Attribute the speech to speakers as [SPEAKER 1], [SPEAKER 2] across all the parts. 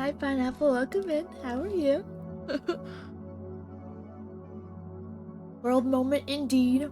[SPEAKER 1] Hi, Pineapple. Welcome in. How are you? World moment indeed.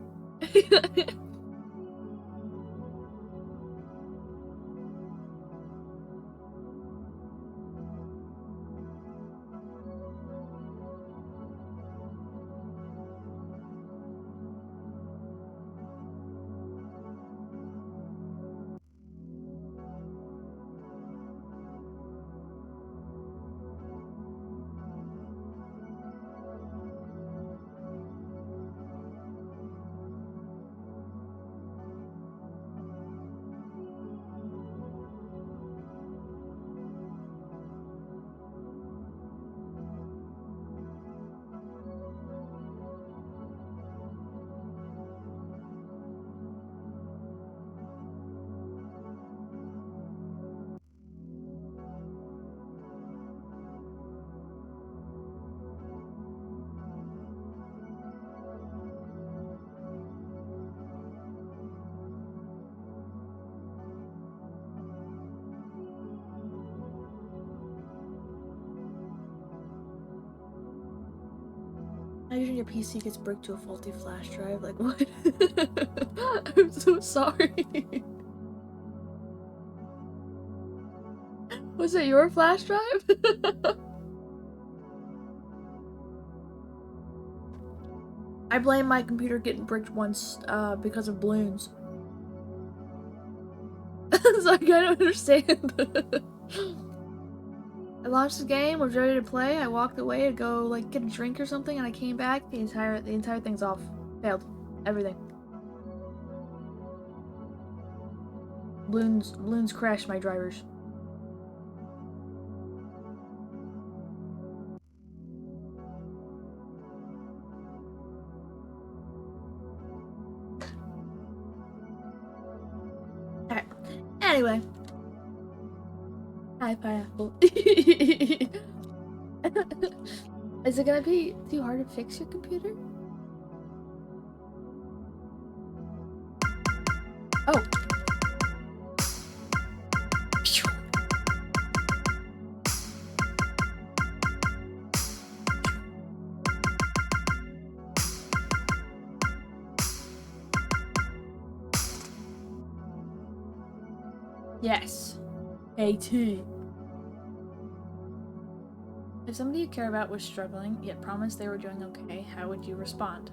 [SPEAKER 1] Imagine your PC gets bricked to a faulty flash drive. Like, what? I'm so sorry. Was it your flash drive? I blame my computer getting bricked once because of balloons. So I kind of understand. I launched the game, was ready to play. I walked away to go like get a drink or something, and I came back. The entire thing's off. Failed. Everything. Balloons crashed my drivers. Alright. Anyway. Hi, Pineapple. Is it gonna be too hard to fix your computer? Oh. Yes. AT. If somebody you care about was struggling, yet promised they were doing okay, how would you respond?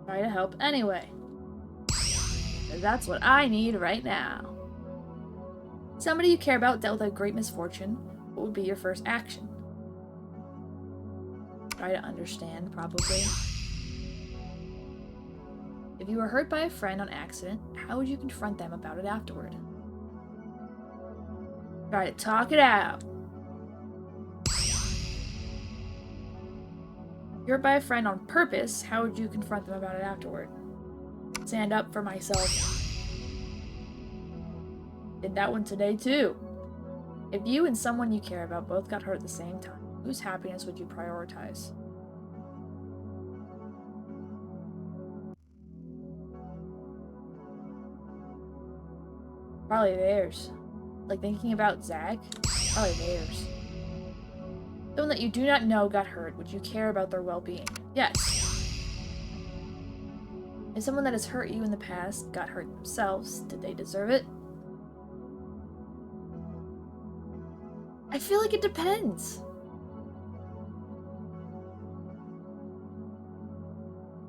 [SPEAKER 1] Try to help anyway. That's what I need right now. Somebody you care about dealt with a great misfortune. What would be your first action? Try to understand, probably. If you were hurt by a friend on accident, how would you confront them about it afterward? Try to talk it out. If you're hurt by a friend on purpose, how would you confront them about it afterward? Stand up for myself. Did that one today too. If you and someone you care about both got hurt at the same time, whose happiness would you prioritize? Probably theirs. Like thinking about Zach? Probably theirs. Someone that you do not know got hurt. Would you care about their well-being? Yes. If someone that has hurt you in the past got hurt themselves, did they deserve it? I feel like it depends.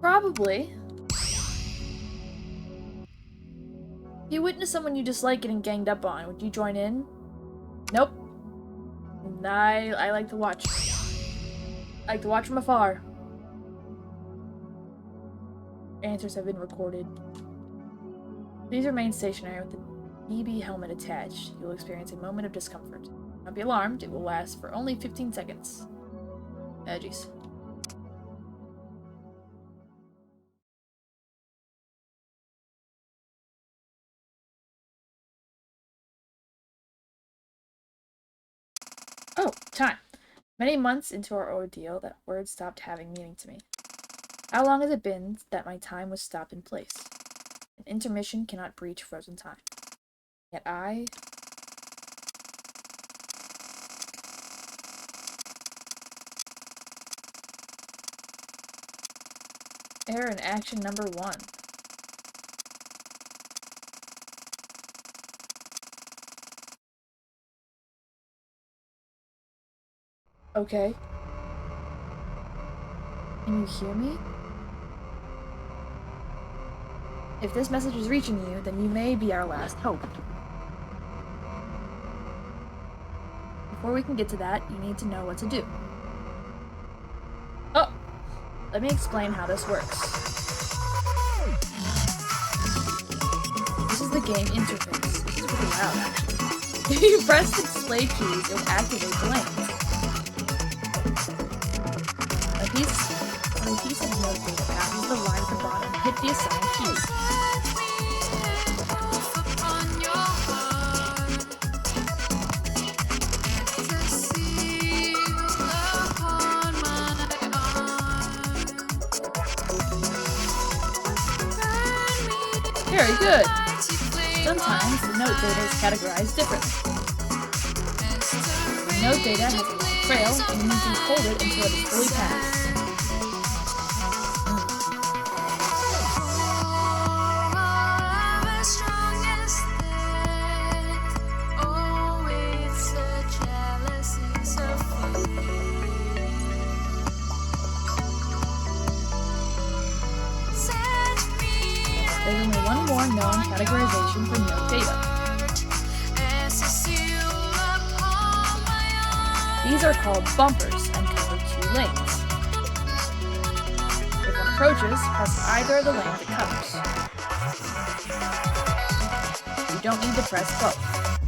[SPEAKER 1] Probably. If you witness someone you dislike getting ganged up on, would you join in? Nope. I like to watch. I like to watch from afar. Answers have been recorded. Please remain stationary with the BB helmet attached. You will experience a moment of discomfort. Do not be alarmed, it will last for only 15 seconds. Jeez. Oh, time. Many months into our ordeal, that word stopped having meaning to me. How long has it been that my time was stopped in place? An intermission cannot breach frozen time. Yet I Error in action number 1. Okay. Can you hear me? If this message is reaching you, then you may be our last hope. Before we can get to that, you need to know what to do. Oh! Let me explain how this works. This is the game interface. This is really loud, actually. If you press the display keys, it will activate the lanes. A piece of node data passes the line at the bottom. Hit the assigned keys. Very good! Sometimes the node data is categorized differently. The node data has a long trail, and you need to hold it until it is fully passed. There's only one more known categorization for node data. These are called bumpers and cover 2 lanes. If one approaches, press either of the lanes it covers. You don't need to press both.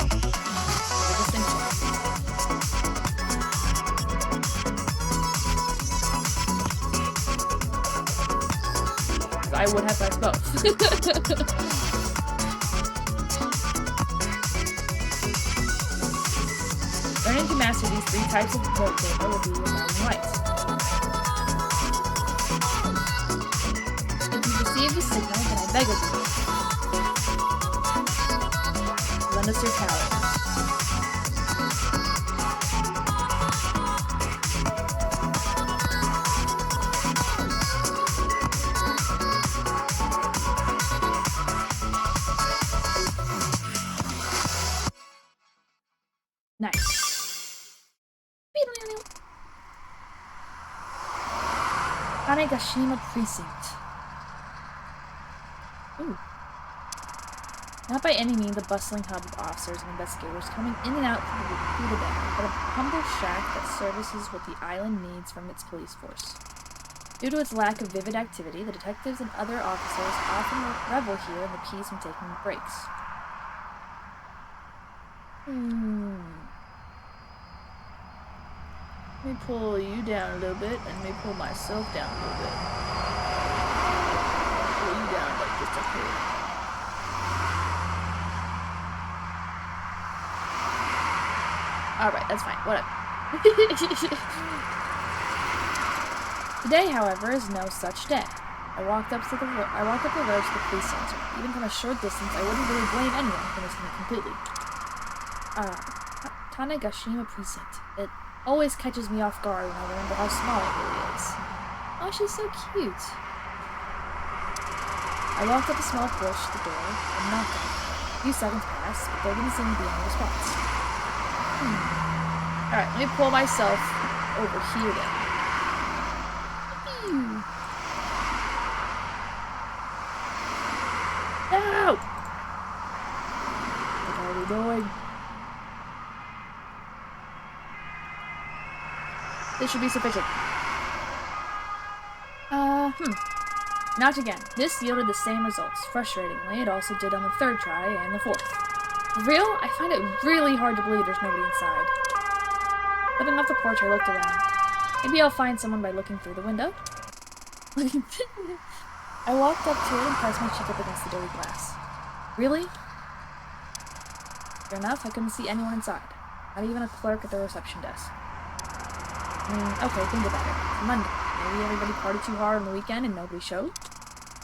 [SPEAKER 1] The distinction. I would have pressed both. Learning to master these 3 types of node data will be your guiding light. If you receive the signal, then I beg of you, lend us your power. Nice. Aphrokatie Precinct. Ooh. Not by any means a bustling hub of officers and investigators coming in and out through the day, but a humble shack that services what the island needs from its police force. Due to its lack of vivid activity, the detectives and other officers often revel here in the peace and taking breaks. Let me pull you down a little bit, and let me pull myself down a little bit. Pull you down like just up here. Alright, that's fine. Whatever. Today, however, is no such day. I walked up the road to the police center. Even from a short distance, I wouldn't really blame anyone for missing it completely. Aphrokatie Precinct. It always catches me off guard when I remember how small it really is. Oh, she's so cute. I walked up the small porch to the door and knocked on it. A few seconds passed, but there didn't seem to be any response. Alright, let me pull myself over here then. No! What are we doing? This should be sufficient. Not again. This yielded the same results. Frustratingly, it also did on the 3rd try and the 4th. For real? I find it really hard to believe there's nobody inside. Stepping off the porch, I looked around. Maybe I'll find someone by looking through the window. I walked up to it and pressed my cheek up against the dirty glass. Really? Sure enough, I couldn't see anyone inside. Not even a clerk at the reception desk. Okay, think about it. It's Monday. Maybe everybody partied too hard on the weekend and nobody showed.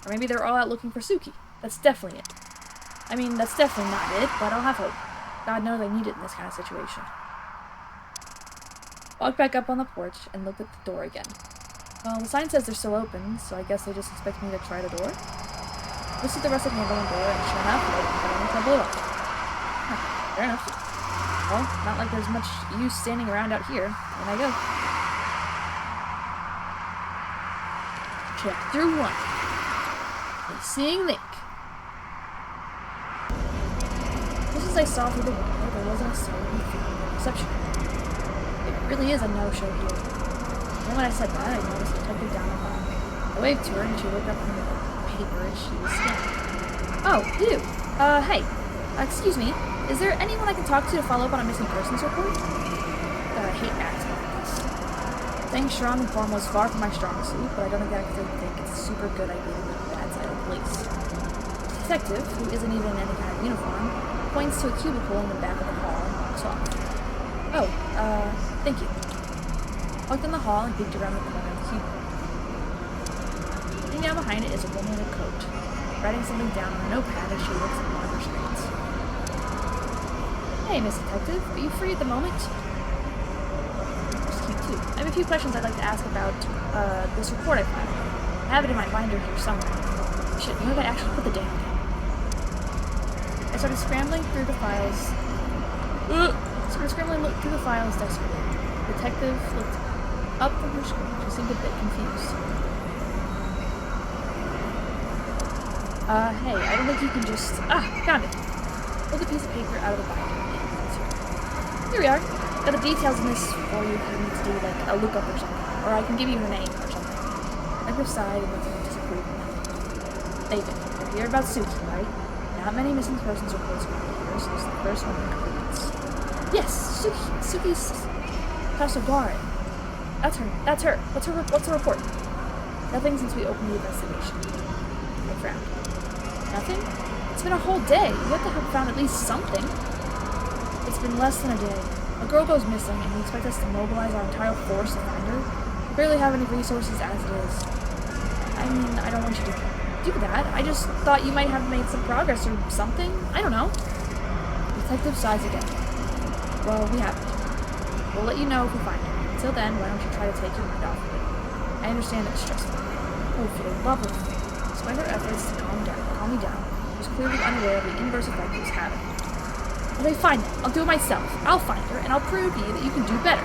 [SPEAKER 1] Or maybe they're all out looking for Suki. That's definitely it. I mean, that's definitely not it, but I'll have hope. God knows I need it in this kind of situation. Walked back up on the porch and looked at the door again. Well, the sign says they're still open, so I guess they just expect me to try the door. Lifted the rusted handle on the door, and sure enough, it opened, but only to blow up. Huh, fair enough. Well, not like there's much use standing around out here. In I go. Chapter 1. A Seeing Link. Just as I saw through the window, there wasn't a soul in the reception. It really is a no-show here. The moment I said that, I noticed a detective down the hall. I waved to her, and she looked up from the paper as she was scanning. Oh, you! Hey. Excuse me. Is there anyone I can talk to follow up on a missing persons report? I hate acting like this. Staying strong and formal is far from my strong suit, but I don't exactly think it's a super good idea to be the bad side of the police. The detective, who isn't even in any kind of uniform, points to a cubicle in the back of the hall and walks off. Oh, thank you. I walked in the hall and peeked around the corner of the cubicle. Sitting down behind it is a woman in a coat, writing something down on a notepad as she looks at one of her screens. Hey, Miss Detective, are you free at the moment? That's cute, too. I have a few questions I'd like to ask about, this report I filed. I have it in my binder here somewhere. Shit, you know I actually put the damn thing. I started scrambling through the files. Desperately. The detective looked up from her screen. She seemed a bit confused. Hey, I don't think you can just... found it. Pulled a piece of paper out of the binder. Here we are. Got the details in this for you if you need to do, like, a lookup or something. Or I can give you her name or something. I sighed and looked at her disapproval. David, you hear about Suki, right? Not many missing persons reports around here, so it's the first one in credence. Yes, Suki. Suki's Kasogare. That's her. What's the report? Nothing since we opened the investigation. I frowned. Nothing? It's been a whole day. You have to have found at least something. It's been less than a day. A girl goes missing, and you expect us to mobilize our entire force to find her? We barely have any resources as it is. I mean, I don't want you to do that. I just thought you might have made some progress or something. I don't know. The detective sighs again. Well, we haven't. We'll let you know if we find her. Until then, why don't you try to take your mind off of it? I understand it's stressful. Oh, for the love of... Despite her efforts to calm me down, she was clearly unaware of the inverse effect it was having. When I find her, I'll do it myself. I'll find her, and I'll prove to you that you can do better.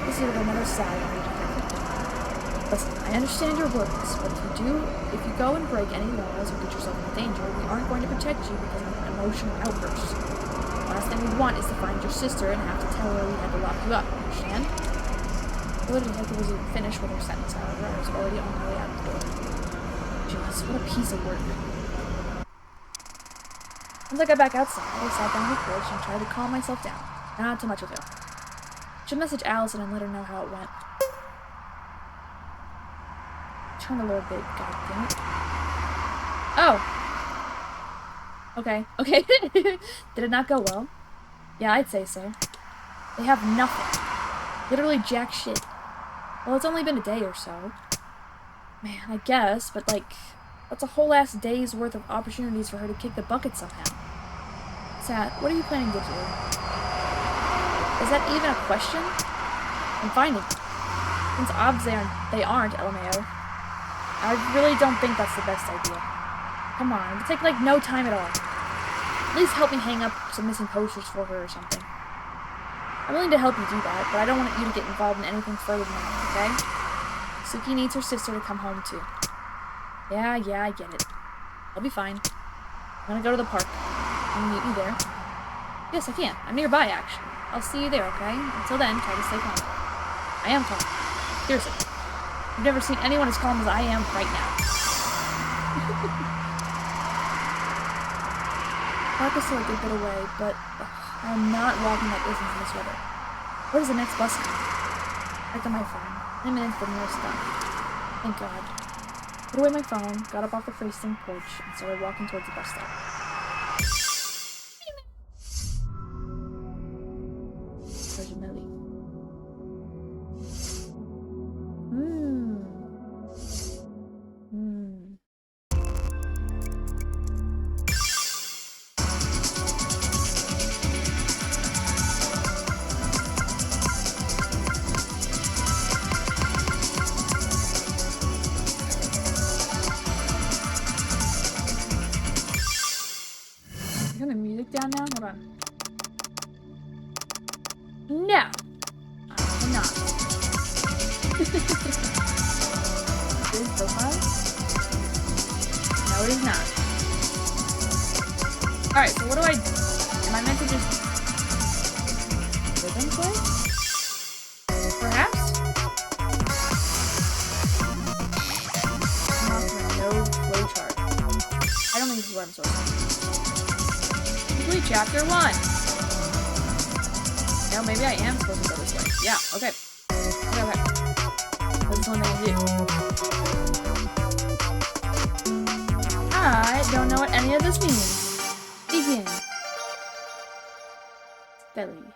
[SPEAKER 1] This is another sigh on the detective. Listen, I understand your worries, but if you go and break any laws or get yourself in danger, we aren't going to protect you because of an emotional outburst. The last thing we want is to find your sister and have to tell her we had to lock you up, understand? The detective wasn't finished with her sentence, however. I was already on my way out the door. Jeez, what a piece of work. Once I got back outside, I sat down on the porch and tried to calm myself down. Not too much avail. I should message Allison and let her know how it went. Turn the Lord bit, god damn it. Oh! Okay. Did it not go well? Yeah, I'd say so. They have nothing. Literally jack shit. Well, it's only been a day or so. Man, I guess, but like... That's a whole ass day's worth of opportunities for her to kick the bucket somehow. Sat, what are you planning to do? Is that even a question? I'm finding them. Since obviously they aren't, LMAO. I really don't think that's the best idea. Come on, it'll take like no time at all. At least help me hang up some missing posters for her or something. I'm willing to help you do that, but I don't want you to get involved in anything further than that, okay? Suki needs her sister to come home too. Yeah, I get it. I'll be fine. I'm gonna go to the park. Can you meet me there? Yes, I can. I'm nearby, actually. I'll see you there, okay? Until then, try to stay calm. I am calm. Seriously. I've never seen anyone as calm as I am right now. Park is still a good bit away, but I'm not walking that distance in this weather. Where does the next bus come? Checked on my phone. 10 minutes, the nearest stop. Thank God. Put away my phone, got up off the freezing porch, and started walking towards the bus stop. Virgin Millie. it is not. Alright, so what do I... Am I meant to just... rhythm play? Perhaps? No flowchart. I don't think this is what I'm supposed to do. Complete chapter 1! No, maybe I am supposed to go this way. Yeah, okay. Okay. This is one thing I do. I don't know what any of this means. Begin. Belly.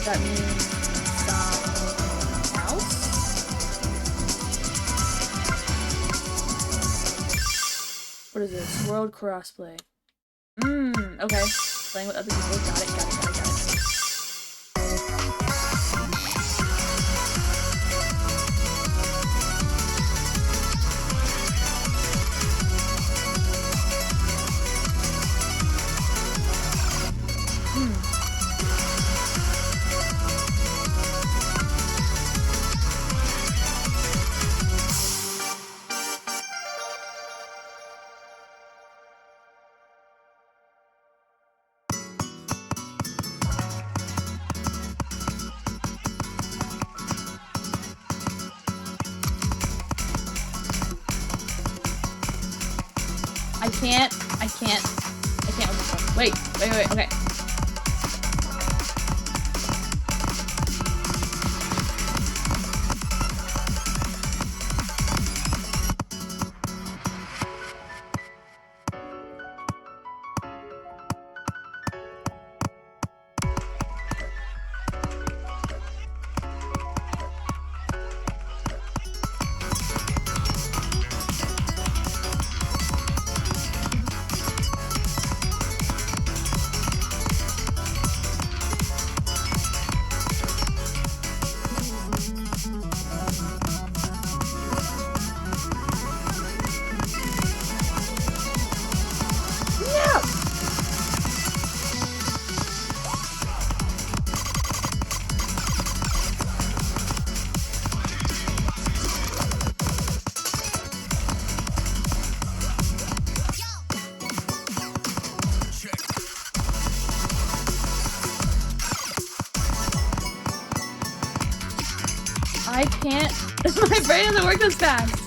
[SPEAKER 1] That means something else? What is this? World crossplay. Okay. Playing with other people. Got it. I can't with this one. Wait, okay. I can't. My brain doesn't work this fast.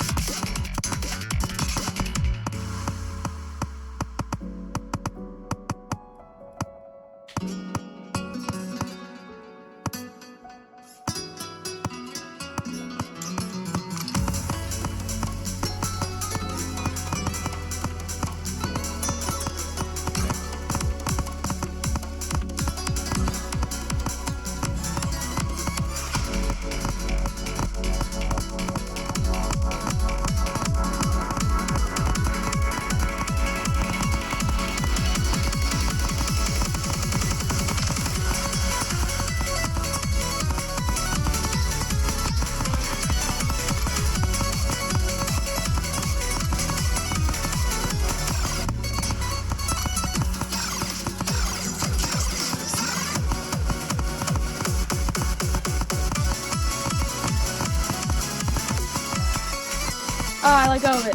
[SPEAKER 1] Oh, I let go of it.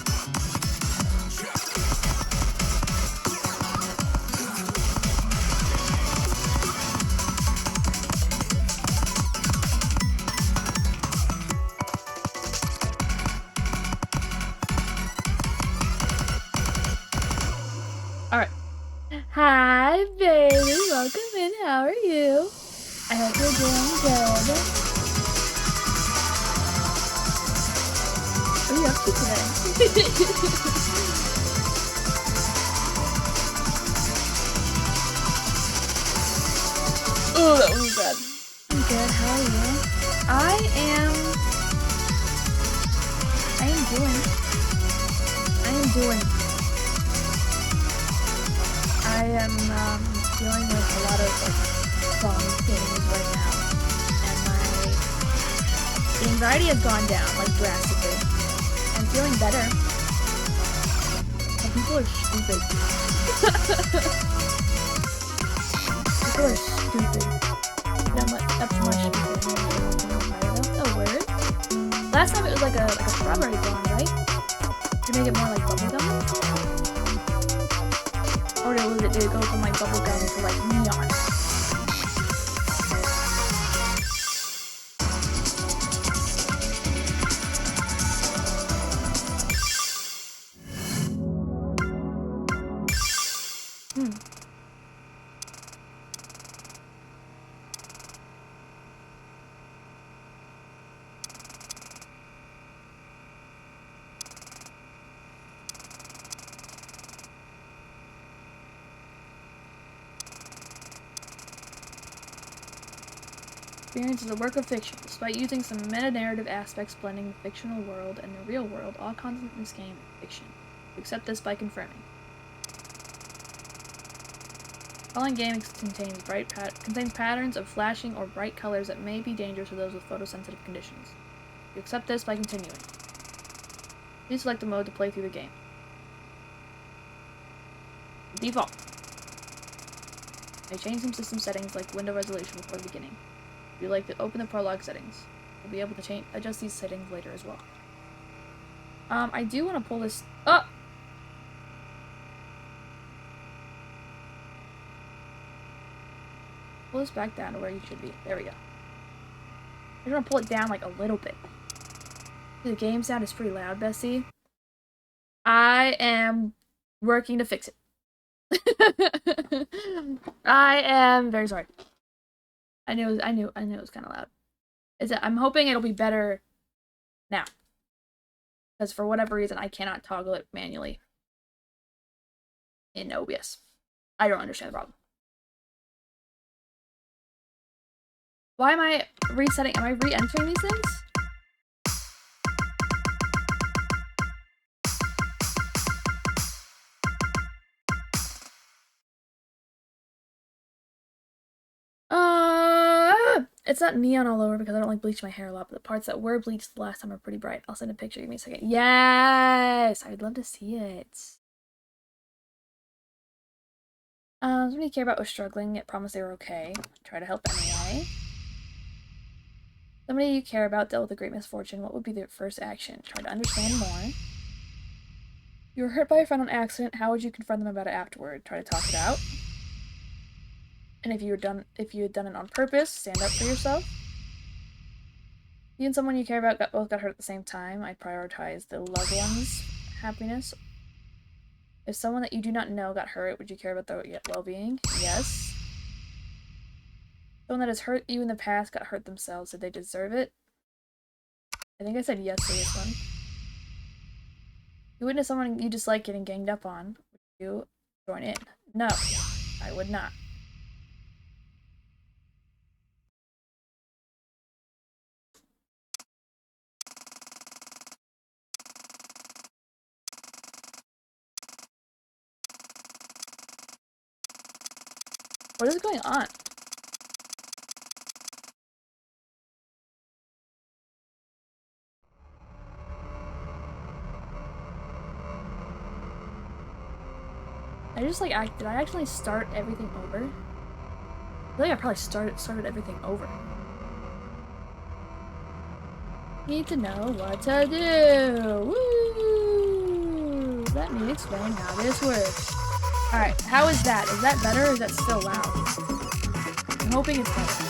[SPEAKER 1] Alright. Hi, baby. Welcome in. How are you? I hope you're doing good. What are you up to today? Oh, that was bad. I'm good. How are you? I am doing. I am dealing with a lot of phone things right now, and the anxiety has gone down drastically. I'm feeling better. But people are stupid. People are stupid. That's much. Oh, word. Last time it was like a strawberry blonde, right? To make it more like bubblegum? Or did it go from bubblegum to neon? Experience is a work of fiction. Despite using some meta-narrative aspects blending the fictional world and the real world, all content in this game is fiction. You accept this by confirming. The following game contains patterns of flashing or bright colors that may be dangerous to those with photosensitive conditions. You accept this by continuing. Please select the mode to play through the game. Default. I changed some system settings like window resolution before the beginning. If you'd like to open the prologue settings, you'll be able to adjust these settings later as well. I do want to pull this up. Pull this back down to where you should be. There we go. I'm gonna pull it down a little bit. The game sound is pretty loud, Bessie. I am working to fix it. I am very sorry. I knew it was kind of loud. I'm hoping it'll be better now. Because for whatever reason, I cannot toggle it manually in OBS. I don't understand the problem. Why am I resetting? Am I re-entering these things? It's not neon all over because I don't bleach my hair a lot, but the parts that were bleached the last time are pretty bright. I'll send a picture. Give me a second. Yes! I'd love to see it. Somebody you care about was struggling, yet promised they were okay. Try to help anyway. Somebody you care about dealt with a great misfortune. What would be their first action? Try to understand more. You were hurt by a friend on accident. How would you confront them about it afterward? Try to talk it out. And if you had done it on purpose, stand up for yourself. You and someone you care about both got hurt at the same time. I'd prioritize the loved one's happiness. If someone that you do not know got hurt, would you care about their well-being? Yes. Someone that has hurt you in the past got hurt themselves. Did they deserve it? I think I said yes to this one. You witness someone you dislike getting ganged up on. Would you join in? No, I would not. What is going on? Did I actually start everything over? I feel like I probably started everything over. Need to know what to do. Woo! Let me explain how this works. Alright, how is that? Is that better or is that still loud? I'm hoping it's better.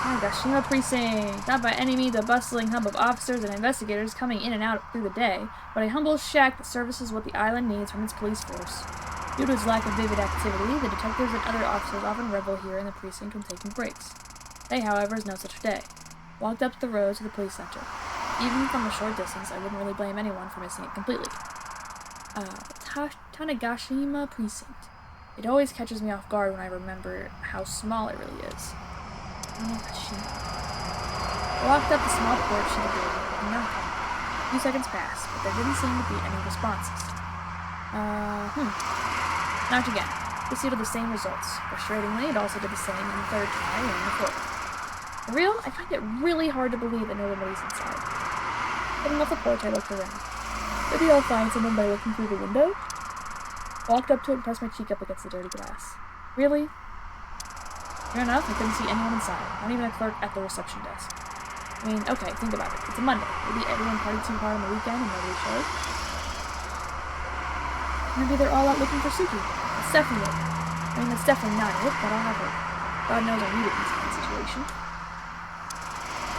[SPEAKER 1] Nagashima Precinct, not by any means a bustling hub of officers and investigators coming in and out through the day, but a humble shack that services what the island needs from its police force. Due to its lack of vivid activity, the detectives and other officers often revel here in the precinct when taking breaks. Today, however, is no such day. Walked up the road to the police center. Even from a short distance, I wouldn't really blame anyone for missing it completely. Tanegashima Precinct. It always catches me off guard when I remember how small it really is. I walked up the small porch to the building and knocked on it. A few seconds passed, but there didn't seem to be any responses. Knocked again. This yielded the same results. Frustratingly, it also did the same in the third try and the fourth. For real, I find it really hard to believe that nobody's inside. Getting off the porch, I looked around. Maybe I'll find someone by looking through the window? Walked up to it and pressed my cheek up against the dirty glass. Really? Sure enough, I couldn't see anyone inside, not even a clerk at the reception desk. I mean, okay, think about it. It's a Monday. Maybe everyone partied too hard on the weekend and nobody showed. Maybe they're all out looking for Suki. That's definitely it. I mean, that's definitely not it, but I'll have her. God knows I need it in this kind of situation.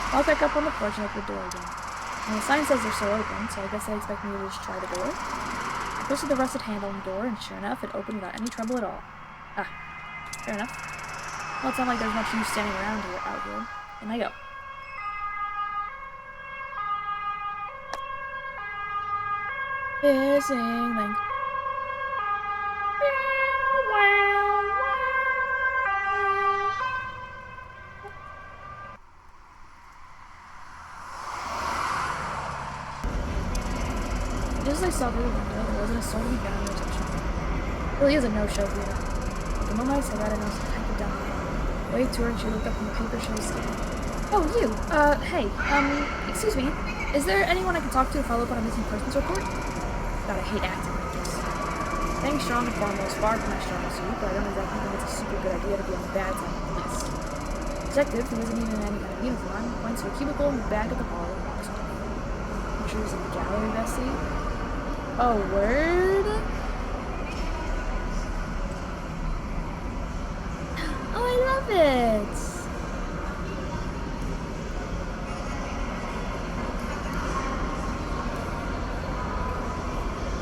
[SPEAKER 1] I'll back up on the porch and open the door again. And the sign says they're still open, so I guess they expect me to just try the door. I twisted the rusted handle on the door, and sure enough, it opened without any trouble at all. Ah, fair enough. Well, it's not like there's much use standing around out here. And I go. Missing link. as I saw through the window, there wasn't a soul to be found in the reception. It really is a no-show here. The moment I said that, I noticed a type of down. Waved to her and she looked up from the paper she was scanning. Oh, you! Hey, excuse me. Is there anyone I can talk to follow up on a missing persons report? God, I hate acting like this. Staying strong and formal is far from my strong suit, but I don't exactly think it's a super good idea to be on the bad side of the police. Detective, who isn't even in any kind of uniform, points to a cubicle in the back of the hall and walks off. Pictures in the gallery, Bessie. Oh, word? Oh, I love it!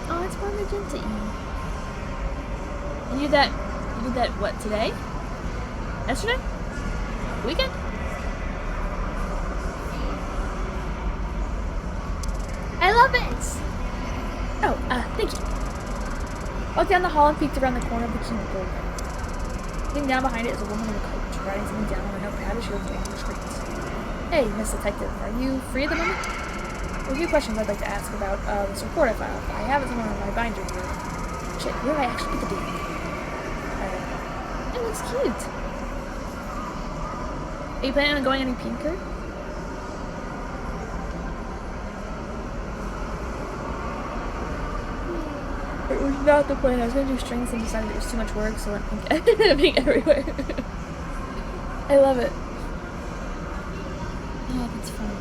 [SPEAKER 1] Oh, it's more magenta-y. And you did that, what, today? Yesterday? Weekend? I love it! Oh, thank you. Walked down the hall and peeked around the corner of the cubicle. Sitting down behind it is a woman in a coat, writing something down on a notepad as she looks over the screens. Hey, Miss Detective, are you free at the moment? There are a few questions I'd like to ask about this report I filed. I have it somewhere in my binder here. Shit, where did I actually put the date? It looks cute. Are you planning on going any pinker? It was not the plan. I was going to do strings and decided it was too much work, so I went pink everywhere. I love it. Oh, that's fun.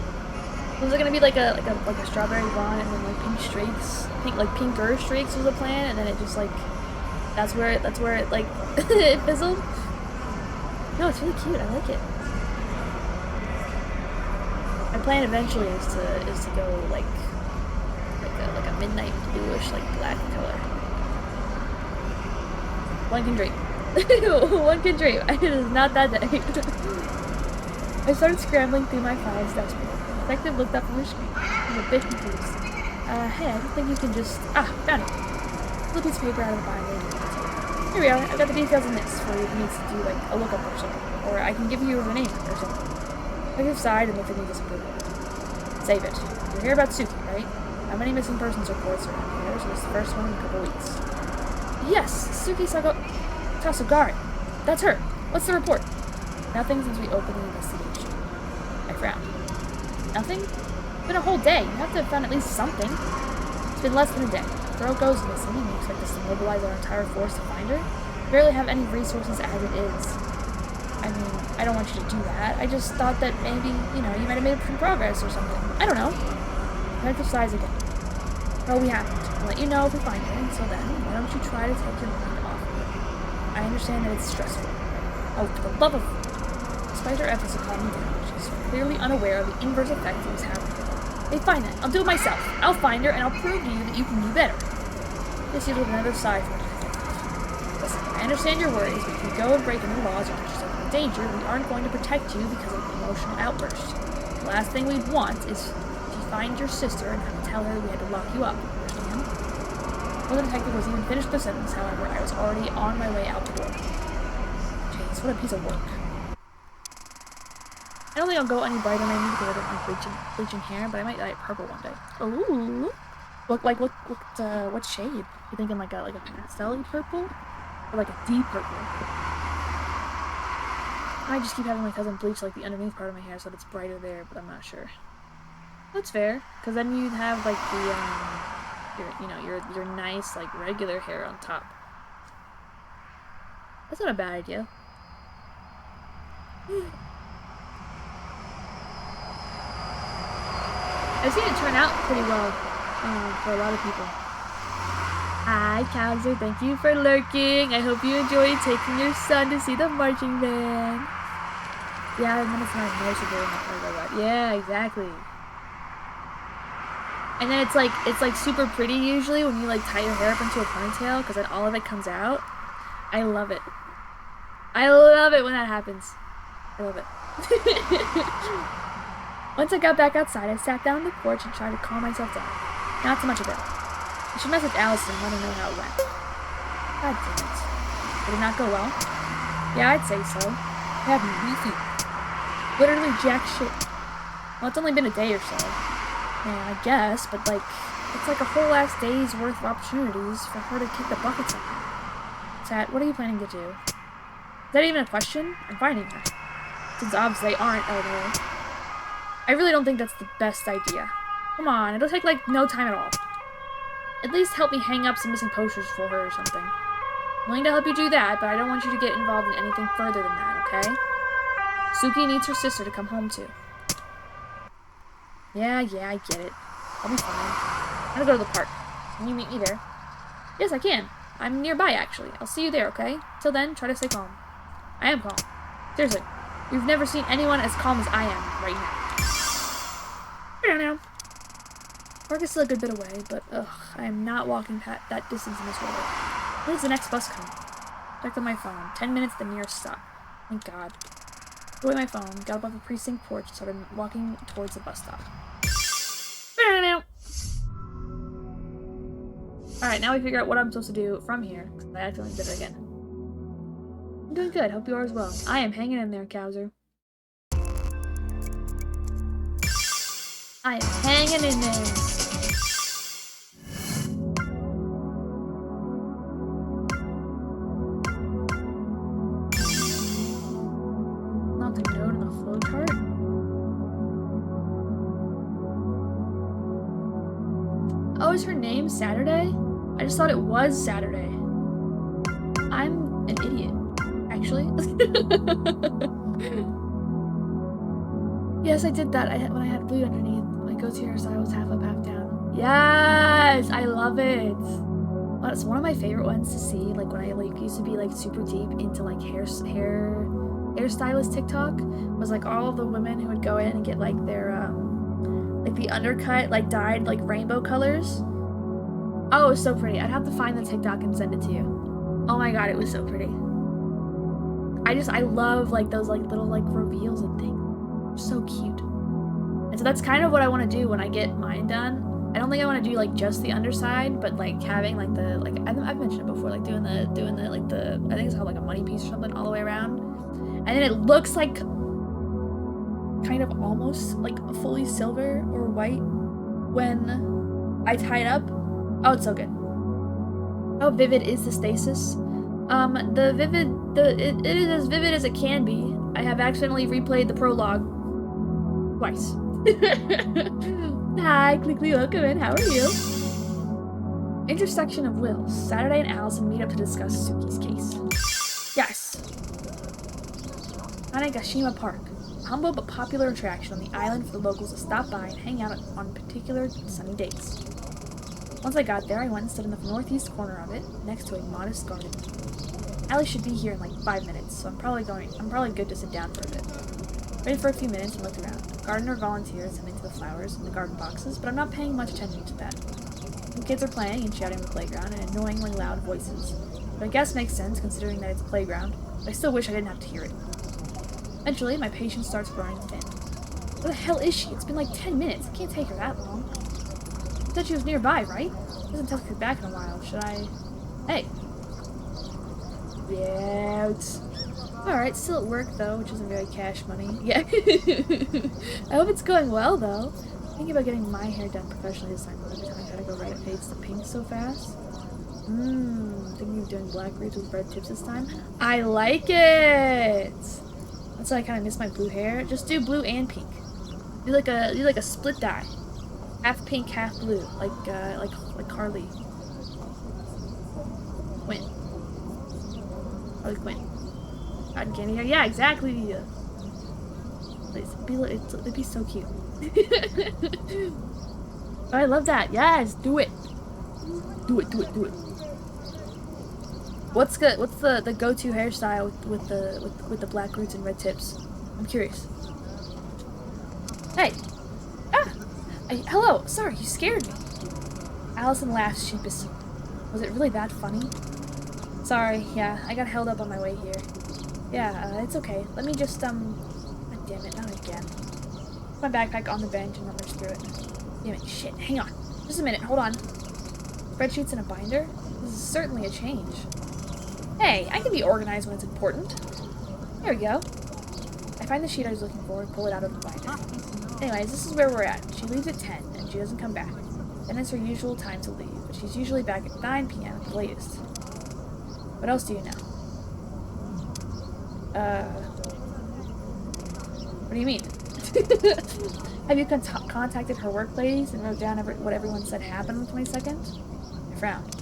[SPEAKER 1] Was it going to be like a strawberry blonde and then like pink streaks? Pinker streaks was the plan, and then it just like that's where it like it fizzled. No, it's really cute. I like it. My plan eventually is to go like a midnight bluish like black color. One can dream. One can dream. It is not that day. I started scrambling through my files desperately. The detective looked up from her screen. He was a bit confused. Hey, I don't think you can just found it. Pull a piece of paper out of the binder. Here we are. I've got the details in this for you if you need to do like a lookup or something. Or I can give you her name or something. I sighed and looked at me disapproval. Save it. You're here about Suki, right? How many missing persons reports around here? So this is the first one in a couple weeks. Yes, Suki Tasugari. That's her. What's the report? Nothing since we opened the investigation. I frowned. Nothing? It's been a whole day. You have to have found at least something. It's been less than a day. The girl goes missing and you expect us to mobilize our entire force to find her? We barely have any resources as it is. I mean, I don't want you to do that. I just thought that maybe, you might have made some progress or something. I don't know. Detective sighs again. Well, we haven't. I'll let you know if we find her. Until then, why don't you try to take your mind off of it? I understand that it's stressful. Oh, for the love of... Despite her efforts to calm me down, she's clearly unaware of the inverse effect it was having. Hey, fine then. I'll do it myself. I'll find her, and I'll prove to you that you can do better. This is another sigh from the detective. Listen, I understand your worries, but if you go and break any laws or put yourself in danger, we aren't going to protect you because of an emotional outburst. The last thing we'd want is to find your sister and have to tell her we had to lock you up. Understand? Before the detective was even finished the sentence, however, I was already on my way out the door. Jeez, what a piece of work. I don't think I'll go any brighter maybe because I don't like bleaching hair, but I might dye it purple one day. Ooh. What shade? You thinking like a pastel-y purple? Or like a deep purple? I just keep having my cousin bleach like the underneath part of my hair so that it's brighter there, but I'm not sure. That's fair, because then you'd have like your nice like regular hair on top. That's not a bad idea. I've seen it turn out pretty well for a lot of people. Hi, Kaiser. Thank you for lurking. I hope you enjoyed taking your son to see the marching band. Yeah, and then it's not noticeable enough like that. Yeah, exactly. And then it's like super pretty usually when you like tie your hair up into a ponytail because then all of it comes out. I love it. I love it when that happens. I love it. Once I got back outside, I sat down on the porch and tried to calm myself down. Not so much of that. I should message Allison and let her know how it went. God damn it. Did it not go well? Yeah, I'd say so. I have nothing. Literally jack shit. Well, it's only been a day or so. Yeah, I guess, but like, It's like a whole last day's worth of opportunities for her to kick the buckets on. Tat, what are you planning to do? Is that even a question? I'm finding her. Since obviously they aren't elderly. I really don't think that's the best idea. Come on, it'll take like no time at all. At least help me hang up some missing posters for her or something. I'm willing to help you do that, but I don't want you to get involved in anything further than that, okay? Suki needs her sister to come home to. Yeah, I get it. I'll be fine. I'm gonna go to the park. Can you meet me there? Yes, I can. I'm nearby, actually. I'll see you there, okay? Till then, try to stay calm. I am calm. Seriously. You've never seen anyone as calm as I am right now. Park is still a good bit away, but I am not walking that distance in this weather. When does the next bus come? Checked on my phone. 10 minutes, the nearest stop. Thank God. Threw away my phone, got up off the precinct porch, and started walking towards the bus stop. Alright, now we figure out what I'm supposed to do from here, because I accidentally did it again. I'm doing good, hope you are as well. I am hanging in there, Cowser. I am hanging in there. Not the note in the flowchart. Oh, is her name Saturday? I just thought it was Saturday. I'm an idiot, actually. Yes, I did that. When I had blue underneath. My go-to hairstyle was half up, half down. Yes, I love it. Well, it's one of my favorite ones to see. Like when I used to be like super deep into like hairstylist TikTok. Was like all the women who would go in and get like their like the undercut like dyed like rainbow colors. Oh, it was so pretty. I'd have to find the TikTok and send it to you. Oh my god, it was so pretty. I love like those like little like reveals and things. They're so cute. And so that's kind of what I want to do when I get mine done. I don't think I want to do like just the underside, but like having like the like I've mentioned it before, like doing the like the I think it's called like a money piece or something all the way around. And then it looks like kind of almost like fully silver or white when I tie it up. Oh, it's so good. Oh, vivid is the stasis. It is as vivid as it can be. I have accidentally replayed the prologue twice. Hi, quickly welcome in. How are you? Intersection of wills. Saturday and Allison meet up to discuss Suki's case. Yes. Hanegashima Park. A humble but popular attraction on the island for the locals to stop by and hang out on particular sunny days. Once I got there, I went and stood in the northeast corner of it, next to a modest garden. Allie should be here in like 5 minutes, so I'm probably good to sit down for a bit. Waited for a few minutes and looked around. Gardener volunteers tending to the flowers in the garden boxes, but I'm not paying much attention to that. Some kids are playing and shouting in the playground in annoyingly loud voices. But I guess makes sense considering that it's a playground, but I still wish I didn't have to hear it. Eventually, my patience starts growing thin. Where the hell is she? It's been like 10 minutes. It can't take her that long. You said she was nearby, right? Doesn't tell her back in a while. Should I... Hey. Yeah, it's... Alright, still at work though, which isn't very cash money. Yeah. I hope it's going well though. Thinking about getting my hair done professionally this time, but every time I try to go right, it fades to pink so fast. Thinking of doing black roots with red tips this time. I like it! That's why I kind of miss my blue hair. Just do blue and pink. Do like a split dye. Half pink, half blue. Like Carly. Quinn. Harley Quinn. Cotton candy hair. Yeah, exactly. It'd be so cute. Oh, I love that. Yes, do it. Do it. What's the go-to hairstyle with the black roots and red tips? I'm curious. Hey. Hello. Sorry, you scared me. Allison laughed sheepishly. Was it really that funny? Sorry. Yeah, I got held up on my way here. Yeah, it's okay. Let me just, God damn it, not again. Put my backpack on the bench and rummage through it. Damn it, shit, hang on. Just a minute, hold on. Spreadsheets in a binder? This is certainly a change. Hey, I can be organized when it's important. There we go. I find the sheet I was looking for and pull it out of the binder. Anyways, this is where we're at. She leaves at 10, and she doesn't come back. Then it's her usual time to leave, but she's usually back at 9 p.m. at the latest. What else do you know? What do you mean? Have you contacted her workplace and wrote down what everyone said happened on the 22nd? I frowned.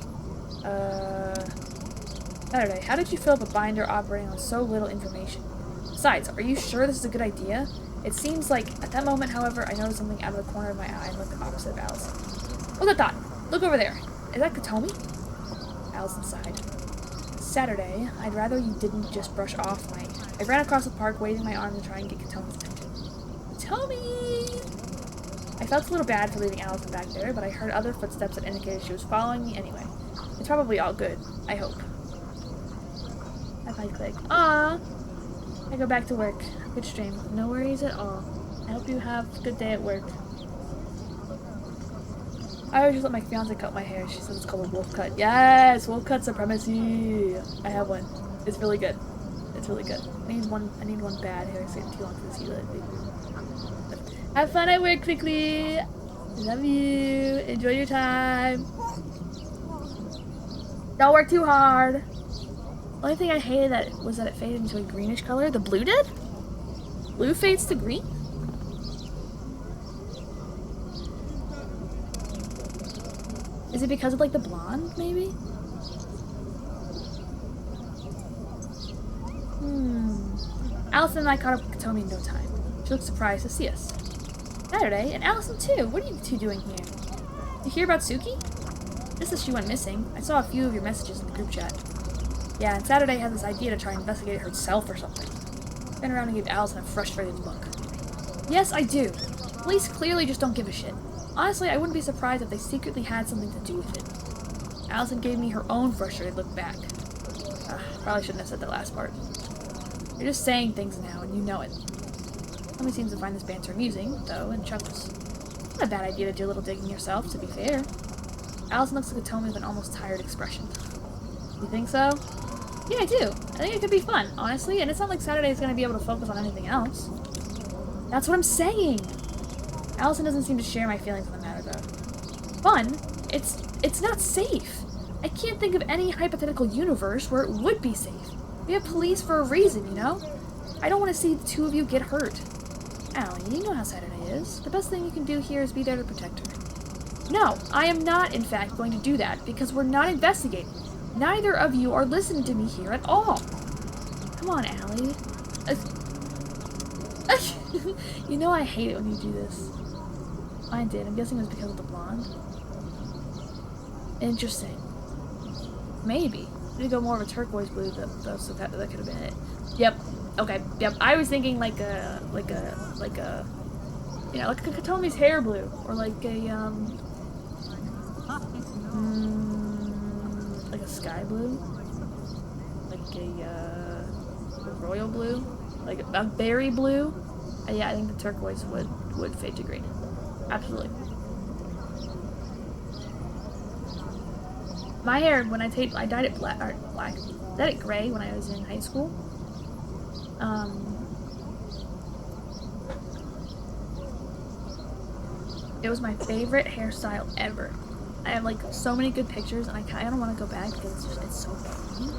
[SPEAKER 1] Saturday, how did you fill up a binder operating on so little information? Besides, are you sure this is a good idea? It seems like, at that moment, however, I noticed something out of the corner of my eye and looked opposite of Allison. What's that thought? Look over there. Is that Katomi? Allison sighed. Saturday, I'd rather you didn't just brush off my... I ran across the park, waving my arm to try and get Katomi's attention. Katomi! I felt a little bad for leaving Allison back there, but I heard other footsteps that indicated she was following me anyway. It's probably all good. I hope. I click. Aww! I go back to work. Good stream. No worries at all. I hope you have a good day at work. I always just let my fiance cut my hair. She says it's called a wolf cut. Yes! Wolf cut supremacy! I have one. It's really good. It's really good. I need one bad hair. It's getting too long for this heat. Have fun at work quickly! Love you! Enjoy your time! Don't work too hard! The only thing I hated was that it faded into a greenish color. The blue did? Blue fades to green? Is it because of, like, the blonde, maybe? Allison and I caught up with Katomi in no time. She looked surprised to see us. Saturday, and Allison too! What are you two doing here? You hear about Suki? Just as she went missing, I saw a few of your messages in the group chat. Yeah, and Saturday had this idea to try and investigate it herself or something. I turned around and gave Allison a frustrated look. Yes, I do. Police clearly just don't give a shit. Honestly, I wouldn't be surprised if they secretly had something to do with it. Allison gave me her own frustrated look back. Probably shouldn't have said the last part. You're just saying things now, and you know it. Tommy seems to find this banter amusing, though, and chuckles. Not a bad idea to do a little digging yourself, to be fair. Allison looks at Tommy with an almost tired expression. You think so? Yeah, I do. I think it could be fun, honestly, and it's not like Saturday is going to be able to focus on anything else. That's what I'm saying! Allison doesn't seem to share my feelings on the matter, though. Fun? It's not safe. I can't think of any hypothetical universe where it would be safe. We have police for a reason, you know? I don't want to see the two of you get hurt. Allie, you know how Saturday is. The best thing you can do here is be there to protect her. No, I am not, in fact, going to do that, because we're not investigating. Neither of you are listening to me here at all. Come on, Allie. You know I hate it when you do this. I did. I'm guessing it was because of the blonde. Interesting. Maybe. I need to go more of a turquoise blue, though, so that could have been it. Yep. Okay. Yep. I was thinking like a, you know, like a Katomi's hair blue, or like a, like a sky blue, like a royal blue, like a berry blue. Yeah, I think the turquoise would fade to green. Absolutely. My hair, when I dyed it black. Dyed it gray when I was in high school. It was my favorite hairstyle ever. I have like so many good pictures, and I don't want to go back because it's so funny.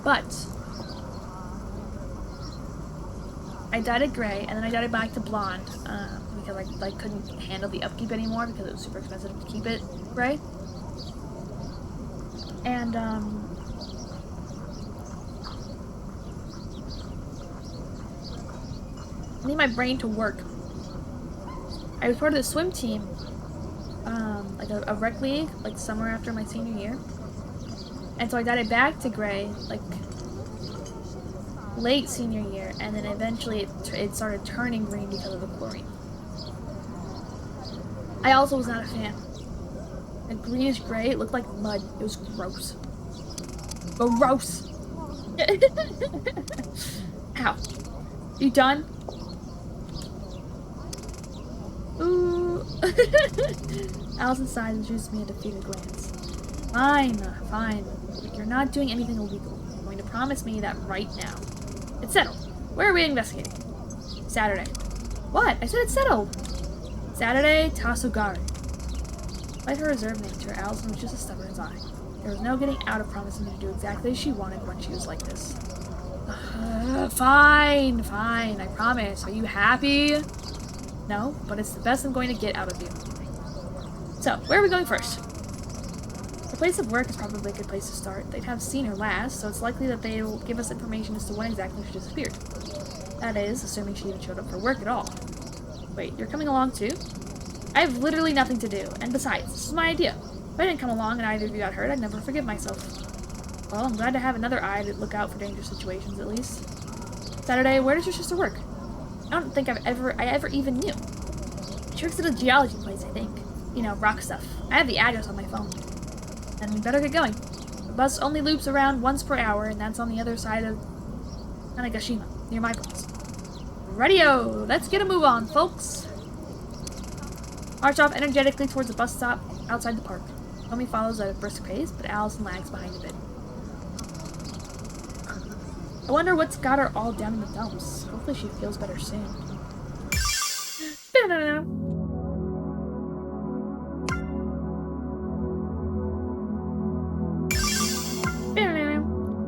[SPEAKER 1] But I dyed it gray, and then I dyed it back to blonde because I couldn't handle the upkeep anymore because it was super expensive to keep it gray. And I need my brain to work. I was part of the swim team, like a rec league, like summer after my senior year. And so I dyed it back to gray, like late senior year, and then eventually it started turning green because of the chlorine. I also was not a fan. The greenish gray, it looked like mud. It was gross. Gross! Ow. You done? Ooh. Allison sighs and shoots me a defeated glance. Fine. You're not doing anything illegal. You're going to promise me that right now. It's settled. Where are we investigating? Saturday. What? I said it's settled. Saturday, Tasugari. Despite her reserved nature, Allison was just as stubborn as I. There was no getting out of promising me to do exactly as she wanted when she was like this. Fine, I promise. Are you happy? No, but it's the best I'm going to get out of you. So, where are we going first? The place of work is probably a good place to start. They'd have seen her last, so it's likely that they will give us information as to when exactly she disappeared. That is, assuming she even showed up for work at all. Wait, you're coming along too? I have literally nothing to do, and besides, this is my idea. If I didn't come along and either of you got hurt, I'd never forgive myself. Well, I'm glad to have another eye to look out for dangerous situations, at least. Saturday, where does your sister work? I don't think I ever even knew. She works at a geology place, I think. You know, rock stuff. I have the address on my phone. And we better get going. The bus only loops around once per hour, and that's on the other side of Tanegashima, near my place. Radio! Let's get a move on, folks! March off energetically towards the bus stop outside the park. Tommy follows at a brisk pace, but Allison lags behind a bit. I wonder what's got her all down in the dumps. Hopefully she feels better soon.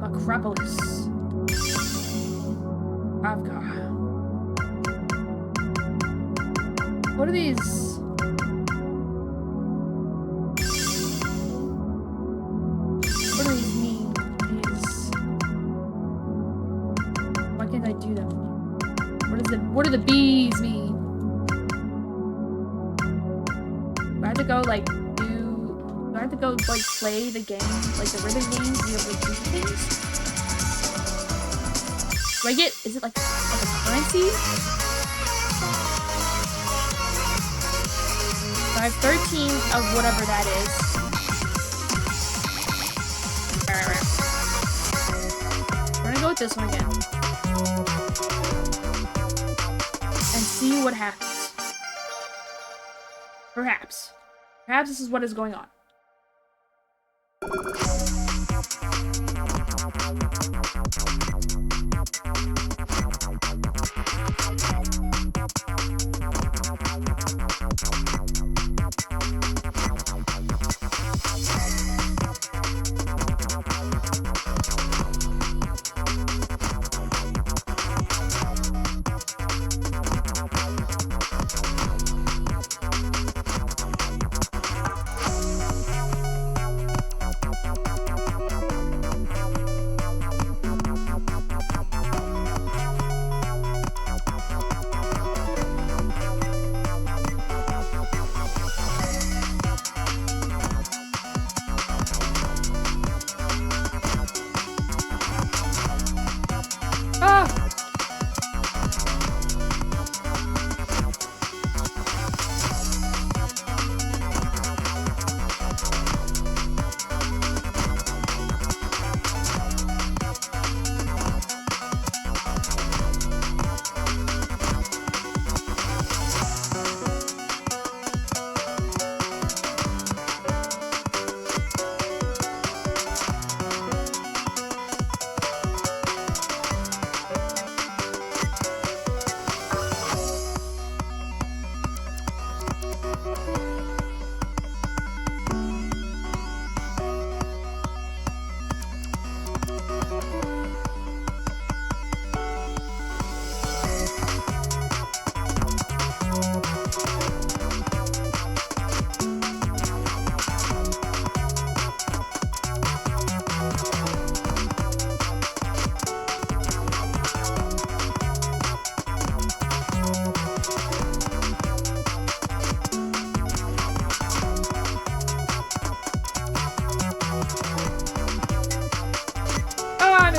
[SPEAKER 1] Acropolis. What are these? What do these mean? Why can't I do them? What do the bees mean? Do I have to go like do I have to go like play the game, like the rhythm games, to be able to do things? Do I get, is it like a currency? So I have 13 of whatever that is. We're gonna go with this one again. And see what happens. Perhaps. Perhaps this is what is going on.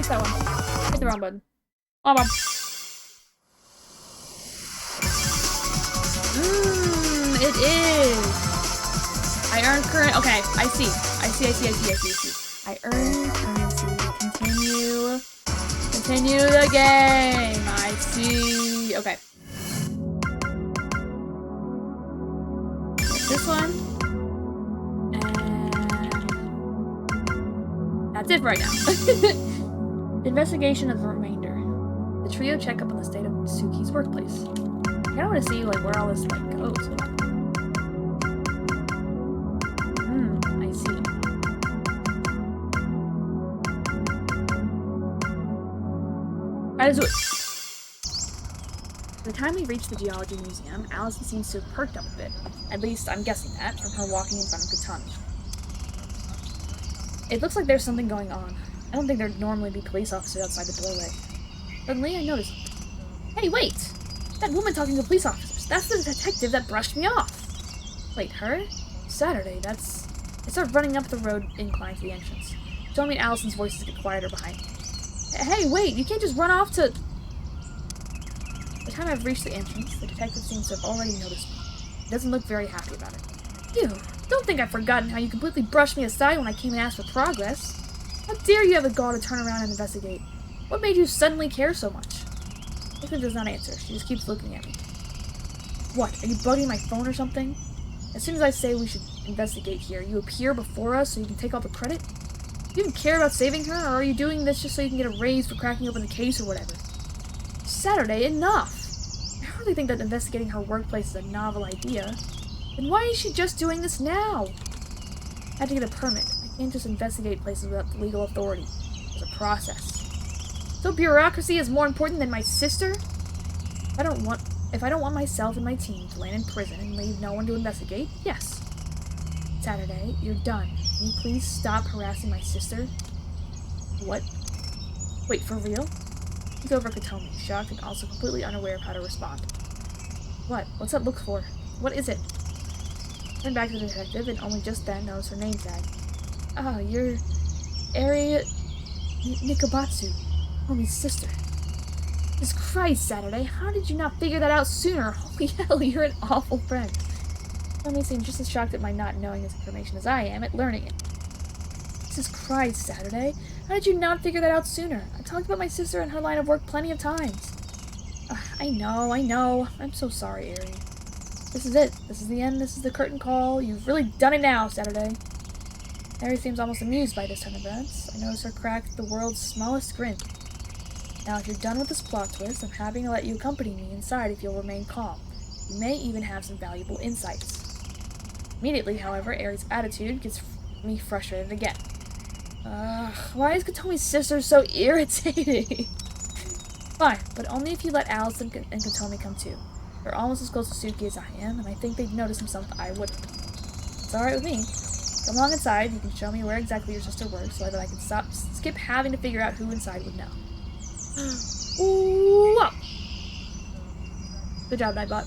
[SPEAKER 1] That one. Hit the wrong button. Oh, mom. It is. I earn current. Okay, I see. I earn currency. Continue the game. I see. Okay. This one. And that's it right now. Investigation of the remainder. The trio check up on the state of Suki's workplace. I don't want to see like where all this like goes. Hold on. I see. Alright, let's do it. By the time we reach the Geology Museum, Allison seems to have perked up a bit. At least, I'm guessing that from her walking in front of Katana. It looks like there's something going on. I don't think there'd normally be police officers outside the doorway. Suddenly, I notice. Hey, wait! That woman talking to police officers. That's the detective that brushed me off. Wait, her? Saturday, that's... I start running up the road incline to the entrance. Tommy and Allison's voices get quieter behind me. Hey, wait! You can't just run off to... By the time I've reached the entrance, the detective seems to have already noticed me. He doesn't look very happy about it. You! Don't think I've forgotten how you completely brushed me aside when I came and asked for progress. How dare you have the gall to turn around and investigate? What made you suddenly care so much? Ethan does not answer. She just keeps looking at me. What? Are you bugging my phone or something? As soon as I say we should investigate here, you appear before us so you can take all the credit? Do you even care about saving her, or are you doing this just so you can get a raise for cracking open the case or whatever? Saturday, enough! I hardly think that investigating her workplace is a novel idea. Then why is she just doing this now? I had to get a permit. I can't just investigate places without the legal authority. There's a process. So bureaucracy is more important than my sister? If I don't want myself and my team to land in prison and leave no one to investigate, yes. Saturday, you're done. Can you please stop harassing my sister? What? Wait, for real? Look over at Katomi, shocked and also completely unaware of how to respond. What? What's that look for? What is it? I turned back to the detective and only just then noticed her name tag. Ah, you're... Nikabatsu. Homie's sister. Jesus Christ, Saturday, how did you not figure that out sooner? Holy hell, you're an awful friend. Homie seemed just as shocked at my not knowing this information as I am at learning it. Jesus Christ, Saturday, how did you not figure that out sooner? I talked about my sister and her line of work plenty of times. I know. I'm so sorry, Ari. This is it. This is the end. This is the curtain call. You've really done it now, Saturday. Ari seems almost amused by this turn of events. I notice her crack the world's smallest grin. Now, if you're done with this plot twist, I'm happy to let you accompany me inside if you'll remain calm. You may even have some valuable insights. Immediately, however, Ari's attitude gets me frustrated again. Why is Katomi's sister so irritating? Fine, but only if you let Allison and Katomi come too. They're almost as close to Suki as I am, and I think they'd notice some stuff I wouldn't. It's alright with me. Come along inside, you can show me where exactly your sister works so that I can skip having to figure out who inside would know. Ooh, whoa. Good job, Nightbot.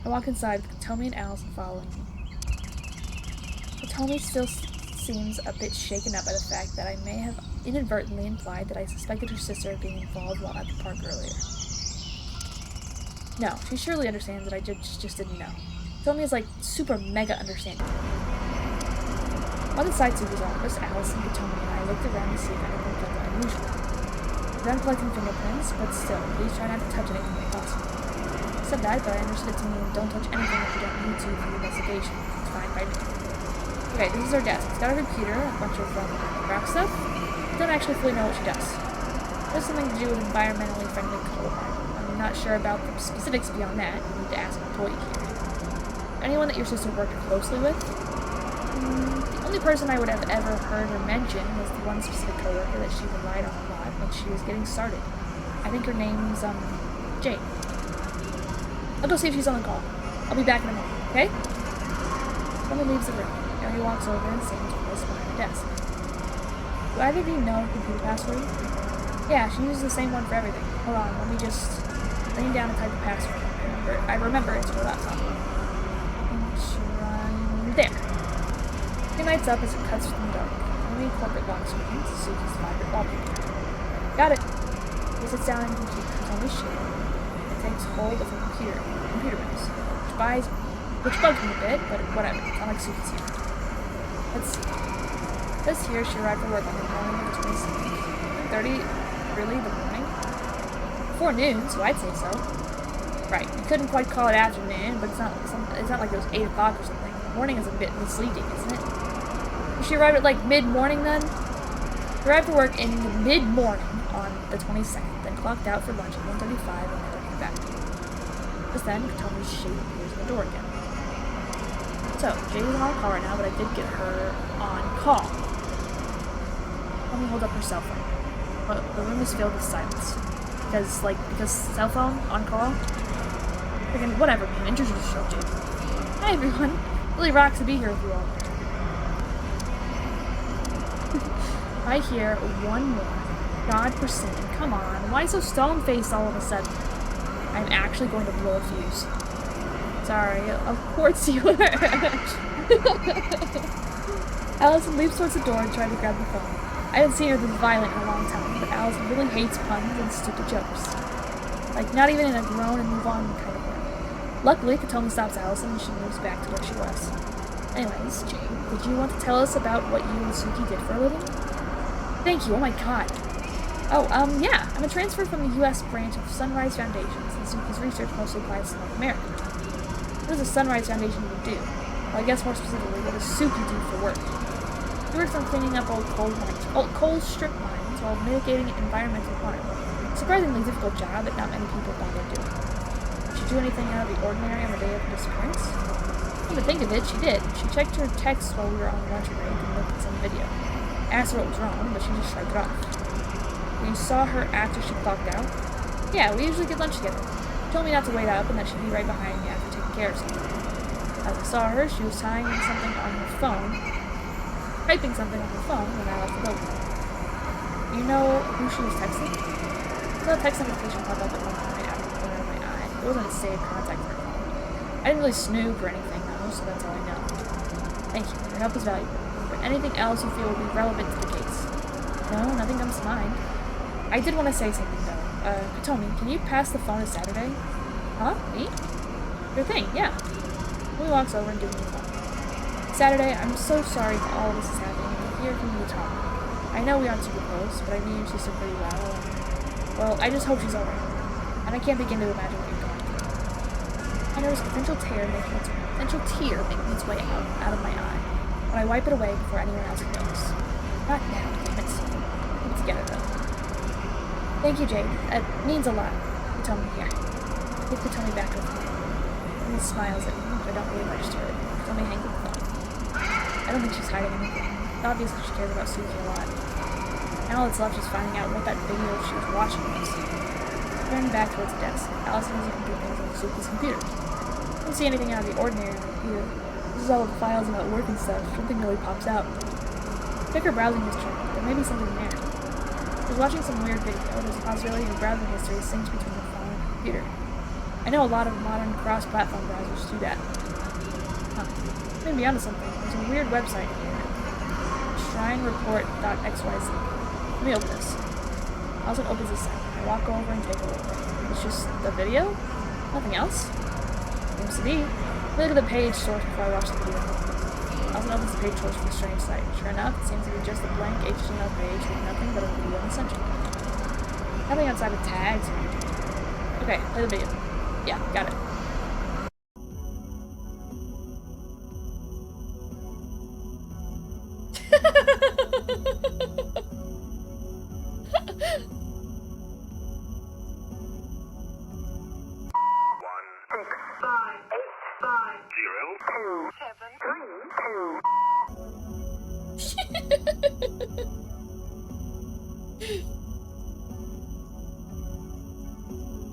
[SPEAKER 1] I walk inside with Katomi and Allison following me. Katomi still seems a bit shaken up by the fact that I may have inadvertently implied that I suspected her sister of being involved while at the park earlier. No, she surely understands that I just didn't know. Katomi is like super mega understanding. On the side Suki's office, Allison, Katomi, and I looked around to see if anything felt unusual. I'm collecting fingerprints, but still, please try not to touch anything if possible. I said that, but I understood it to mean don't touch anything if you don't need to for the investigation. It's fine by me. Okay, this is our desk. It's got a computer, a bunch of craft stuff. I don't actually fully know what she does. It has something to do with environmentally friendly color. I'm not sure about the specifics beyond that. You need to ask an employee here. Anyone that your sister worked closely with? The only person I would have ever heard her mention was the one specific coworker that she relied on a lot when she was getting started. I think her name's, Jane. I'll go see if she's on the call. I'll be back in a moment, okay? Someone leaves the room. Ari walks over and stands with us behind the desk. Do either of you know her computer password? Yeah, she uses the same one for everything. Hold on, let me just lean down and type the password. I remember it's her laptop. There. He lights up as it cuts from the dark. Only corporate lock screen to Suki's vibrant wallpaper. Got it. He sits down and completes on his chair and takes hold of her computer mouse, which bugs me a bit, but whatever. It's not like Suki's here. Let's see. It says here she arrived for work on the morning of the 27th. 30, really, the morning? Before noon, so I'd say so. Right, you couldn't quite call it afternoon, but it's not like it was 8 o'clock or something. Morning is a bit misleading, isn't it? She arrived at like mid-morning then? Arrived for work in the mid-morning on the 22nd, then clocked out for lunch at 1:35 and never came back. Just then, Katomi's shape appears in the door again. So, Jade is on call right now, but I did get her on call. Let me hold up her cell phone. But the room is filled with silence. Because cell phone on call? Freaking whatever, man. Introduce yourself, Jade. Hi, everyone. Really rocks to be here with you all. I hear one more. God forsaken. Come on. Why so stone-faced all of a sudden? I'm actually going to blow a fuse. Sorry. Of course you are. Allison leaps towards the door and tries to grab the phone. I haven't seen her this violent in a long time, but Allison really hates puns and stupid jokes. Like, not even in a groan and move on kind of way. Luckily, Katomi stops Allison and she moves back to where she was. Anyways, Jade, did you want to tell us about what you and Suki did for a living? Thank you, oh my god. Oh, yeah, I'm a transfer from the U.S. branch of Sunrise Foundations, and Suki's research mostly applies to North America. What does the Sunrise Foundation do? Well, I guess more specifically, what does Suki do for work? He works on cleaning up old coal strip mines while mitigating environmental harm. A surprisingly difficult job that not many people bother doing. Did she do anything out of the ordinary on the day of her disappearance? Come to think of it, she did. She checked her texts while we were on lunch break and looked at some video. Asked her what was wrong, but she just shrugged it off. You saw her after she clocked out? Yeah, we usually get lunch together. She told me not to wait up and that she'd be right behind me after taking care of something. As I saw her, she was typing something on her phone when I left the building. You know who she was texting? I saw a text notification pop up at one point out of the corner of my eye. It wasn't a saved contact on her phone. I didn't really snoop or anything though, so that's all I know. Thank you. Your help is valuable. Anything else you feel would be relevant to the case? No, nothing comes to mind. I did want to say something, though. Katomi, can you pass the phone to Saturday? Huh? Me? Your thing, yeah. He walks over and gives me the phone. Saturday, I'm so sorry that all of this is happening, and I'm here for you to talk. I know we aren't super close, but I knew she's doing pretty well, and, well, I just hope she's alright. And I can't begin to imagine what you're going through. I notice a potential tear making its way out of my eye. But I wipe it away before anyone else can notice. Not now, damn it. Keep it together, though. Thank you, Jade. That means a lot. Katomi here. Give Katomi back with me. And he smiles at me, but I don't really register it. Katomi hangs up the phone. I don't think she's hiding anything. Obviously, she cares about Suki a lot. Now all that's left is finding out what that video she was watching was. Turning back towards the desk, Allison was looking through things on Suki's computer. I don't see anything out of the ordinary on the computer. This is all the files about work and stuff. Something really pops out. Check her browsing history. There may be something there. She was watching some weird video. There's a possibility her browsing history is synced between her phone and her computer. I know a lot of modern cross-platform browsers do that. Huh. Maybe onto something. There's a weird website here. shrinereport.xyz. Let me open this. I also opens the site. I walk over and take a look. It's just the video? Nothing else? Seems to be. Look at the page source before I watch the video. Also opens the page source for the strange site. Sure enough, it seems to be just a blank HTML page with nothing but a video in the center. Nothing outside of tags or anything. Okay, play the video. Yeah, got it.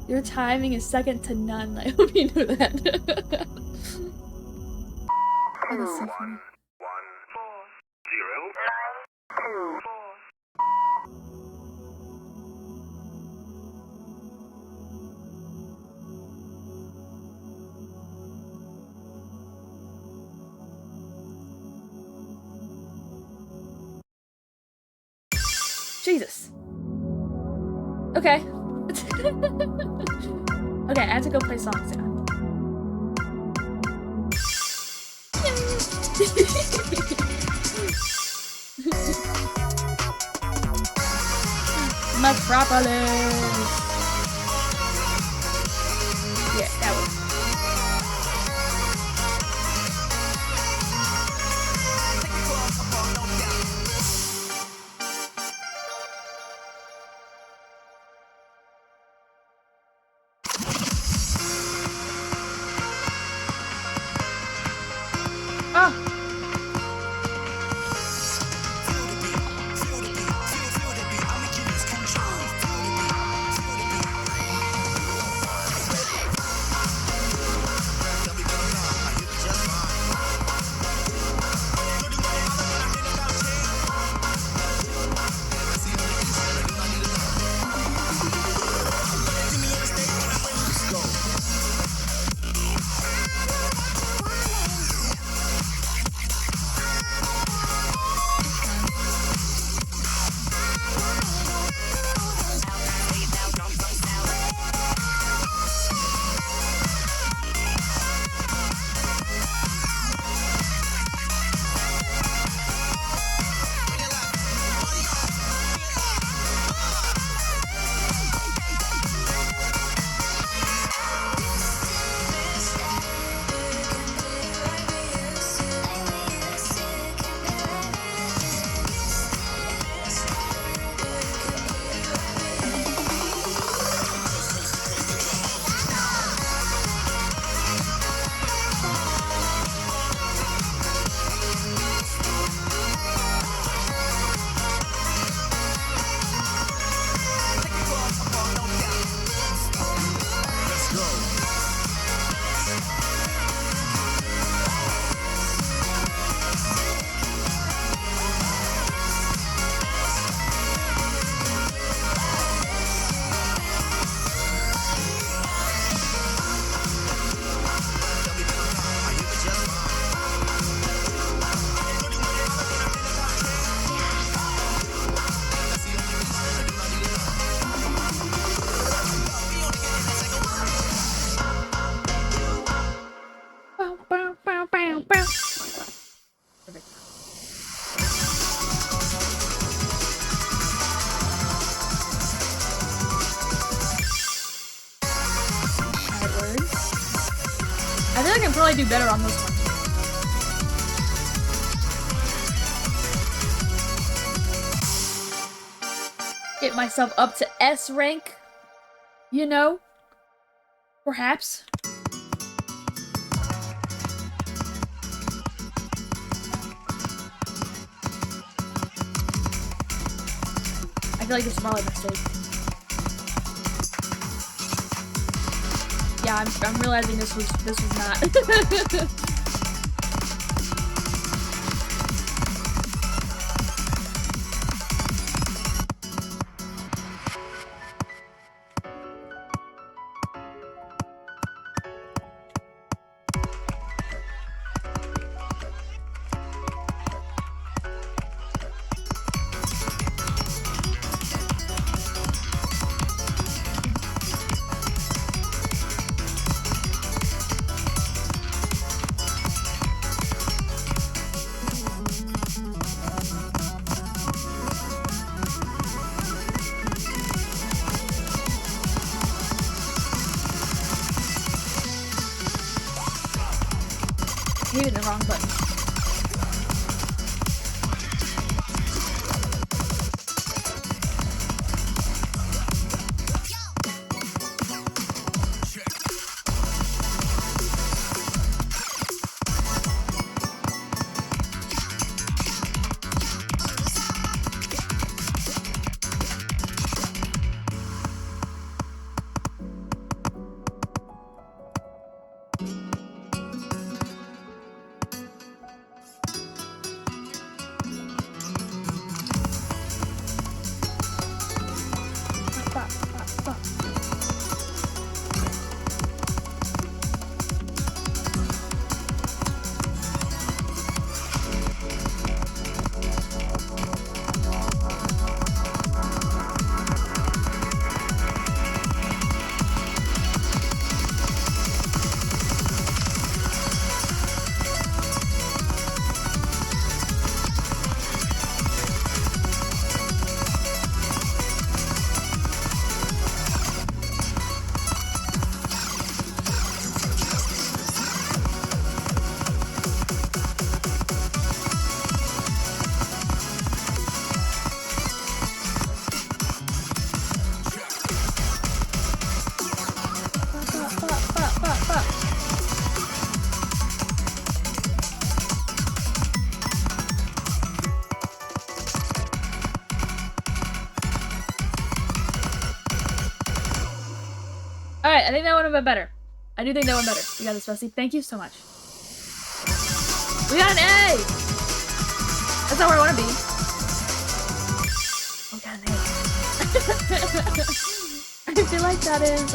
[SPEAKER 1] Your timing is second to none. I hope you knew that. Oh, that's so funny. Jesus. Okay. Okay, I have to go play songs now. Metropolis! Yeah, that was. do better on this one. Get myself up to S rank. You know? Perhaps. I feel like this is probably a mistake. Yeah, I'm realizing this was not. Hitting the wrong button. Alright, I think that one went better. I do think that one better. We got this, Bessie. Thank you so much. We got an A! That's not where I want to be. We got an A. I feel like that is,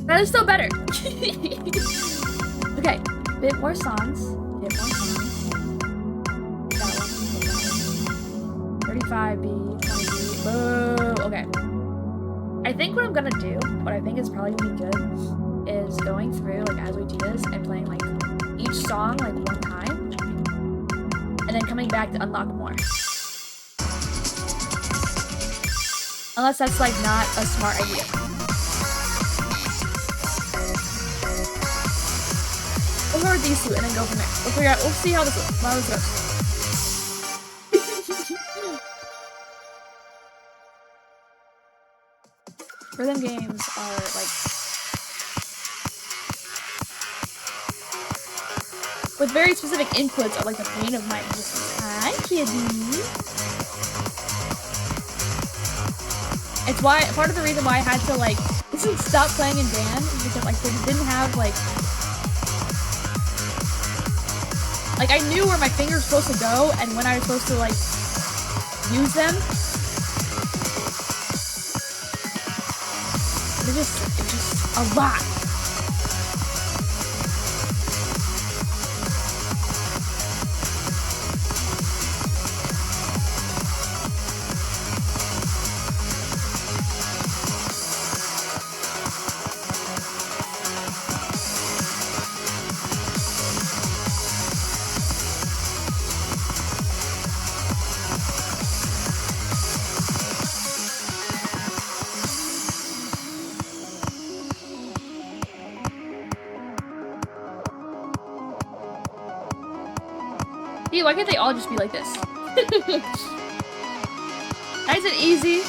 [SPEAKER 1] that is still better. Okay, bit more songs. Bit more songs. That one. 35B, 20B. Boo! Okay. I think what I'm gonna do, what I think is probably gonna be good, is going through, like, as we do this, and playing, like, each song, like, one time, and then coming back to unlock more. Unless that's, like, not a smart idea. We'll start with these two, and then go from there. We'll figure out, we'll see how this goes. Rhythm games are, like, with very specific inputs are, like, the bane of my existence. Hi, kitty! It's why, part of the reason why I had to, like, stop playing in band is because, like, they didn't have, like, I knew where my fingers were supposed to go and when I was supposed to, like, use them. It's just a lot. Hey, why can't they all just be like this? Nice and easy.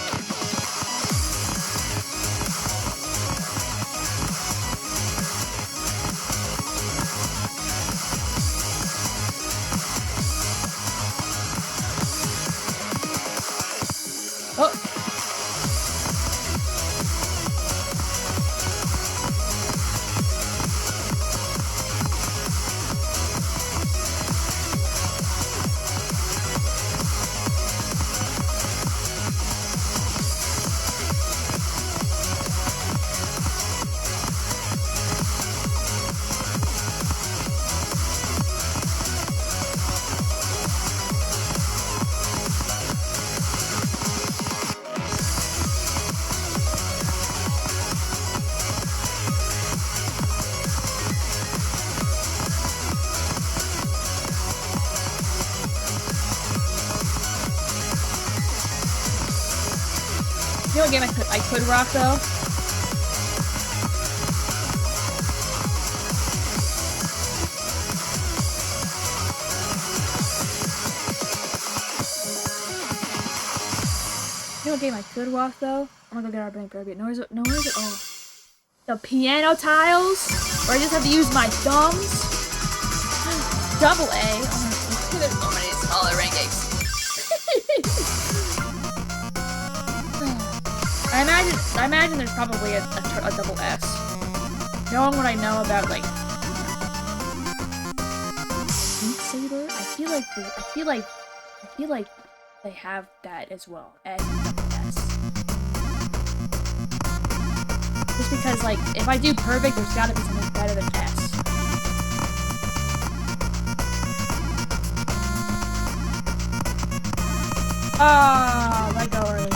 [SPEAKER 1] Oh. You know what game I could rock though? You know what game I could rock though? I'm gonna go get our bank garbage. No, is it? Oh, the piano tiles, where I just have to use my thumbs. Double A. Oh my, there's so many smaller rankings. I imagine there's probably a double S. Knowing what I know about like Beat Saber, I feel like they have that as well as S. Just because like if I do perfect, there's gotta be something better than S. Ah, let go early.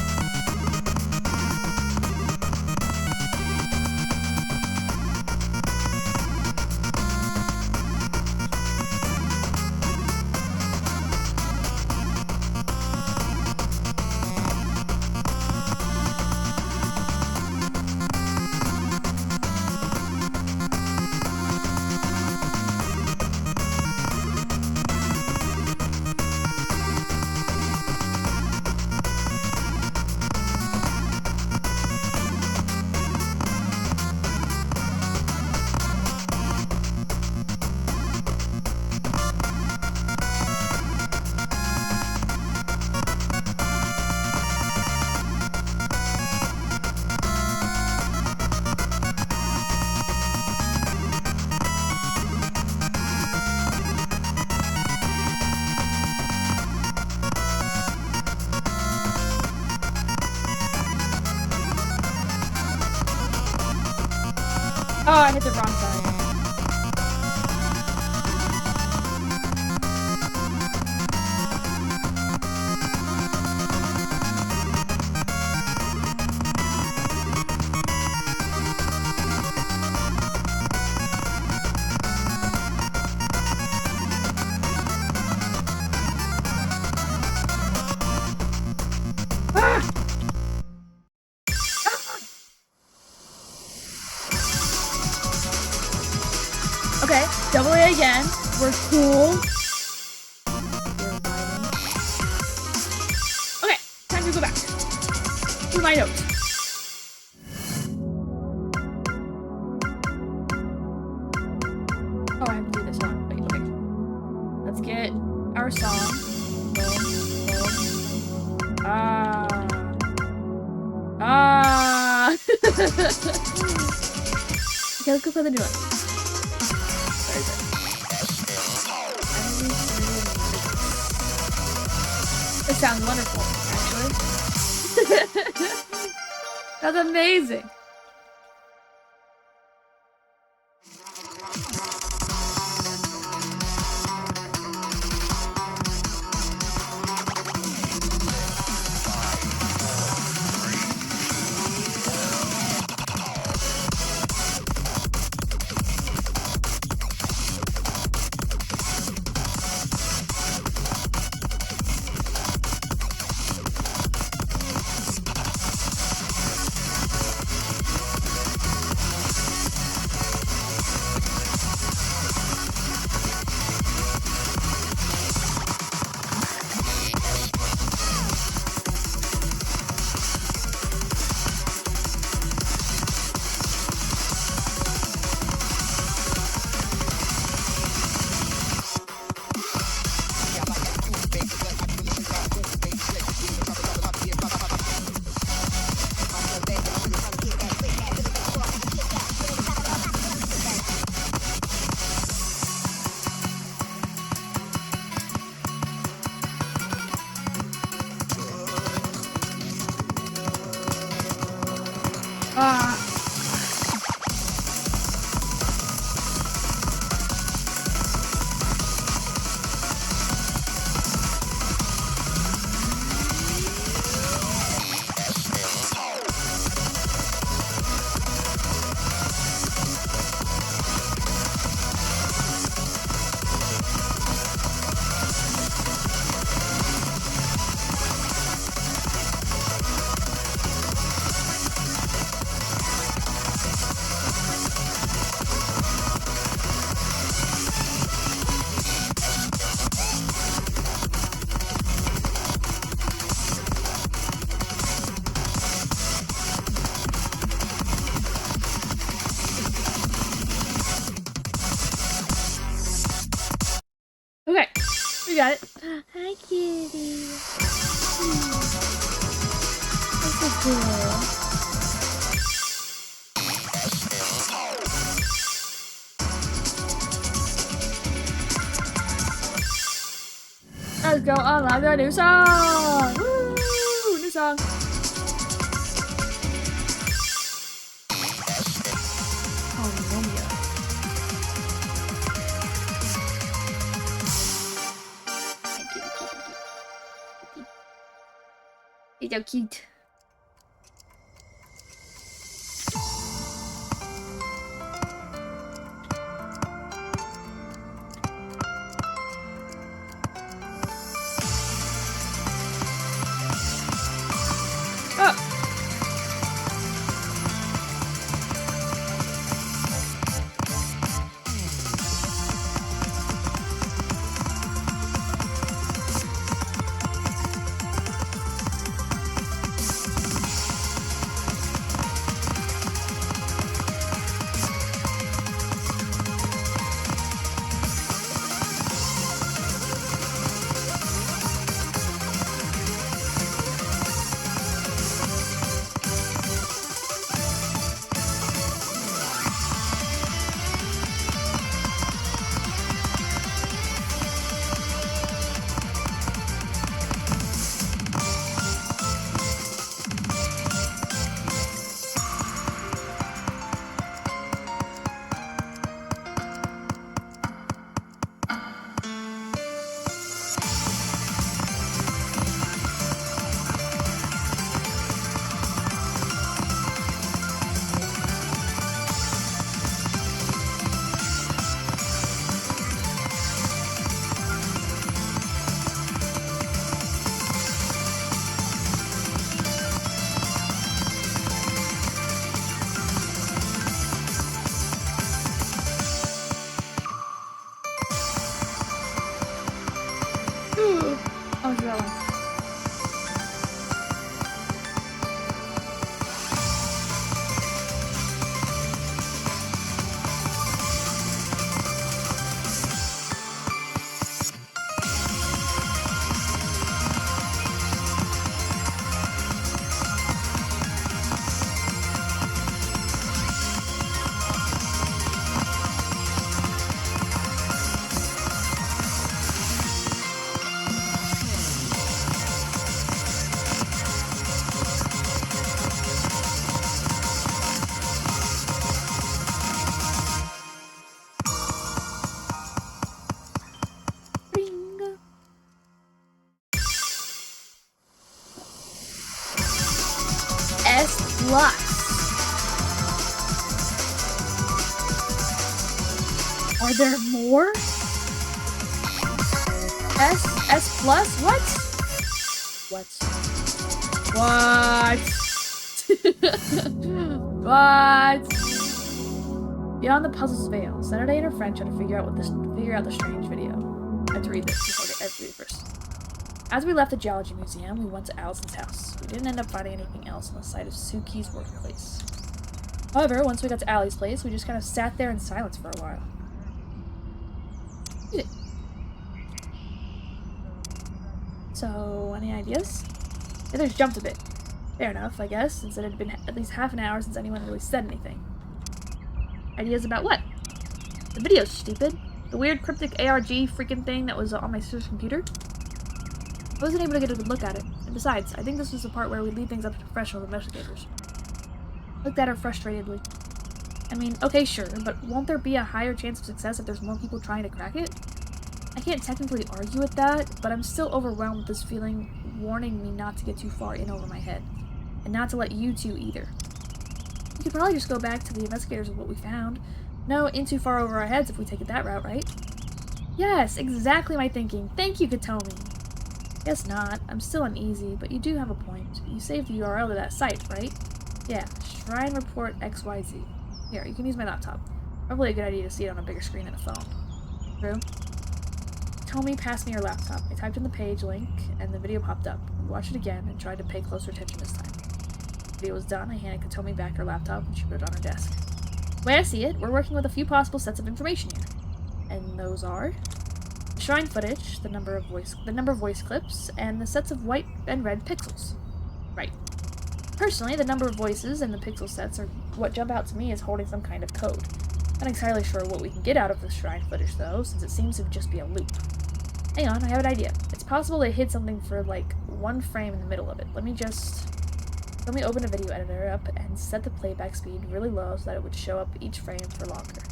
[SPEAKER 1] Oh, I hit the wrong side. Okay, double A again. We're cool. Okay, time to go back to my notes. Oh, I have to do this song. Wait, okay. Let's get our song. Okay, let's go for the new one. It sounds wonderful, actually. That's amazing. We got it. Hi, kitty. That's so cool. Let's go unlock the new song! Woo! New song! Oh, Romeo. He's so cute. Oh, it's that one. Are there more? S plus? What? What? Beyond the puzzle's veil, Saturday and her friend try to figure out the strange video. I have to read this before I read it first. As we left the geology museum, we went to Allison's house. We didn't end up finding anything else on the site of Suki's workplace. However, once we got to Allie's place, we just kind of sat there in silence for a while. So, any ideas? The others jumped a bit. Fair enough, I guess, since it had been at least half an hour since anyone really said anything. Ideas about what? The video's stupid. The weird cryptic ARG freaking thing that was on my sister's computer. I wasn't able to get a good look at it. And besides, I think this was the part where we leave things up to professional investigators. Looked at her frustratedly. I mean, okay, sure, but won't there be a higher chance of success if there's more people trying to crack it? I can't technically argue with that, but I'm still overwhelmed with this feeling warning me not to get too far in over my head. And not to let you two either. We could probably just go back to the investigators with what we found. No, in too far over our heads if we take it that route, right? Yes, exactly my thinking. Thank you, Katomi. Guess not. I'm still uneasy, but you do have a point. You saved the URL to that site, right? Yeah, Shrine Report XYZ. Here, you can use my laptop. Probably a good idea to see it on a bigger screen than a phone. True? Katomi passed me her laptop. I typed in the page link, and the video popped up. We watched it again and tried to pay closer attention this time. The video was done. I handed Katomi back her laptop, and she put it on her desk. The way I see it, we're working with a few possible sets of information here. And those are... shrine footage, the number of voice clips, and the sets of white and red pixels. Right. Personally, the number of voices and the pixel sets are what jump out to me as holding some kind of code. Not entirely sure what we can get out of the shrine footage, though, since it seems to just be a loop. Hang on, I have an idea. It's possible they hid something for, like, one frame in the middle of it. Let me open a video editor up and set the playback speed really low so that it would show up each frame for longer.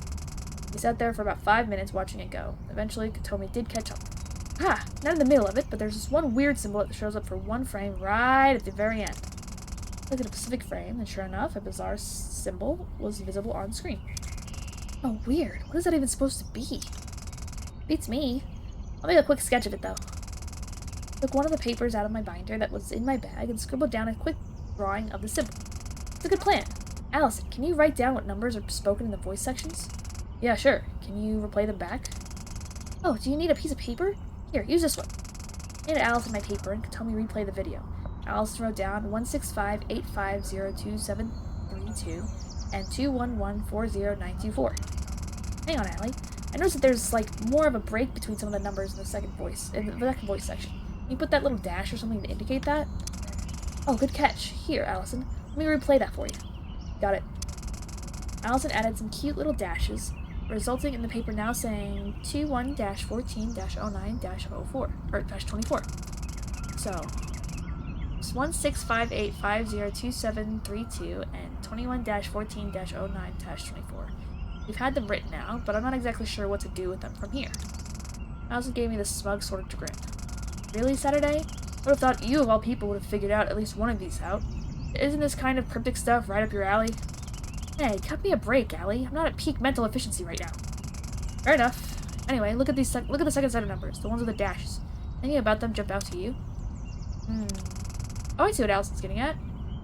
[SPEAKER 1] We sat there for about 5 minutes watching it go. Eventually, Katomi did catch up. Ah! Not in the middle of it, but there's this one weird symbol that shows up for one frame right at the very end. Look at a specific frame, and sure enough, a bizarre symbol was visible on screen. Oh, weird. What is that even supposed to be? Beats me. I'll make a quick sketch of it, though. Took one of the papers out of my binder that was in my bag and scribbled down a quick drawing of the symbol. It's a good plan. Allison, can you write down what numbers are spoken in the voice sections? Yeah, sure. Can you replay them back? Oh, do you need a piece of paper? Here, use this one. I handed Allison my paper and Katomi replay the video. Allison wrote down 165850272 and 21140924. Hang on, Allie. I noticed that there's, like, more of a break between some of the numbers in the second voice section. Can you put that little dash or something to indicate that? Oh, good catch. Here, Allison. Let me replay that for you. Got it. Allison added some cute little dashes, resulting in the paper now saying 21-14-09-04, or -24. So, it's 165850272 and 21-14-09-24. We've had them written now, but I'm not exactly sure what to do with them from here. Allison gave me this smug sort of grin. Really, Saturday? I would have thought you, of all people, would have figured out at least one of these out. Isn't this kind of cryptic stuff right up your alley? Hey, cut me a break, Allie. I'm not at peak mental efficiency right now. Fair enough. Anyway, look at the second set of numbers, the ones with the dashes. Anything about them jump out to you? Oh, I see what Allison's getting at.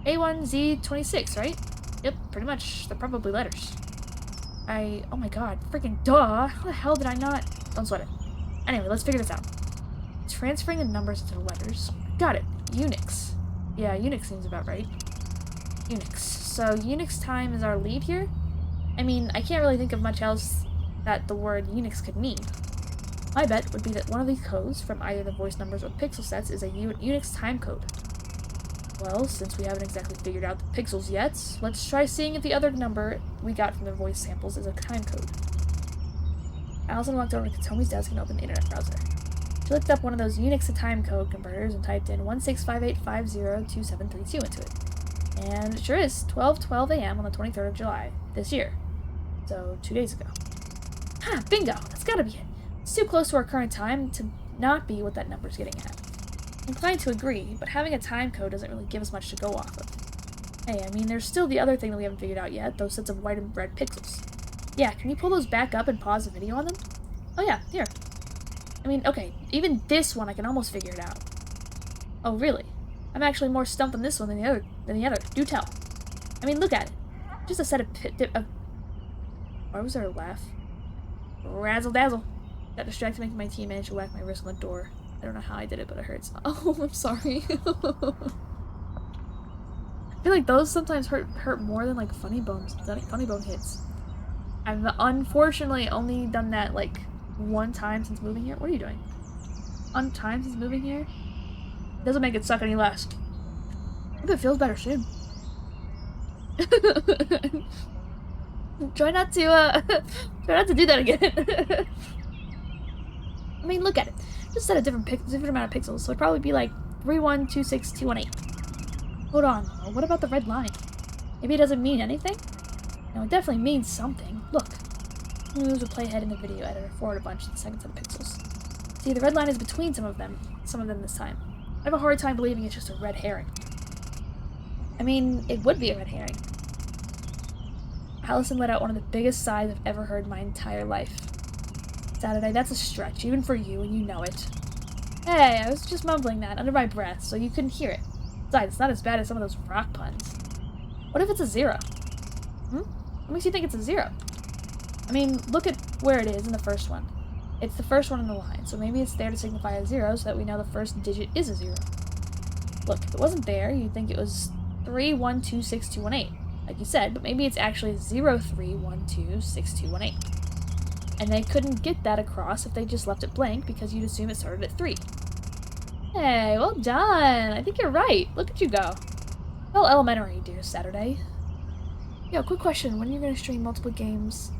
[SPEAKER 1] A1Z26, right? Yep, pretty much. They're probably letters. Oh my god, freaking duh! How the hell did I not? Don't sweat it. Anyway, let's figure this out. Transferring the numbers into letters. Got it. Unix. Yeah, Unix seems about right. Unix. So, Unix time is our lead here? I mean, I can't really think of much else that the word Unix could mean. My bet would be that one of these codes, from either the voice numbers or pixel sets, is a Unix time code. Well, since we haven't exactly figured out the pixels yet, let's try seeing if the other number we got from the voice samples is a time code. Allison walked over to Katomi's desk and opened the internet browser. She looked up one of those Unix to time code converters and typed in 165850272 into it. And it sure is 12:12 a.m. on the 23rd of July, this year. So, 2 days ago. Ha! Bingo! That's gotta be it. It's too close to our current time to not be what that number's getting at. I'm inclined to agree, but having a time code doesn't really give us much to go off of. Hey, I mean, there's still the other thing that we haven't figured out yet, those sets of white and red pixels. Yeah, can you pull those back up and pause the video on them? Oh yeah, here. I mean, okay, even this one I can almost figure it out. Oh, really? I'm actually more stumped on this one than the other. Do tell. I mean, look at it. Just a set of why was there a laugh? Razzle dazzle. Got distracted making my team manage to whack my wrist on the door. I don't know how I did it, but it hurts. Oh, I'm sorry. I feel like those sometimes hurt more than, like, funny bone hits. I've unfortunately only done that, like, one time since moving here. What are you doing? One time since moving here? Doesn't make it suck any less. Hope it feels better soon. Try not to do that again. I mean, look at it. Just set a different amount of pixels, so it'd probably be like 3126218. Hold on, what about the red line? Maybe it doesn't mean anything? No, it definitely means something. Look. Moves would play ahead in the video editor forward a bunch in the second set of pixels. See, the red line is between some of them this time. I have a hard time believing it's just a red herring. I mean, it would be a red herring. Allison let out one of the biggest sighs I've ever heard in my entire life. Saturday, that's a stretch, even for you, and you know it. Hey, I was just mumbling that under my breath, so you couldn't hear it. Besides, it's not as bad as some of those rock puns. What if it's a 0? What makes you think it's a 0? I mean, look at where it is in the first one. It's the first one in the line, so maybe it's there to signify a 0 so that we know the first digit is a 0. Look, if it wasn't there, you'd think it was 3126218, like you said, but maybe it's actually 03126218. And they couldn't get that across if they just left it blank because you'd assume it started at 3. Hey, well done! I think you're right. Look at you go. Well, elementary, dear Saturday. Yo, quick question. When you're gonna stream multiple games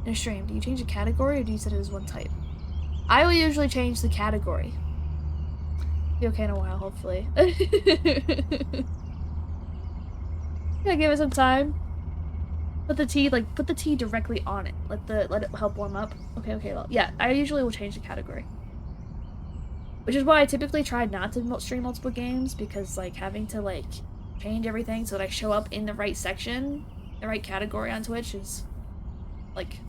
[SPEAKER 1] in a stream, do you change the category or do you set it as one type? I will usually change the category. Be okay in a while, hopefully. Gotta give it some time. Put the tea directly on it. Let it help warm up. Okay, well, yeah, I usually will change the category. Which is why I typically try not to stream multiple games, because, like, having to, like, change everything so that I show up in the right section, the right category on Twitch is, like,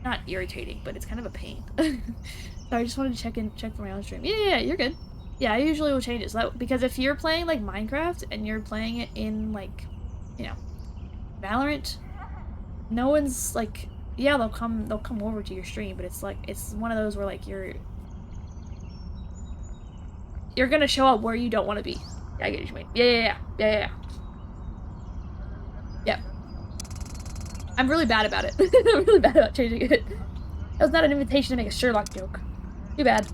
[SPEAKER 1] not irritating, but it's kind of a pain. So I just wanted to check for my own stream. Yeah, you're good. Yeah, I usually will change it. So that, because if you're playing, like, Minecraft, and you're playing it in, like, you know, Valorant, no one's, like, yeah, they'll come over to your stream, but it's, like, it's one of those where, like, you're gonna show up where you don't want to be. I get what you mean. Yeah. Yep. I'm really bad about it. I'm really bad about changing it. That was not an invitation to make a Sherlock joke. Too bad.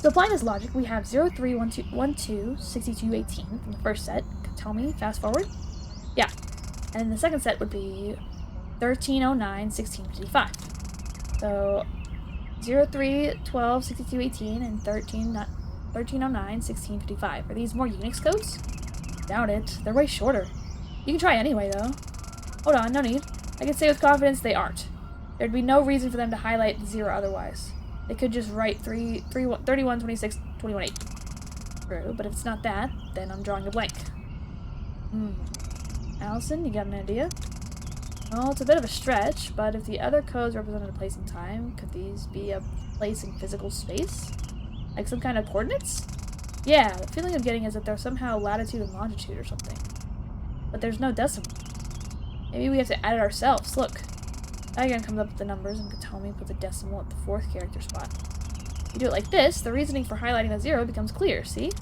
[SPEAKER 1] So applying this logic, we have 0, 3, 1, 2, 1, 2, 62, 18 from the first set. Tell me, fast forward. Yeah. And then the second set would be 1309, 1655. So 0, 3, 12, 62, 18, and 1309, 1655. Are these more Unix codes? Doubt it. They're way shorter. You can try anyway, though. Hold on, no need. I can say with confidence they aren't. There'd be no reason for them to highlight 0 otherwise. They could just write 31, 26, 21, 8. True, but if it's not that, then I'm drawing a blank. Allison, you got an idea? Well, it's a bit of a stretch, but if the other codes represented a place and time, could these be a place in physical space? Like some kind of coordinates? Yeah, the feeling I'm getting is that they're somehow latitude and longitude or something. But there's no decimal. Maybe we have to add it ourselves. Look. Diagram comes up with the numbers and Katomi puts a decimal at the 4th character spot. If you do it like this, the reasoning for highlighting the 0 becomes clear, see?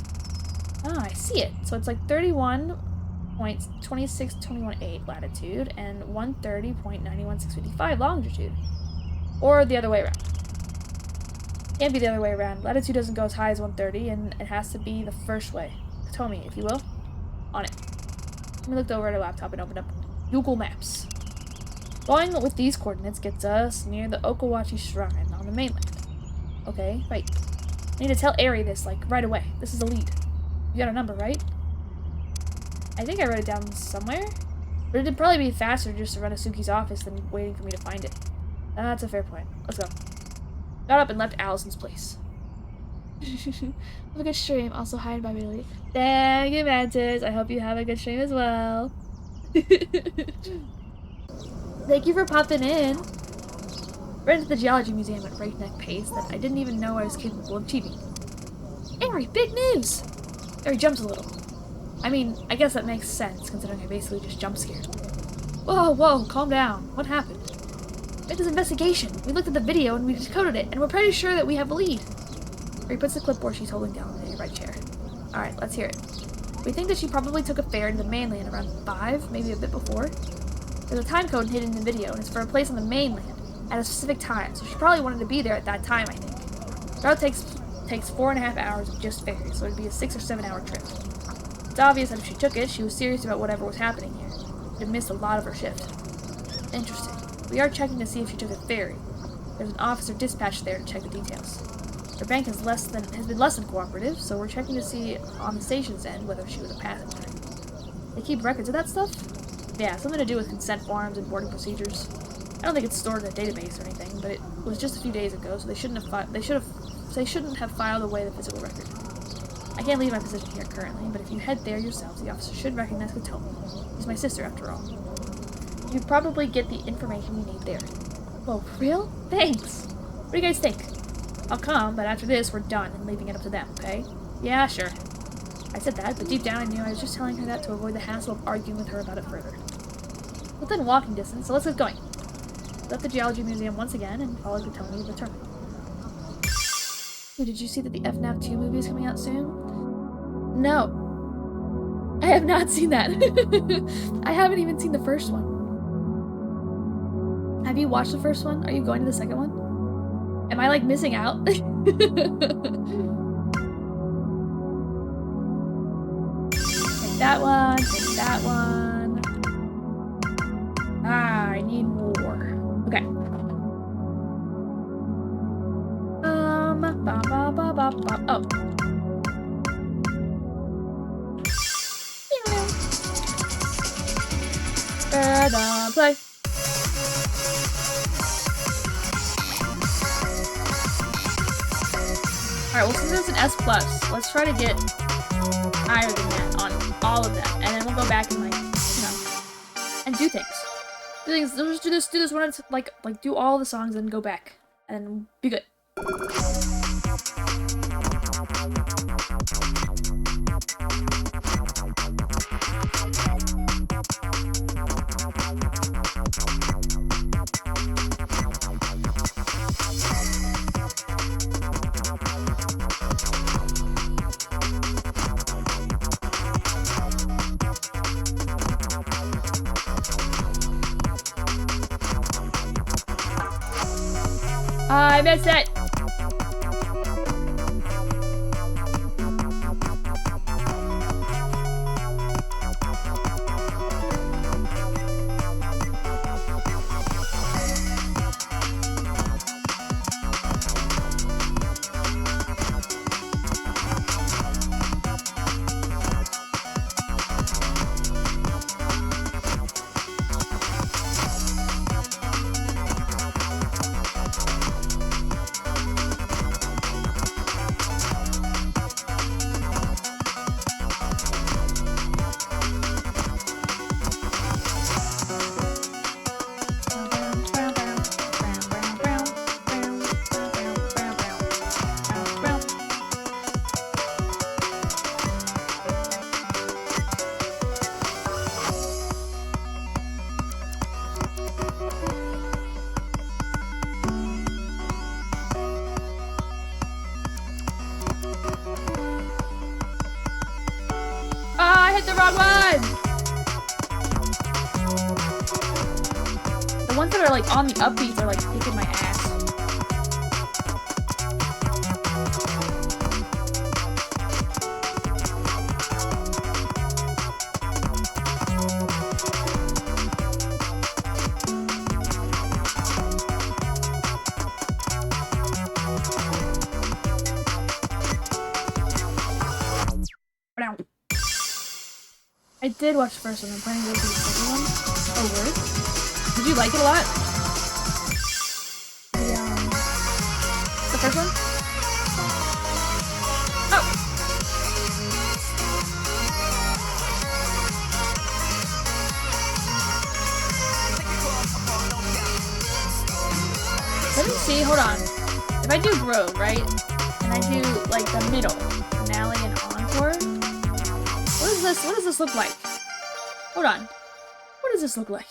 [SPEAKER 1] Ah, I see it. So it's like 31.26218 latitude and 130.91655 longitude. Or the other way around. Can't be the other way around. Latitude doesn't go as high as 130, and it has to be the first way. Katomi, if you will. On it. Let me look over at our laptop and open up Google Maps. Going with these coordinates gets us near the Okawachi Shrine on the mainland. Okay, right. I need to tell Eri this, like, right away. This is a lead. You got a number, right? I think I wrote it down somewhere. But it'd probably be faster just to run to Suki's office than waiting for me to find it. That's a fair point. Let's go. Got up and left Allison's place. Have a good stream. Also, hi, bye, Bailey. Thank you, Mantis. I hope you have a good stream as well. Thank you for popping in. Ran to the Geology Museum at breakneck pace that I didn't even know I was capable of achieving. Eri, big news! Eri jumps a little. I mean, I guess that makes sense, considering I basically just jump scared. Whoa, calm down. What happened? We did this investigation. We looked at the video and we decoded it, and we're pretty sure that we have a lead. Eri puts the clipboard she's holding down in the right chair. Alright, let's hear it. We think that she probably took a ferry to the mainland around 5, maybe a bit before. There's a time code hidden in the video, and it's for a place on the mainland at a specific time, so she probably wanted to be there at that time, I think. The route takes 4.5 hours of just ferry, so it'd be a 6 or 7 hour trip. It's obvious that if she took it, she was serious about whatever was happening here. She'd missed a lot of her shift. Interesting. We are checking to see if she took a ferry. There's an officer dispatched there to check the details. Her bank has been less than cooperative, so we're checking to see on the station's end whether she was a passenger. They keep records of that stuff? Yeah, something to do with consent forms and boarding procedures. I don't think it's stored in a database or anything, but it was just a few days ago, so they shouldn't have filed away the physical record. I can't leave my position here currently, but if you head there yourselves, the officer should recognize Katomi. She's my sister, after all. You'd probably get the information you need there. Whoa, for real? Thanks! What do you guys think? I'll come, but after this, we're done and leaving it up to them, okay? Yeah, sure. I said that, but deep down I knew I was just telling her that to avoid the hassle of arguing with her about it further. Within walking distance, so let's get going. Left the Geology Museum once again and followed Katomi to the terminal. Ooh, did you see that the FNAF 2 movie is coming out soon? No. I have not seen that. I haven't even seen the first one. Have you watched the first one? Are you going to the second one? Am I like missing out? Take that one, take that one. Ah, I need more. Okay. Oh. Play. Alright, well since it's an S+, let's try to get higher than that on all of them. And then we'll go back and like, you know, and do things. We'll just do this one, like do all the songs and go back. And be good. I missed it! The wrong one! The ones that are like on the upbeats are like kicking my ass. I did watch the first one. I'm planning to go to the second one. Oh, word? Did you like it a lot? The first one? Oh! Let me see. Hold on. If I do Road, right? And I do, like, the middle. Finale and Encore. What is this? What does this look like? Hold on. What does this look like?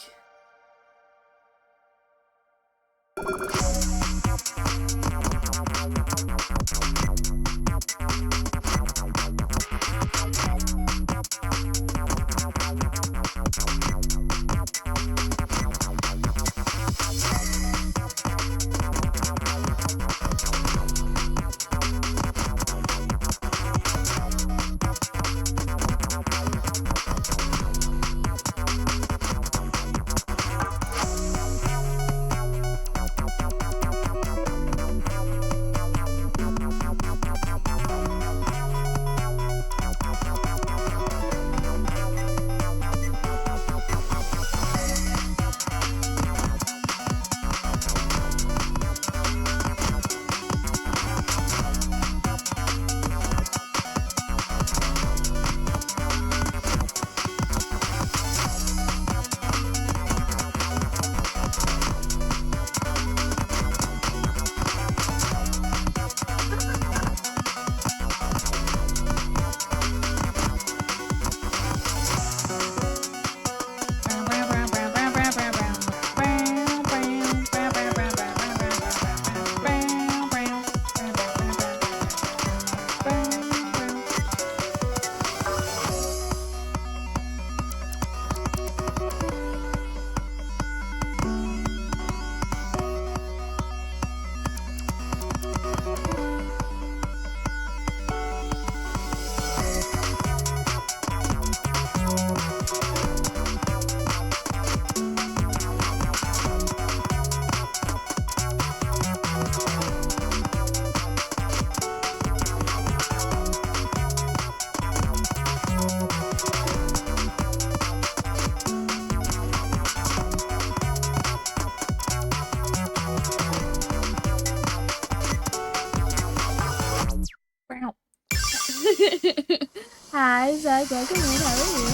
[SPEAKER 1] Hi, Saga. Come in. How are you?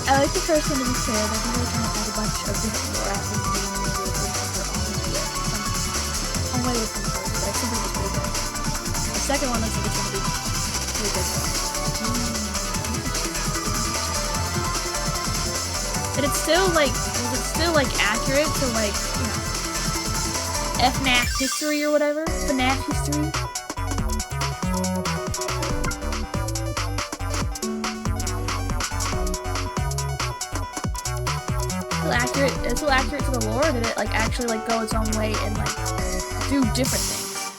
[SPEAKER 1] I like the first one to be fair, but we were trying to add a bunch of different lore aspects to the on my way from first, but I think it was pretty good. The second one looks like it's gonna be pretty good. But it's still like, is it still like accurate to like, you know, FNAF history or whatever? FNAF history? It's still accurate to the lore, or did it like actually like go its own way and like do different things?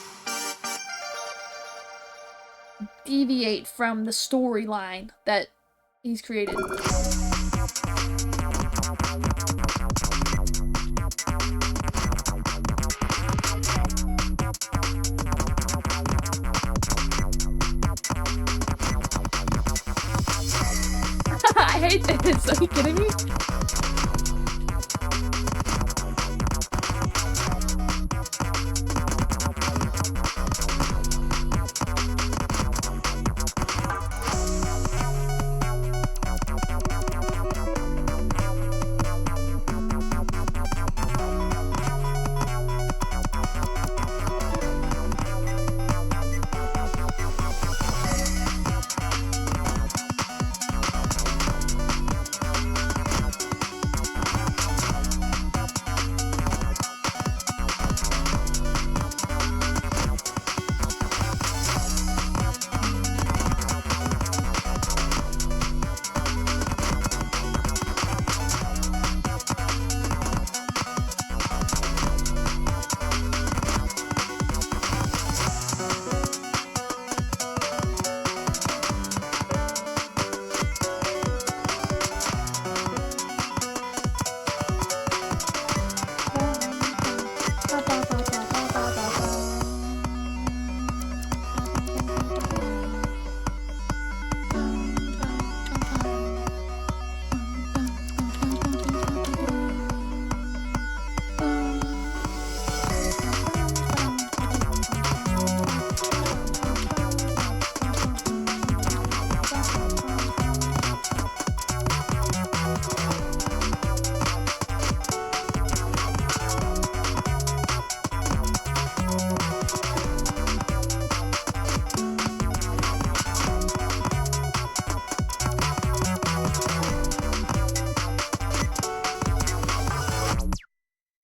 [SPEAKER 1] Deviate from the storyline that he's created. I hate this. Are you kidding me?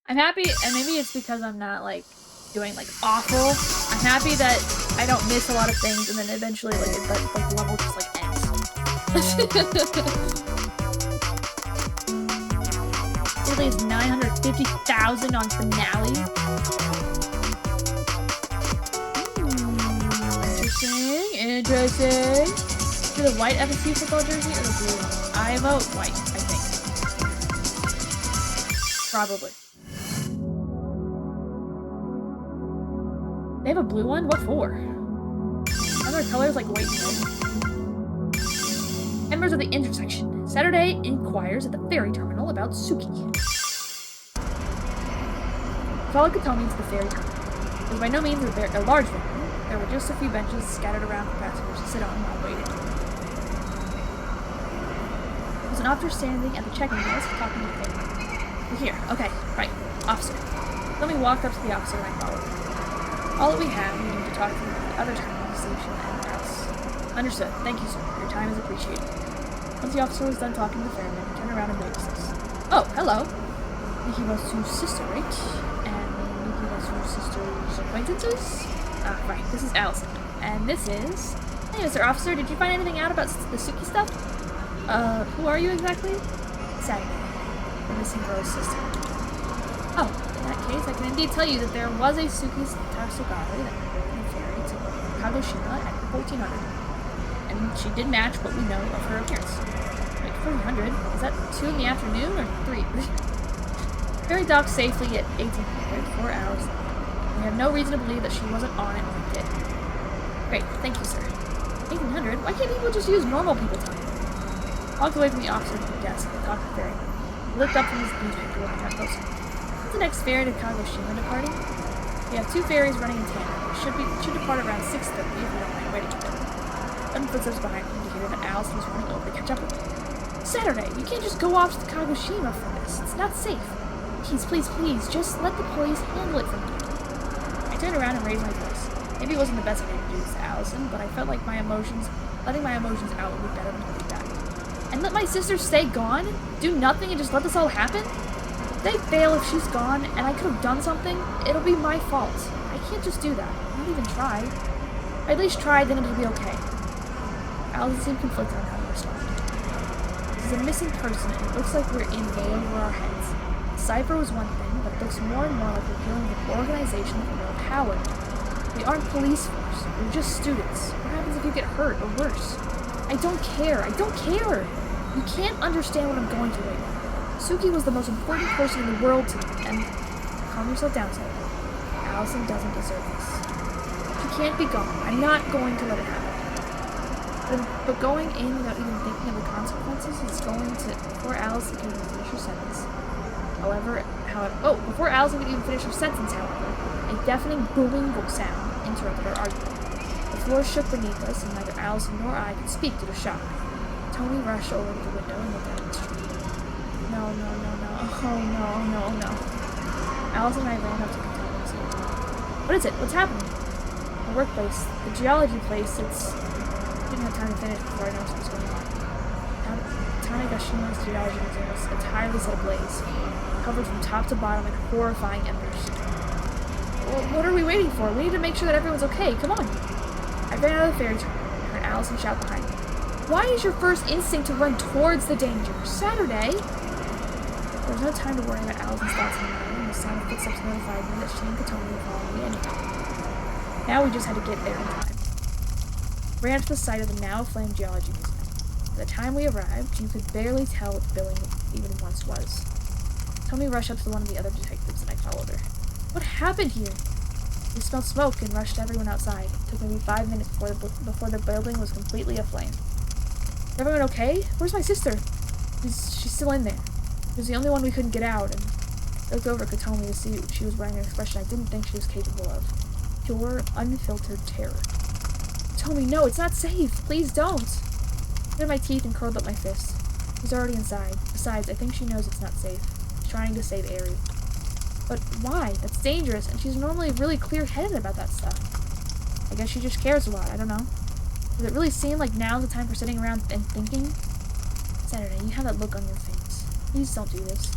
[SPEAKER 1] I'm happy, and maybe it's because I'm not, like, doing, like, awful. I'm happy that I don't miss a lot of things, and then eventually, like, the level just, like, ends. Really is 950,000 on finale. Interesting. Is it a white FSU football jersey or the blue one? I vote white, I think. Probably. They have a blue one? What for? Other colors like white and red. Members of the intersection. Saturday inquires at the ferry terminal about Suki. That's all I could tell me is the ferry terminal. It was by no means a large venue. There were just a few benches scattered around for passengers to sit on while waiting. There was an officer standing at the check-in desk talking to the family. We're here. Okay, right. Officer. Let me walk up to the officer and I followed. All that we have, we need to talk to the other terminal station and else. Understood. Thank you, sir. Your time is appreciated. Once the officer was done talking to the ferryman, he turned around and noticed us. Oh, hello. Nikki was Sue's sister, right? And Nikki was Sue's sister's acquaintances? Ah, right. This is Allison. And this is... Hey, Mr. Officer, did you find anything out about the Suki stuff? Who are you exactly? Saga, the missing girl's sister. Oh, in that case, I can indeed tell you that there was a Suki Tarsugari that rode in the ferry to Kagoshima at 1400. And she did match what we know of her appearance. Wait, 1400? Is that 2 in the afternoon or 3? Ferry docked safely at 1800, 4 hours later. We have no reason to believe that she wasn't on it when we did. Great, thank you, sir. 1800? Why can't people just use normal people time? Walked away from the officer at the desk and talked to the ferry. He looked up from his newspaper when I got closer. When's the next ferry to Kagoshima departing? We have 2 ferries running in tandem. We should depart around 6:30 if we don't mind waiting a bit. sudden footsteps behind me to hear that Allison was running over to catch up with me. Saturday, you can't just go off to Kagoshima for this. It's not safe. Please, just let the police handle it from here. I turned around and raised my voice. Maybe it wasn't the best idea to do this to Allison, but I felt like letting my emotions out would be better than holding back. And let my sister stay gone? Do nothing and just let this all happen? If they fail if she's gone and I could have done something, it'll be my fault. I can't just do that. Not even try. Or at least try, then it'll be okay. Allison seemed conflicted on how to respond. This is a missing person, and it looks like we're in way over our heads. Cypher was one thing, but it looks more and more like we're dealing with an organization with real power. We aren't police force. We're just students. What happens if you get hurt or worse? I don't care. You can't understand what I'm going through right now. Suki was the most important person in the world to me, and calm yourself down, Saturday. Allison doesn't deserve this. She can't be gone. I'm not going to let it happen. But going in without even thinking of the consequences is going to, before Allison can even finish her sentence. Before Allison could even finish her sentence, however, a deafening booming sound interrupted our argument. The floor shook beneath us, and neither Allison nor I could speak due to shock. Tony rushed over to the window and looked out at the street. No. Oh, no. Allison and I ran up to Katana and said, "What is it? What's happening?" The workplace, the geology place, I didn't have time to finish before I noticed what was going on. Tanegashima's geology museum was entirely set ablaze, covered from top to bottom in horrifying embers. Well, what are we waiting for? We need to make sure that everyone's okay. Come on. I ran out of the ferry terminal and heard Allison shout behind me. Why is your first instinct to run towards the danger? Saturday? There was no time to worry about Allison's thoughts in the matter, and the sound of footsteps notified me that she and Katomi were following me anyway. Now we just had to get there in time. Ran to the site of the now aflame geology museum. By the time we arrived, you could barely tell what the building even once was. Tommy rushed up to one of the other detectives, and I followed her. What happened here? We smelled smoke and rushed everyone outside. It took maybe 5 minutes before the building was completely aflame. Is everyone okay? Where's my sister? She's still in there. She was the only one we couldn't get out, and I looked over at Katomi to see she was wearing an expression I didn't think she was capable of. Pure, unfiltered terror. Katomi, no, it's not safe. Please don't. I gritted my teeth and curled up my fists. She's already inside. Besides, I think she knows it's not safe. She's trying to save Aerie. But why? That's dangerous, and she's normally really clear-headed about that stuff. I guess she just cares a lot, I don't know. Does it really seem like now's the time for sitting around and thinking? Saturday, you have that look on your face. Please don't do this.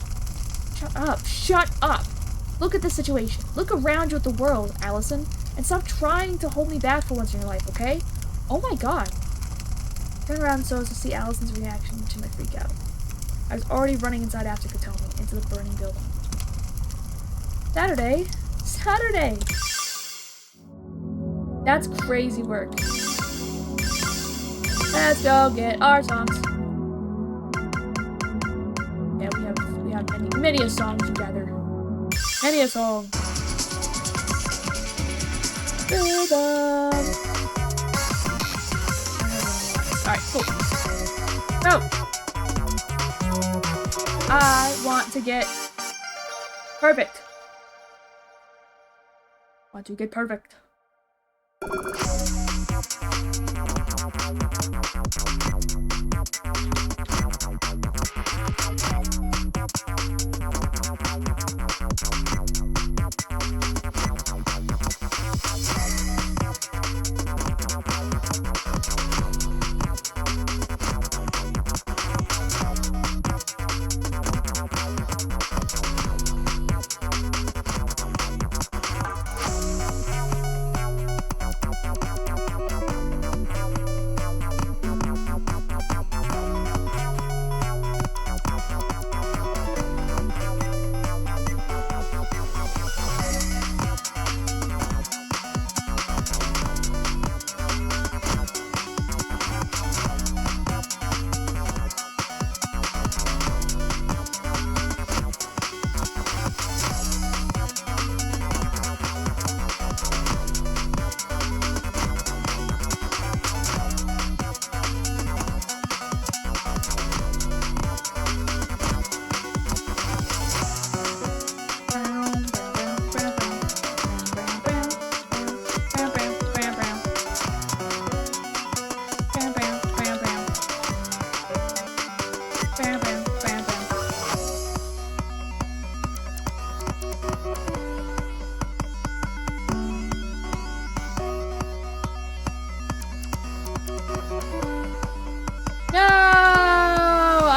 [SPEAKER 1] Shut up! Look at this situation. Look around you at the world, Allison, and stop trying to hold me back for once in your life, okay? Oh my god. I turned around so as to see Allison's reaction to my freak out. I was already running inside after Katomi, into the burning building. Saturday! That's crazy work. Let's go get our songs. Yeah, we have many a song together. Many a song. Rhythm. Alright, cool. So I want to get perfect. Want to get perfect.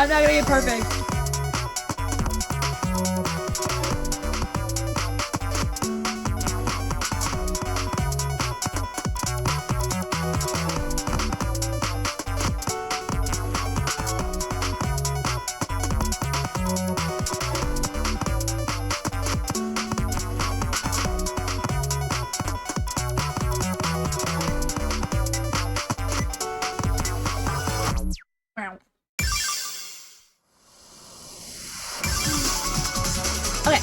[SPEAKER 1] I'm not gonna get perfect. Okay.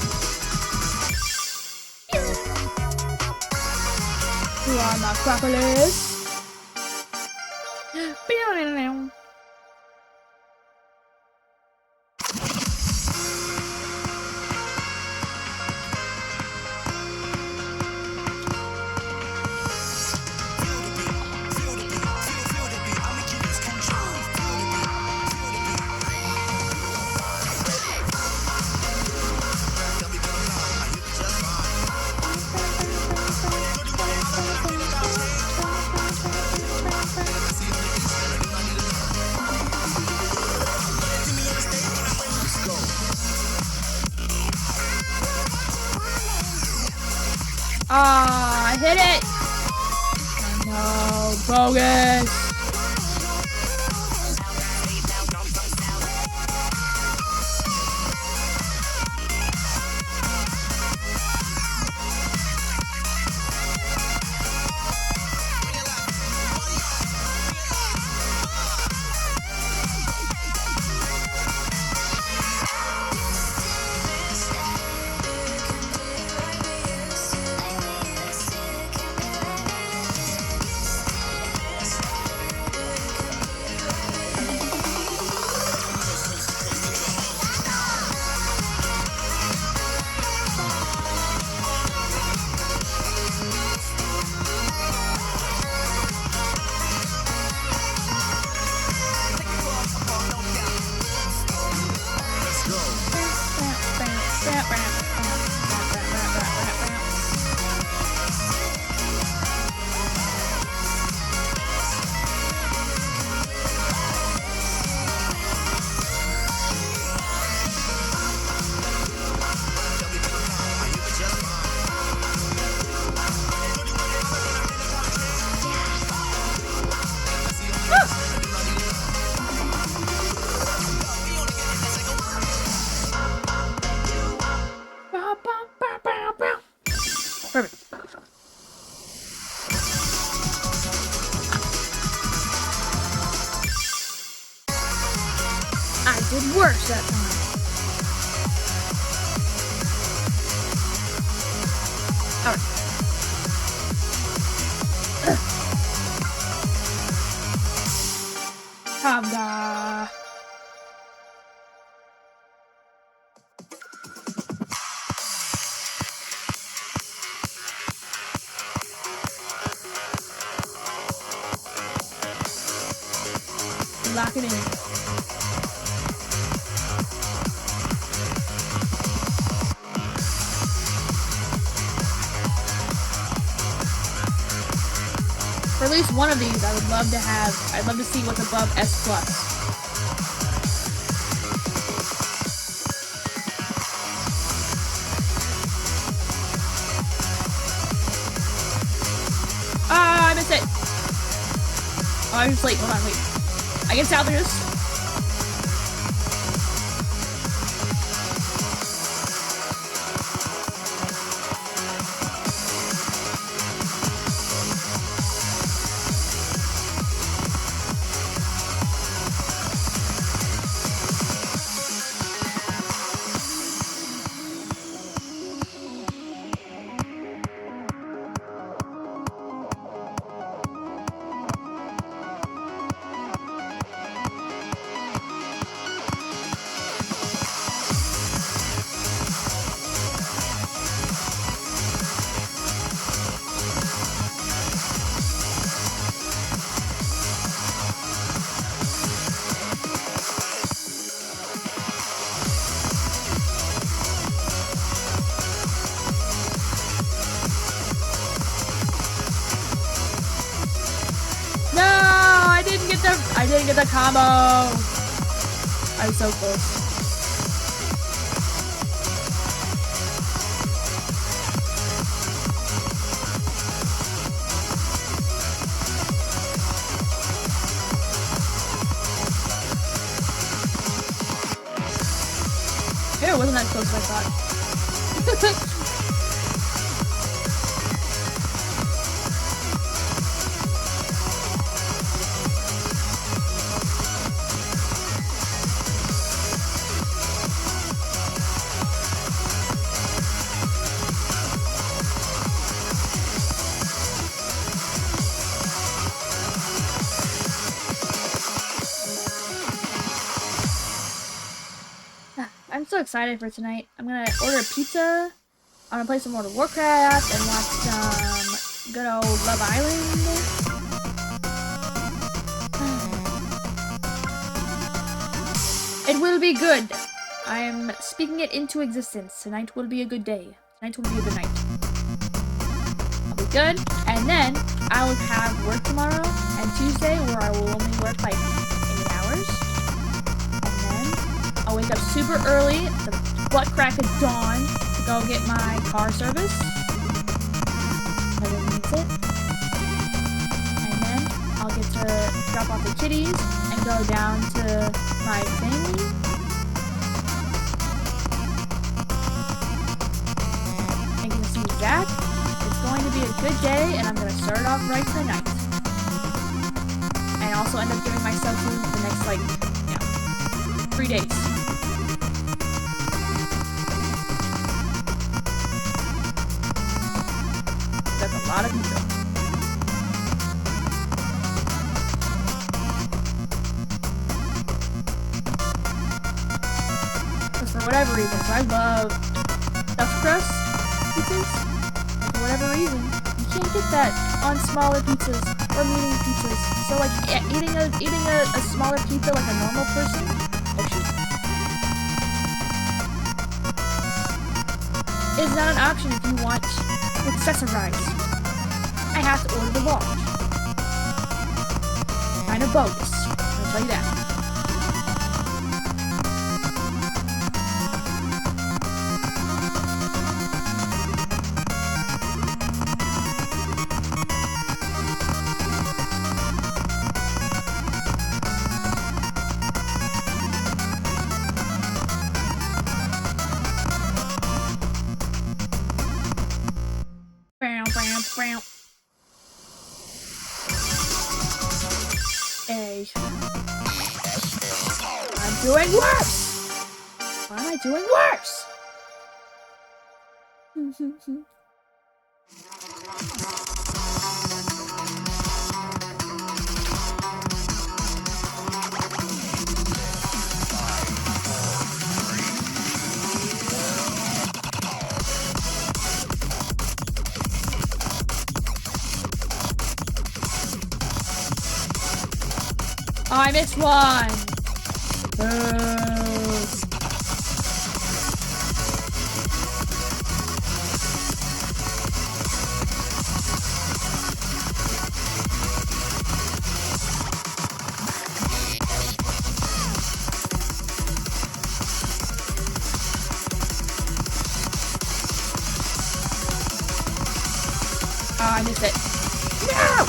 [SPEAKER 1] You are my crocodiles. Ah, I hit it! Oh, no, bogus! Perfect. I did worse that time. Alright. Hamda. Lock it in. For at least one of these, I would love to have. I'd love to see what's above S+. Ah, I missed it. Oh, I'm just late. Hold on, wait. I can salvage this. I didn't get the combo. I was so close. Maybe it wasn't that close as I thought. I'm so excited for tonight. I'm gonna order a pizza. I'm gonna play some World of Warcraft and watch some good old Love Island. It will be good. I am speaking it into existence. Tonight will be a good day. Tonight will be a good night. I'll be good. And then I will have work tomorrow and Tuesday where I will only work like 8 hours. I'll wake up super early, the butt crack of dawn, to go get my car service. Everyone needs it. And then I'll get to drop off the kitties and go down to my family. And get to see Zach. It's going to be a good day, and I'm going to start it off right tonight. And also end up giving myself food for the next, 3 days. That's a lot of pizza. Because for whatever reason, so I love stuffed crust pizzas. And for whatever reason, you can't get that on smaller pizzas or medium pizzas. So eating a smaller pizza like a normal person. Oh shoot. Is not an option if you want to accessorize. I have to order the watch. Kind of bogus. I'll tell you that. Hey. I'm doing worse! Why am I doing worse? Oh, I missed one! Oh, I missed it. No!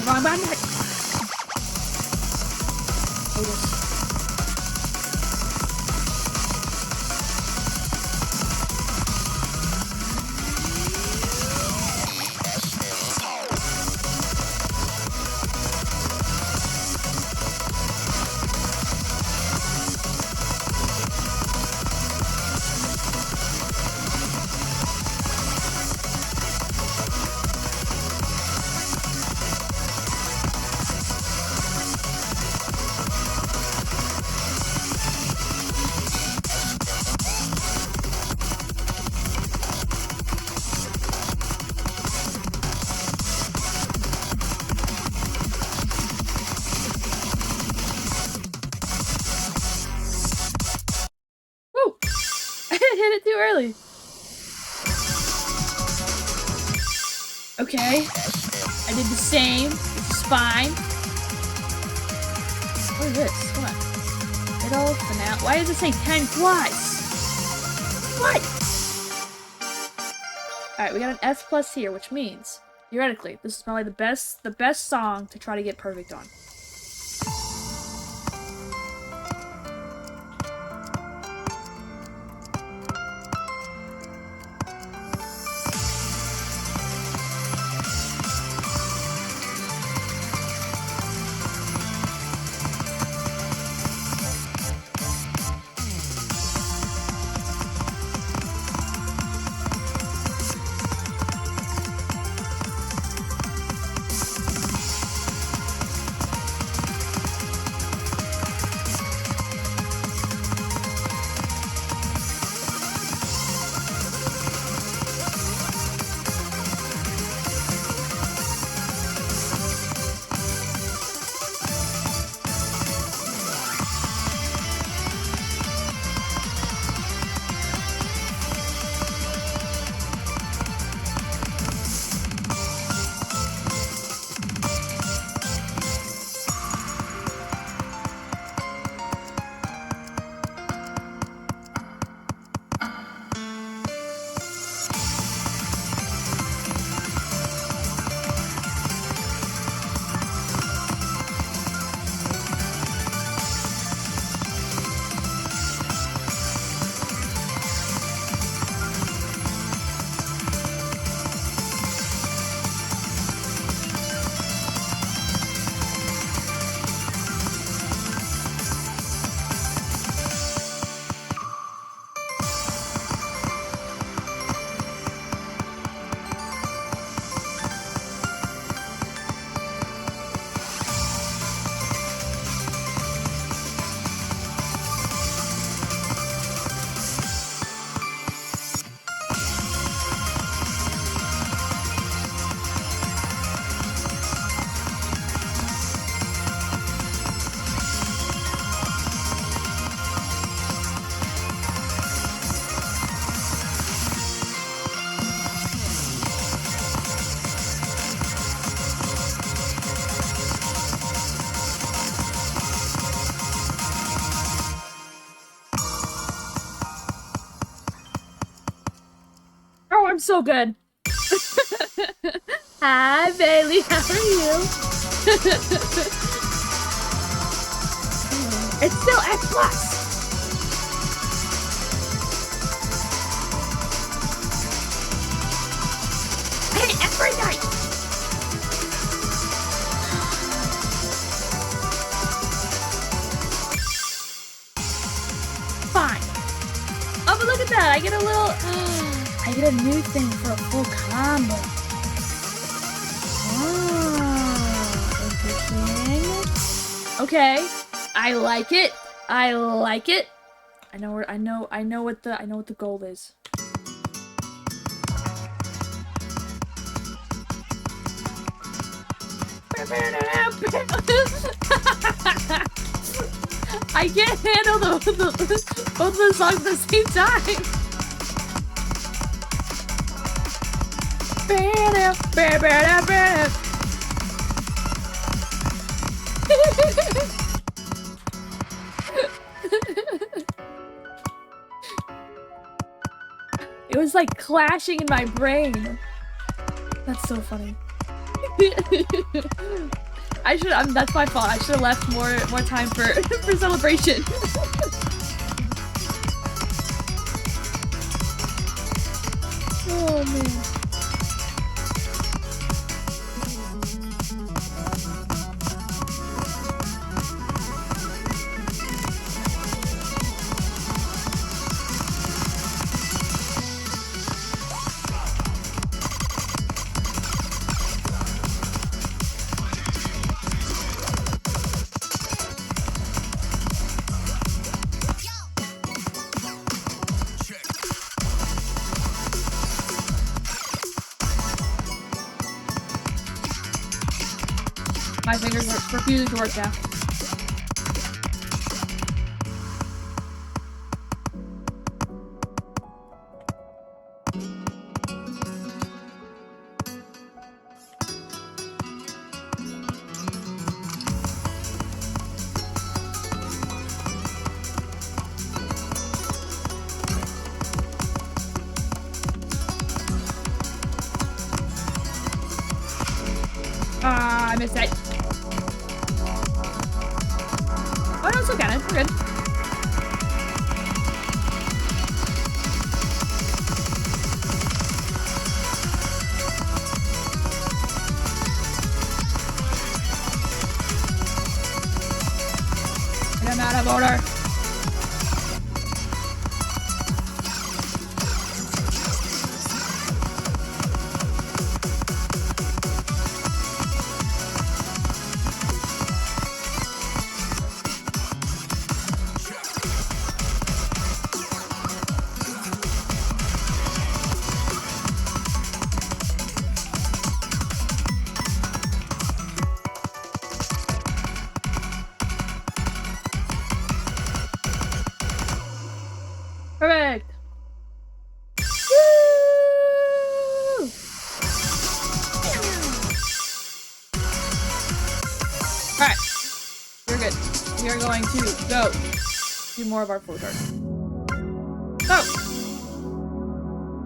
[SPEAKER 1] Wrong button. it too early. Okay. I did the same. It's fine. What is this? What? Middle, finale. Why does it say 10 twice? What? Alright, we got an S plus here, which means, theoretically, this is probably the best song to try to get perfect on. I'm so good. Hi, Bailey. How are you? It's still X plus. Hey, every night. Fine. Oh, but look at that. I get a little. I get a new thing for a full combo. Oh, interesting. Okay, I like it. I like it. I know what the goal is. I can't handle both of the songs at the same time. It was like clashing in my brain. That's so funny. That's my fault. I should have left more time for celebration. Oh man. My fingers are refusing to work now. missed it. Oh no, it's okay. We're good. I'm out of order. Perfect. Woo! Alright. You're good. We are going to go do more of our flowchart. Go!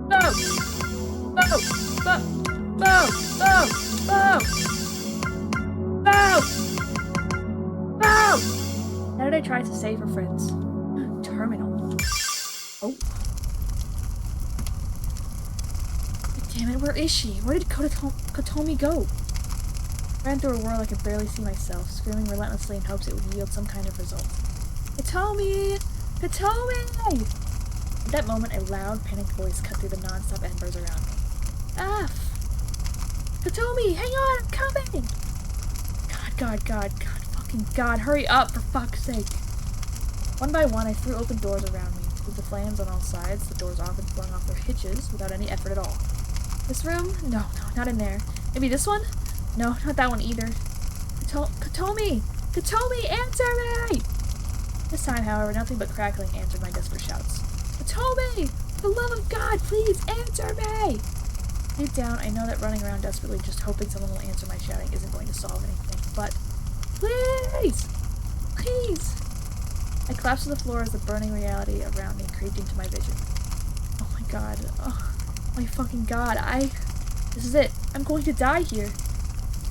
[SPEAKER 1] Go! Go! Go! Go! Go! Go! Go! Go! How did I try to save her friends? Terminal. Oh. Damn it, where is she? Where did Kotomi go? I ran through a world I could barely see myself, screaming relentlessly in hopes it would yield some kind of result. Kotomi! Kotomi! At that moment, a loud, panicked voice cut through the non-stop embers around me. Aph! Kotomi, hang on, I'm coming! God, fucking God, hurry up, for fuck's sake! One by one, I threw open doors around me. With the flames on all sides, the doors often flung off their hitches without any effort at all. This room? No, not in there. Maybe this one? No, not that one either. Kotomi! Kotomi, answer me! This time, however, nothing but crackling answered my desperate shouts. Kotomi! For the love of God, please answer me! Deep down, I know that running around desperately just hoping someone will answer my shouting isn't going to solve anything, but please! Please! I collapsed to the floor as the burning reality around me creeped into my vision. Oh my God. Oh my fucking God. This is it. I'm going to die here.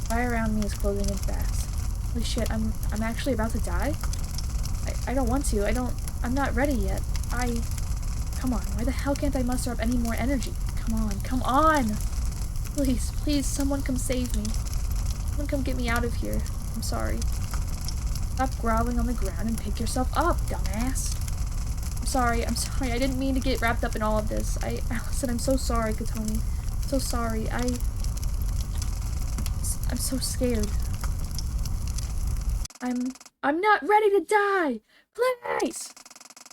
[SPEAKER 1] Fire around me is closing in fast. Holy shit, I'm actually about to die? I don't want to. I'm not ready yet. Come on. Why the hell can't I muster up any more energy? Come on! Please, someone come save me. Someone come get me out of here. I'm sorry. Stop groveling on the ground and pick yourself up, dumbass. I'm sorry. I didn't mean to get wrapped up in all of this. Listen, I'm so sorry, Kotomi. So sorry. I'm so scared. I'm not ready to die! Please!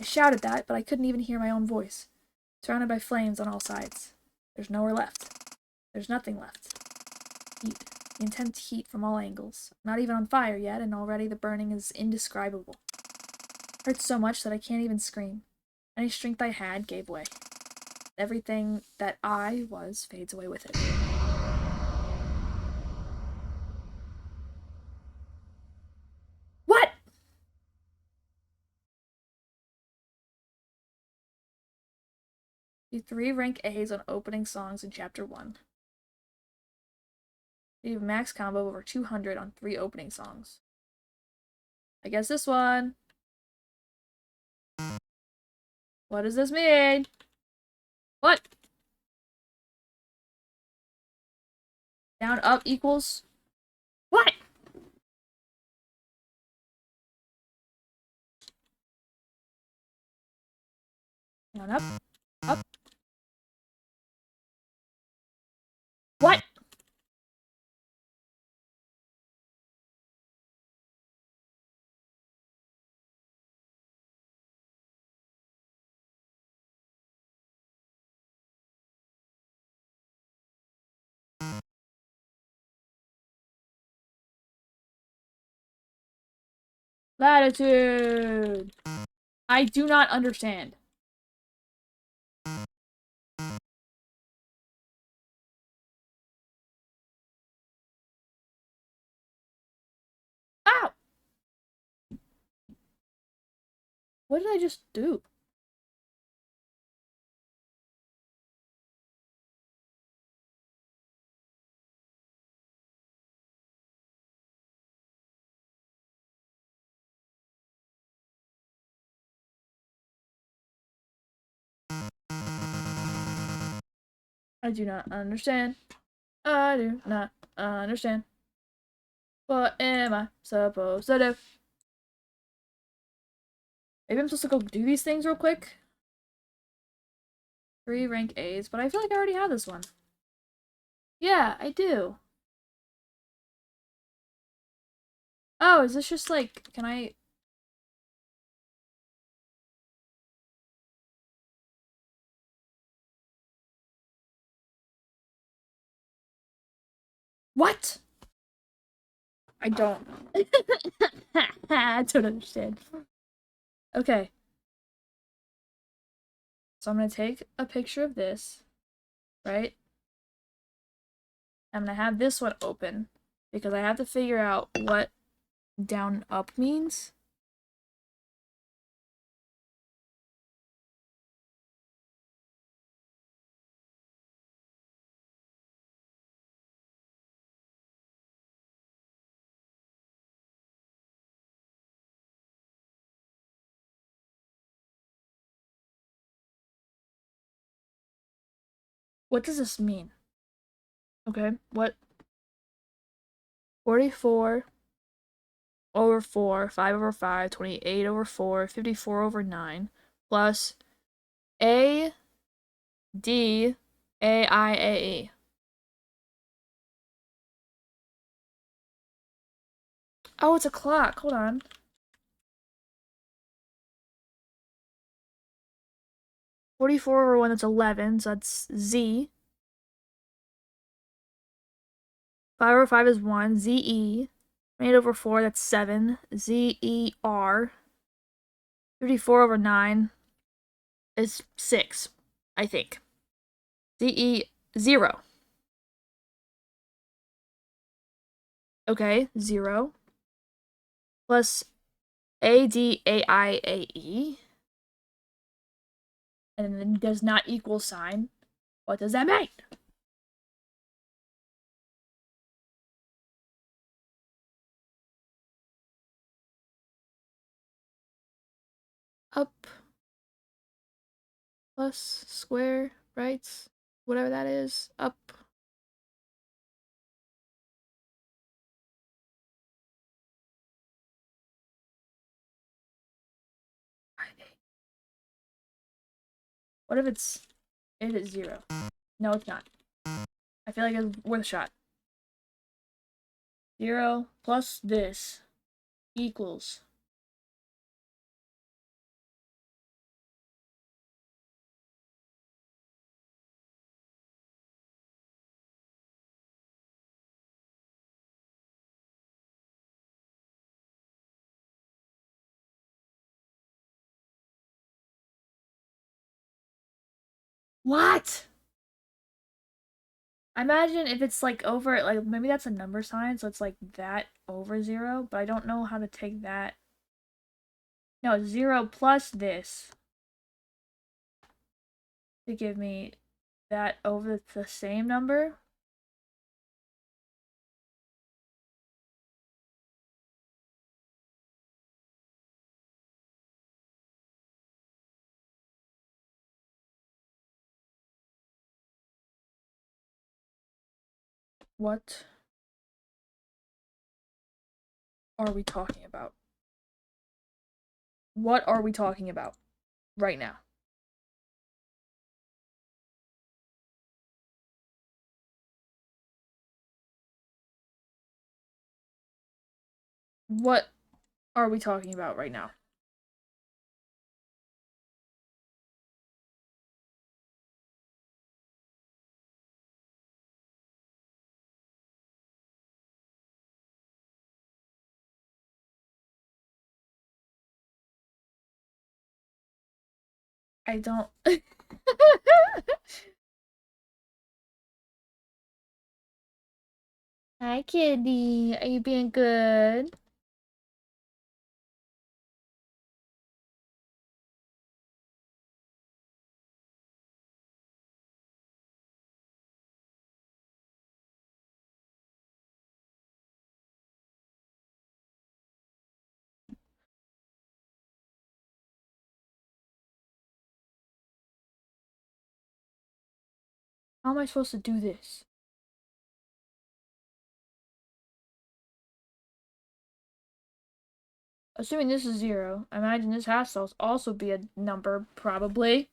[SPEAKER 1] I shouted that, but I couldn't even hear my own voice. Surrounded by flames on all sides. There's nowhere left. There's nothing left. Heat. The intense heat from all angles. I'm not even on fire yet, and already the burning is indescribable. It hurts so much that I can't even scream. Any strength I had gave way. Everything that I was fades away with it. What?! Do 3 rank A's on opening songs in Chapter 1. You have max combo over 200 on 3 opening songs. I guess this one. What does this mean? What? Down, up equals? What? Down, up. Up. What? Latitude! I do not understand. Ow! What did I just do? I do not understand. I do not understand. What am I supposed to do? Maybe I'm supposed to go do these things real quick? 3 rank A's, but I feel like I already have this one. Yeah, I do. Oh, is this just like, can I... What? I don't. I don't understand. Okay. So I'm gonna take a picture of this, right? I'm gonna have this one open because I have to figure out what down up means. What does this mean? Okay, what? 44 over 4, 5 over 5, 28 over 4, 54 over 9, plus A, D, A, I, A, E. Oh, it's a clock. Hold on. 44 over 1, that's 11, so that's Z. 5 over 5 is 1, ZE. 28 over 4, that's 7, ZER. 54 over 9 is 6, I think. ZE 0. Okay, 0. Plus ADAIAE. And then does not equal sign. What does that mean? Up plus square, right? Whatever that is. Up. What if it is 0? No, it's not. I feel like it's worth a shot. 0 plus this equals. What? I imagine if it's like over, like maybe that's a number sign, so it's like that over 0, but I don't know how to take that. No, 0 plus this to give me that over the same number. What are we talking about? What are we talking about right now? What are we talking about right now? I don't. Hi, kitty. Are you being good? How am I supposed to do this? Assuming this is 0, I imagine this has to also be a number, probably.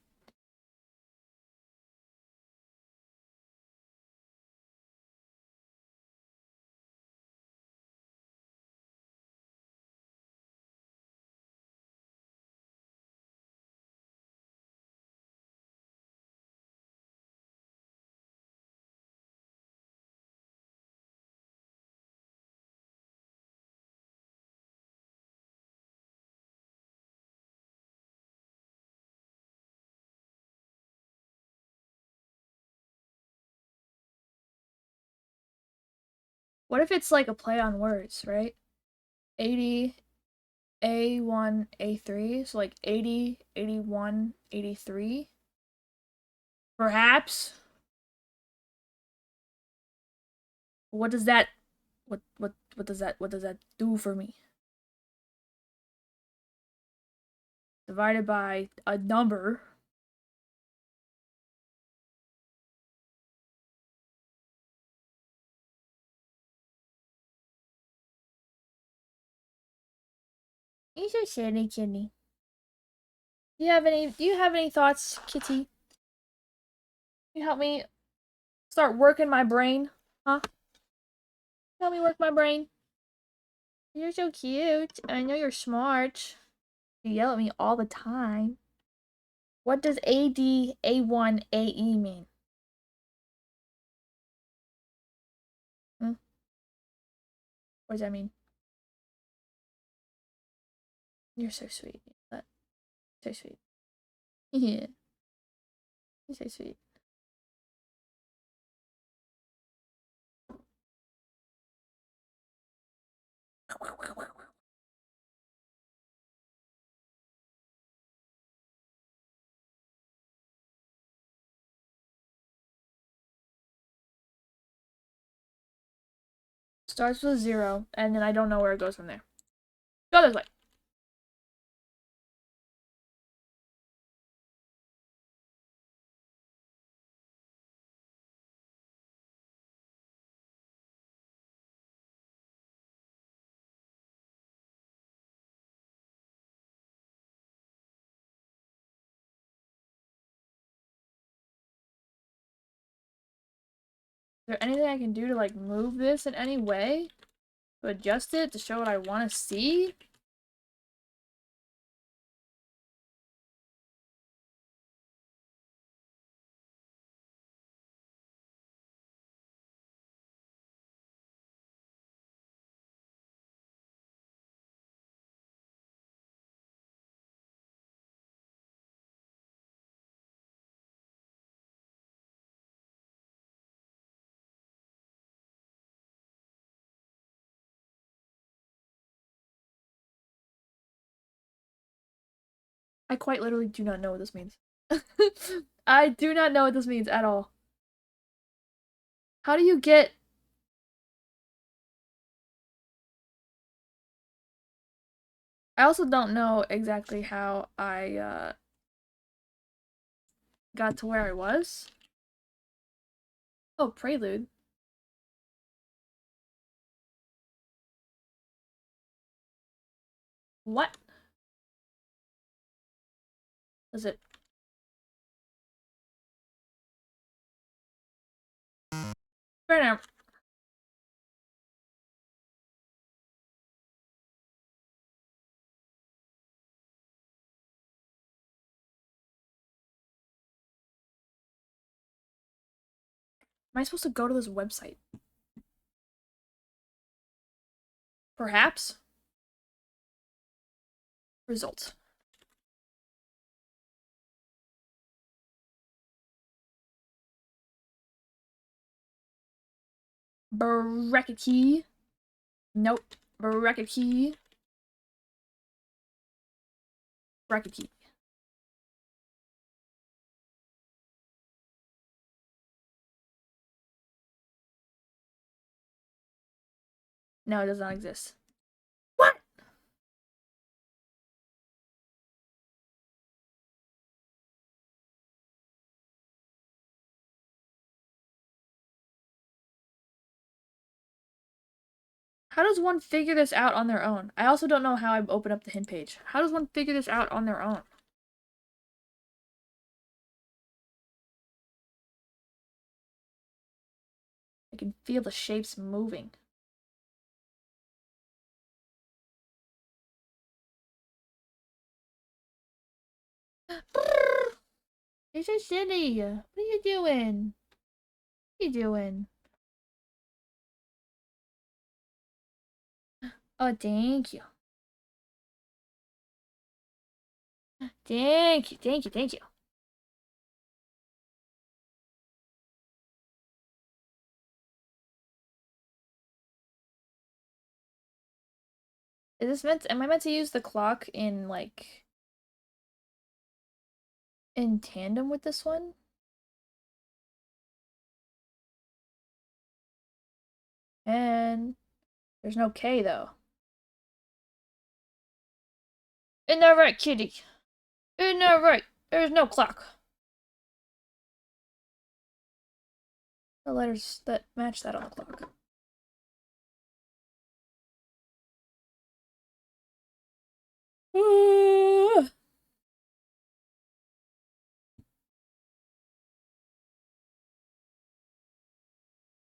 [SPEAKER 1] What if it's like a play on words, right? 80, A1, A3, so like 80, 81, 83. Perhaps? What does that what does that do for me? Divided by a number. You're so silly, Kitty. Do you have any thoughts, Kitty? Can you help me start working my brain? Huh? Help me work my brain. You're so cute. I know you're smart. You yell at me all the time. What does AD, A1, AE mean? Hmm? What does that mean? You're so sweet. So sweet. Yeah. You're so sweet. Starts with 0, and then I don't know where it goes from there. Go this way. Is there anything I can do to, like, move this in any way? To adjust it? To show what I want to see? I quite literally do not know what this means. I do not know what this means at all. How do you get... I also don't know exactly how I, got to where I was. Oh, prelude. What? Is it... Fair enough. Am I supposed to go to this website? Perhaps? Result. Aphrokatie. Nope. Aphrokatie. Aphrokatie. No, it does not exist. What? How does one figure this out on their own? I also don't know how I open up the hint page. How does one figure this out on their own? I can feel the shapes moving. It's so silly. What are you doing? What are you doing? Oh, thank you. Thank you, thank you, thank you. Is this meant? Am I meant to use the clock in like in tandem with this one? And there's no K though. Isn't that right, kitty? Isn't that right? There's no clock. The letters that match that on the clock.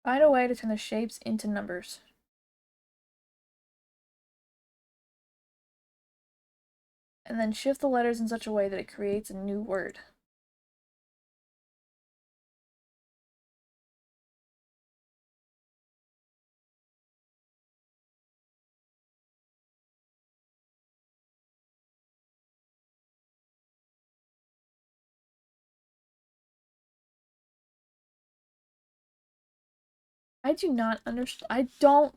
[SPEAKER 1] Find a way to turn the shapes into numbers. And then shift the letters in such a way that it creates a new word. I do not understand. I don't,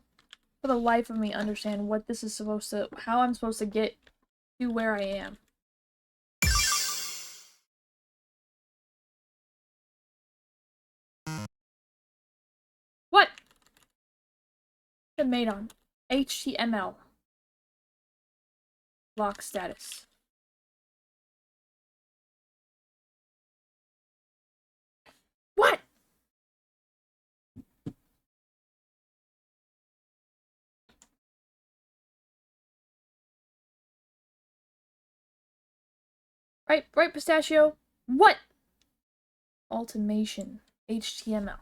[SPEAKER 1] for the life of me, understand what this is supposed to, how I'm supposed to get to where I am. What? Made on HTML. Lock status. What? Right, pistachio. What? Automation. HTML.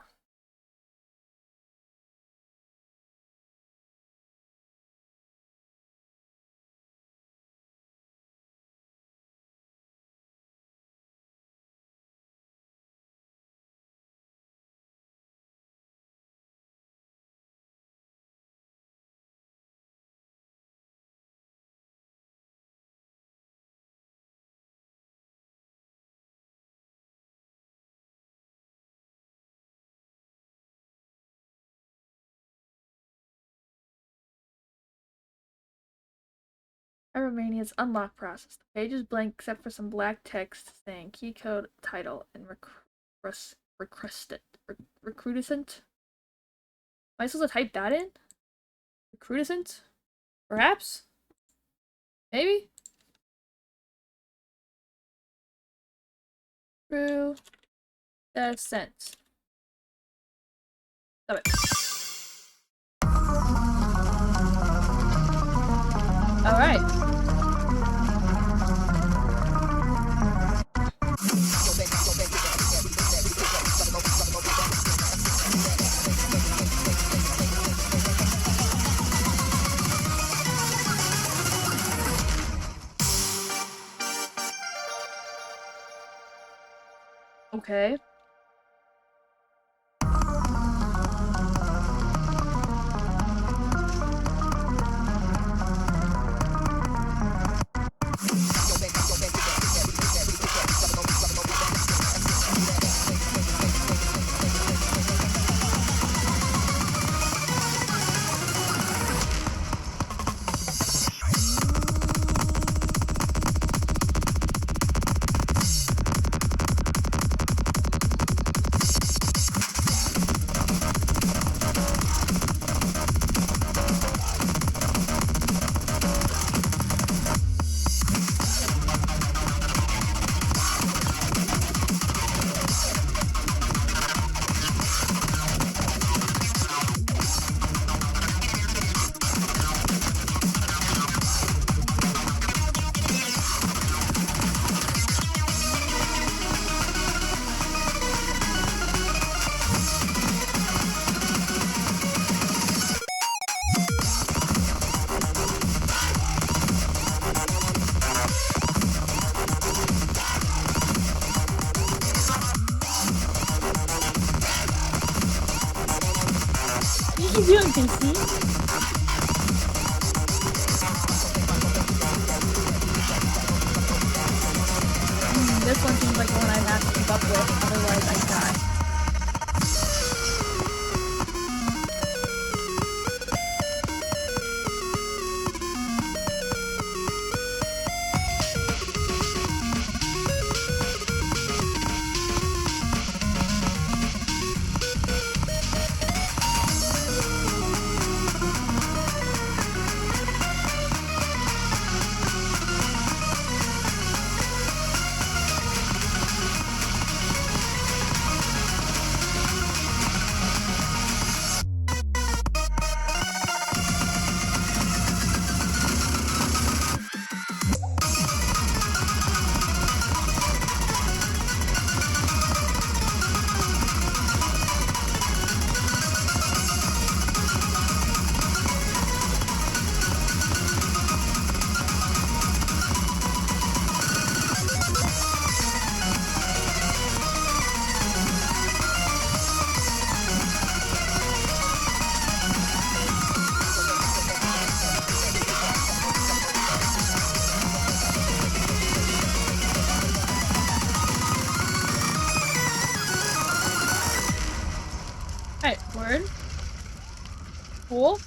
[SPEAKER 1] Romania's unlock process. The page is blank except for some black text saying key code, title, and recruitant. Am I supposed to type that in? Recruitant? Perhaps? Maybe? True. Descent. Stop it. Alright. Okay. you doing, Casey? This one seems like the one I have to keep up with, otherwise I die. Alright, word. Cool.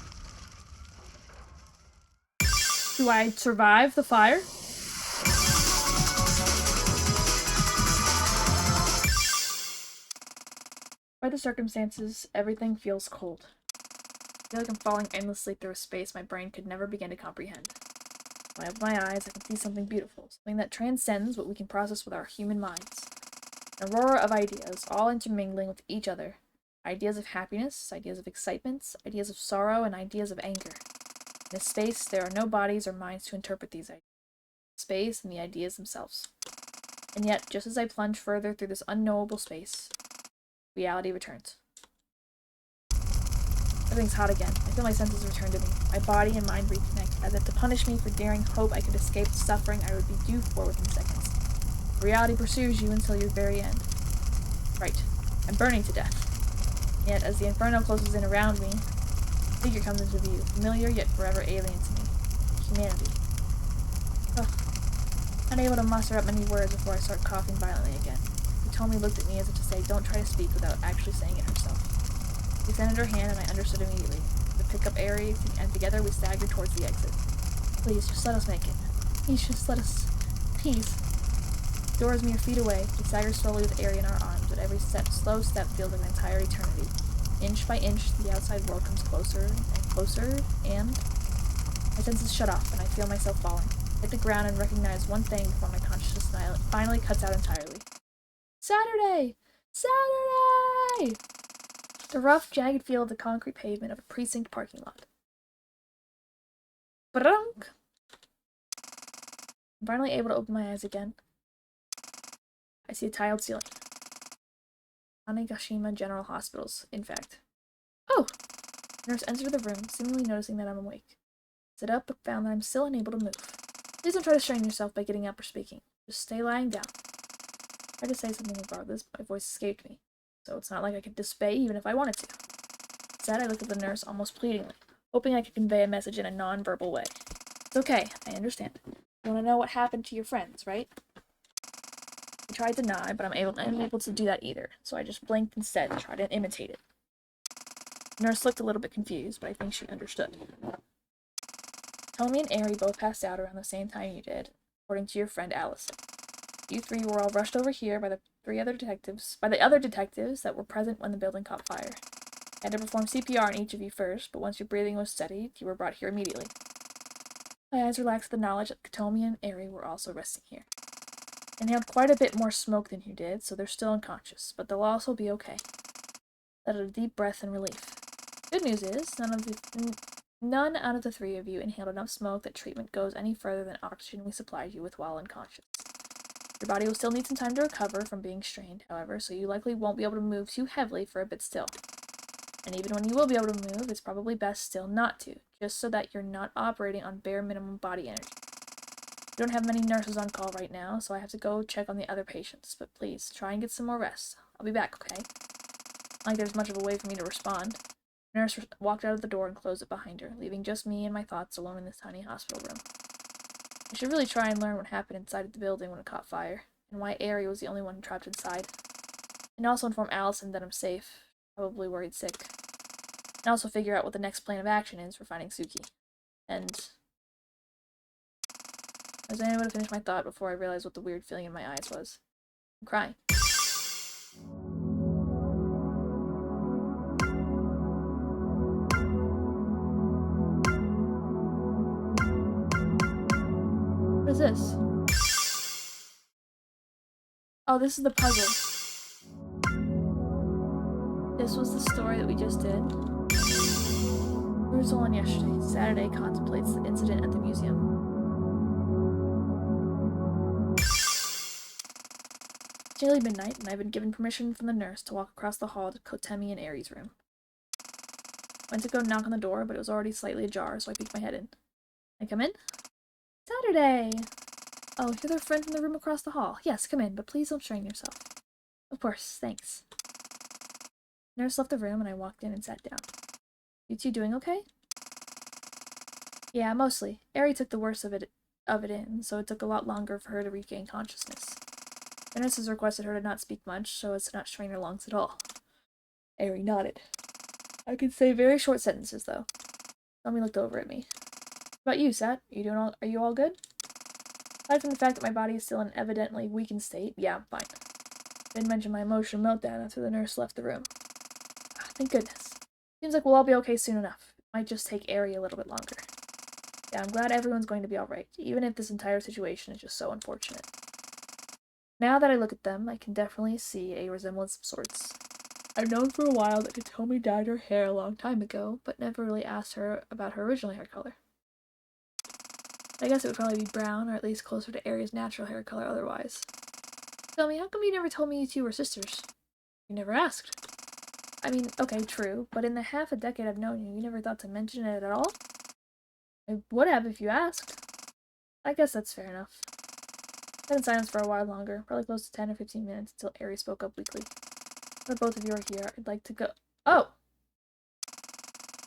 [SPEAKER 1] Do I survive the fire? By the circumstances, everything feels cold. I feel like I'm falling endlessly through a space my brain could never begin to comprehend. When I open my eyes, I can see something beautiful, something that transcends what we can process with our human minds. An aurora of ideas, all intermingling with each other. Ideas of happiness, ideas of excitement, ideas of sorrow, and ideas of anger. In this space, there are no bodies or minds to interpret these ideas. Space and the ideas themselves. And yet, just as I plunge further through this unknowable space, reality returns. Everything's hot again. I feel my senses return to me. My body and mind reconnect, as if to punish me for daring hope I could escape the suffering I would be due for within seconds. Reality pursues you until your very end. Right. I'm burning to death. Yet, as the inferno closes in around me, a figure comes into view, familiar yet forever alien to me. Humanity. Ugh. Unable to muster up many words before I start coughing violently again. Hitomi looked at me as if to say, don't try to speak without actually saying it herself. She extended her hand and I understood immediately. To pick up Aerie, and together we staggered towards the exit. Please, just let us make it. Please, just let us. Please. The door is mere feet away. We stagger slowly with Aerie in our arms, but every slow step feels like an entire eternity. Inch by inch, the outside world comes closer and closer, and my senses shut off, and I feel myself falling. I hit the ground and recognize one thing before my consciousness finally cuts out entirely. Saturday! Saturday! The rough, jagged feel of the concrete pavement of a precinct parking lot. Brunk! I'm finally able to open my eyes again. I see a tiled ceiling. Tanegashima General Hospitals, in fact. Oh! The nurse entered the room, seemingly noticing that I'm awake. Sit up, but found that I'm still unable to move. Please don't try to strain yourself by getting up or speaking. Just stay lying down. I tried to say something regardless, but my voice escaped me, so it's not like I could disobey even if I wanted to. Instead, I looked at the nurse almost pleadingly, hoping I could convey a message in a non-verbal way. It's okay, I understand. You want to know what happened to your friends, right? I tried to nod, but I'm unable to do that either, so I just blinked instead and tried to imitate it. The nurse looked a little bit confused, but I think she understood. Tommy and Aerie both passed out around the same time you did, according to your friend Allison. You three were all rushed over here by the other detectives that were present when the building caught fire. I had to perform CPR on each of you first, but once your breathing was steadied, you were brought here immediately. My eyes relaxed at the knowledge that Katomi and Aerie were also resting here. I inhaled quite a bit more smoke than you did, so they're still unconscious, but they'll also be okay. Let out a deep breath in relief. Good news is, none out of the three of you inhaled enough smoke that treatment goes any further than oxygen we supplied you with while unconscious. Your body will still need some time to recover from being strained, however, so you likely won't be able to move too heavily for a bit still. And even when you will be able to move, it's probably best still not to, just so that you're not operating on bare minimum body energy. We don't have many nurses on call right now, so I have to go check on the other patients, but please, try and get some more rest. I'll be back, okay? Not like there's much of a way for me to respond. The nurse walked out of the door and closed it behind her, leaving just me and my thoughts alone in this tiny hospital room. I should really try and learn what happened inside of the building when it caught fire, and why Ari was the only one trapped inside. And also inform Allison that I'm safe, probably worried sick. And also figure out what the next plan of action is for finding Suki. And I was unable to finish my thought before I realized what the weird feeling in my eyes was. I'm crying. What is this? Oh, this is the puzzle. This was the story that we just did. We were on yesterday. Saturday contemplates the incident at the museum. It's nearly midnight, and I've been given permission from the nurse to walk across the hall to Kotemi and Ari's room. I went to go knock on the door, but it was already slightly ajar, so I peeked my head in. Can I come in? Saturday! Oh, you're their friend from the room across the hall. Yes, come in, but please don't strain yourself. Of course, thanks. The nurse left the room, and I walked in and sat down. You two doing okay? Yeah, mostly. Ari took the worst of it in, so it took a lot longer for her to regain consciousness. The nurses requested her to not speak much, so as to not strain her lungs at all. Ari nodded. I could say very short sentences, though. Tommy looked over at me. What about you, Sat? Are you all good? Aside from the fact that my body is still in an evidently weakened state, yeah, I'm fine. I didn't mention my emotional meltdown after the nurse left the room. Thank goodness. Seems like we'll all be okay soon enough. It might just take Ari a little bit longer. Yeah, I'm glad everyone's going to be alright, even if this entire situation is just so unfortunate. Now that I look at them, I can definitely see a resemblance of sorts. I've known for a while that Katomi dyed her hair a long time ago, but never really asked her about her original hair color. I guess it would probably be brown, or at least closer to Ari's natural hair color otherwise. Tell me, how come you never told me you two were sisters? You never asked. I mean, okay, true, but in the half a decade I've known you, you never thought to mention it at all? I would have if you asked. I guess that's fair enough. I sat in silence for a while longer, probably close to 10 or 15 minutes, until Ari spoke up weakly. Now that both of you are here, I'd like to go— Oh!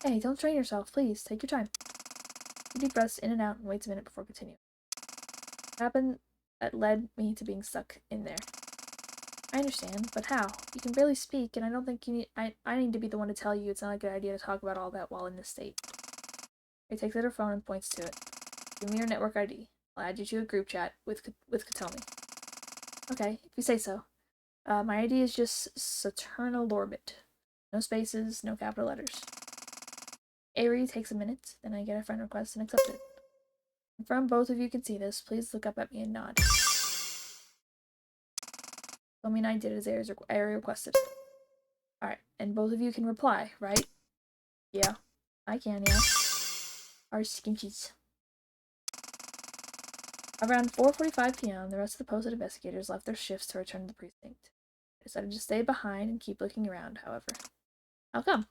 [SPEAKER 1] Hey, don't strain yourself, please. Take your time. Take deep breaths in and out and waits a minute before continuing. What happened that led me to being stuck in there? I understand, but how? You can barely speak, and I don't think you need— I need to be the one to tell you it's not a good idea to talk about all that while in this state. He takes out her phone and points to it. Give me your network ID. I'll add you to a group chat with Katomi. Okay, if you say so. My ID is just Saturnalorbit. No spaces, no capital letters. Ari takes a minute, then I get a friend request and accept it. Confirm both of you can see this. Please look up at me and nod. Katomi and I did as Ari requested. Alright, and both of you can reply, right? Yeah, I can, yeah. Our skinchies. Around 4:45 p.m., the rest of the posted investigators left their shifts to return to the precinct. I decided to stay behind and keep looking around, however. How come?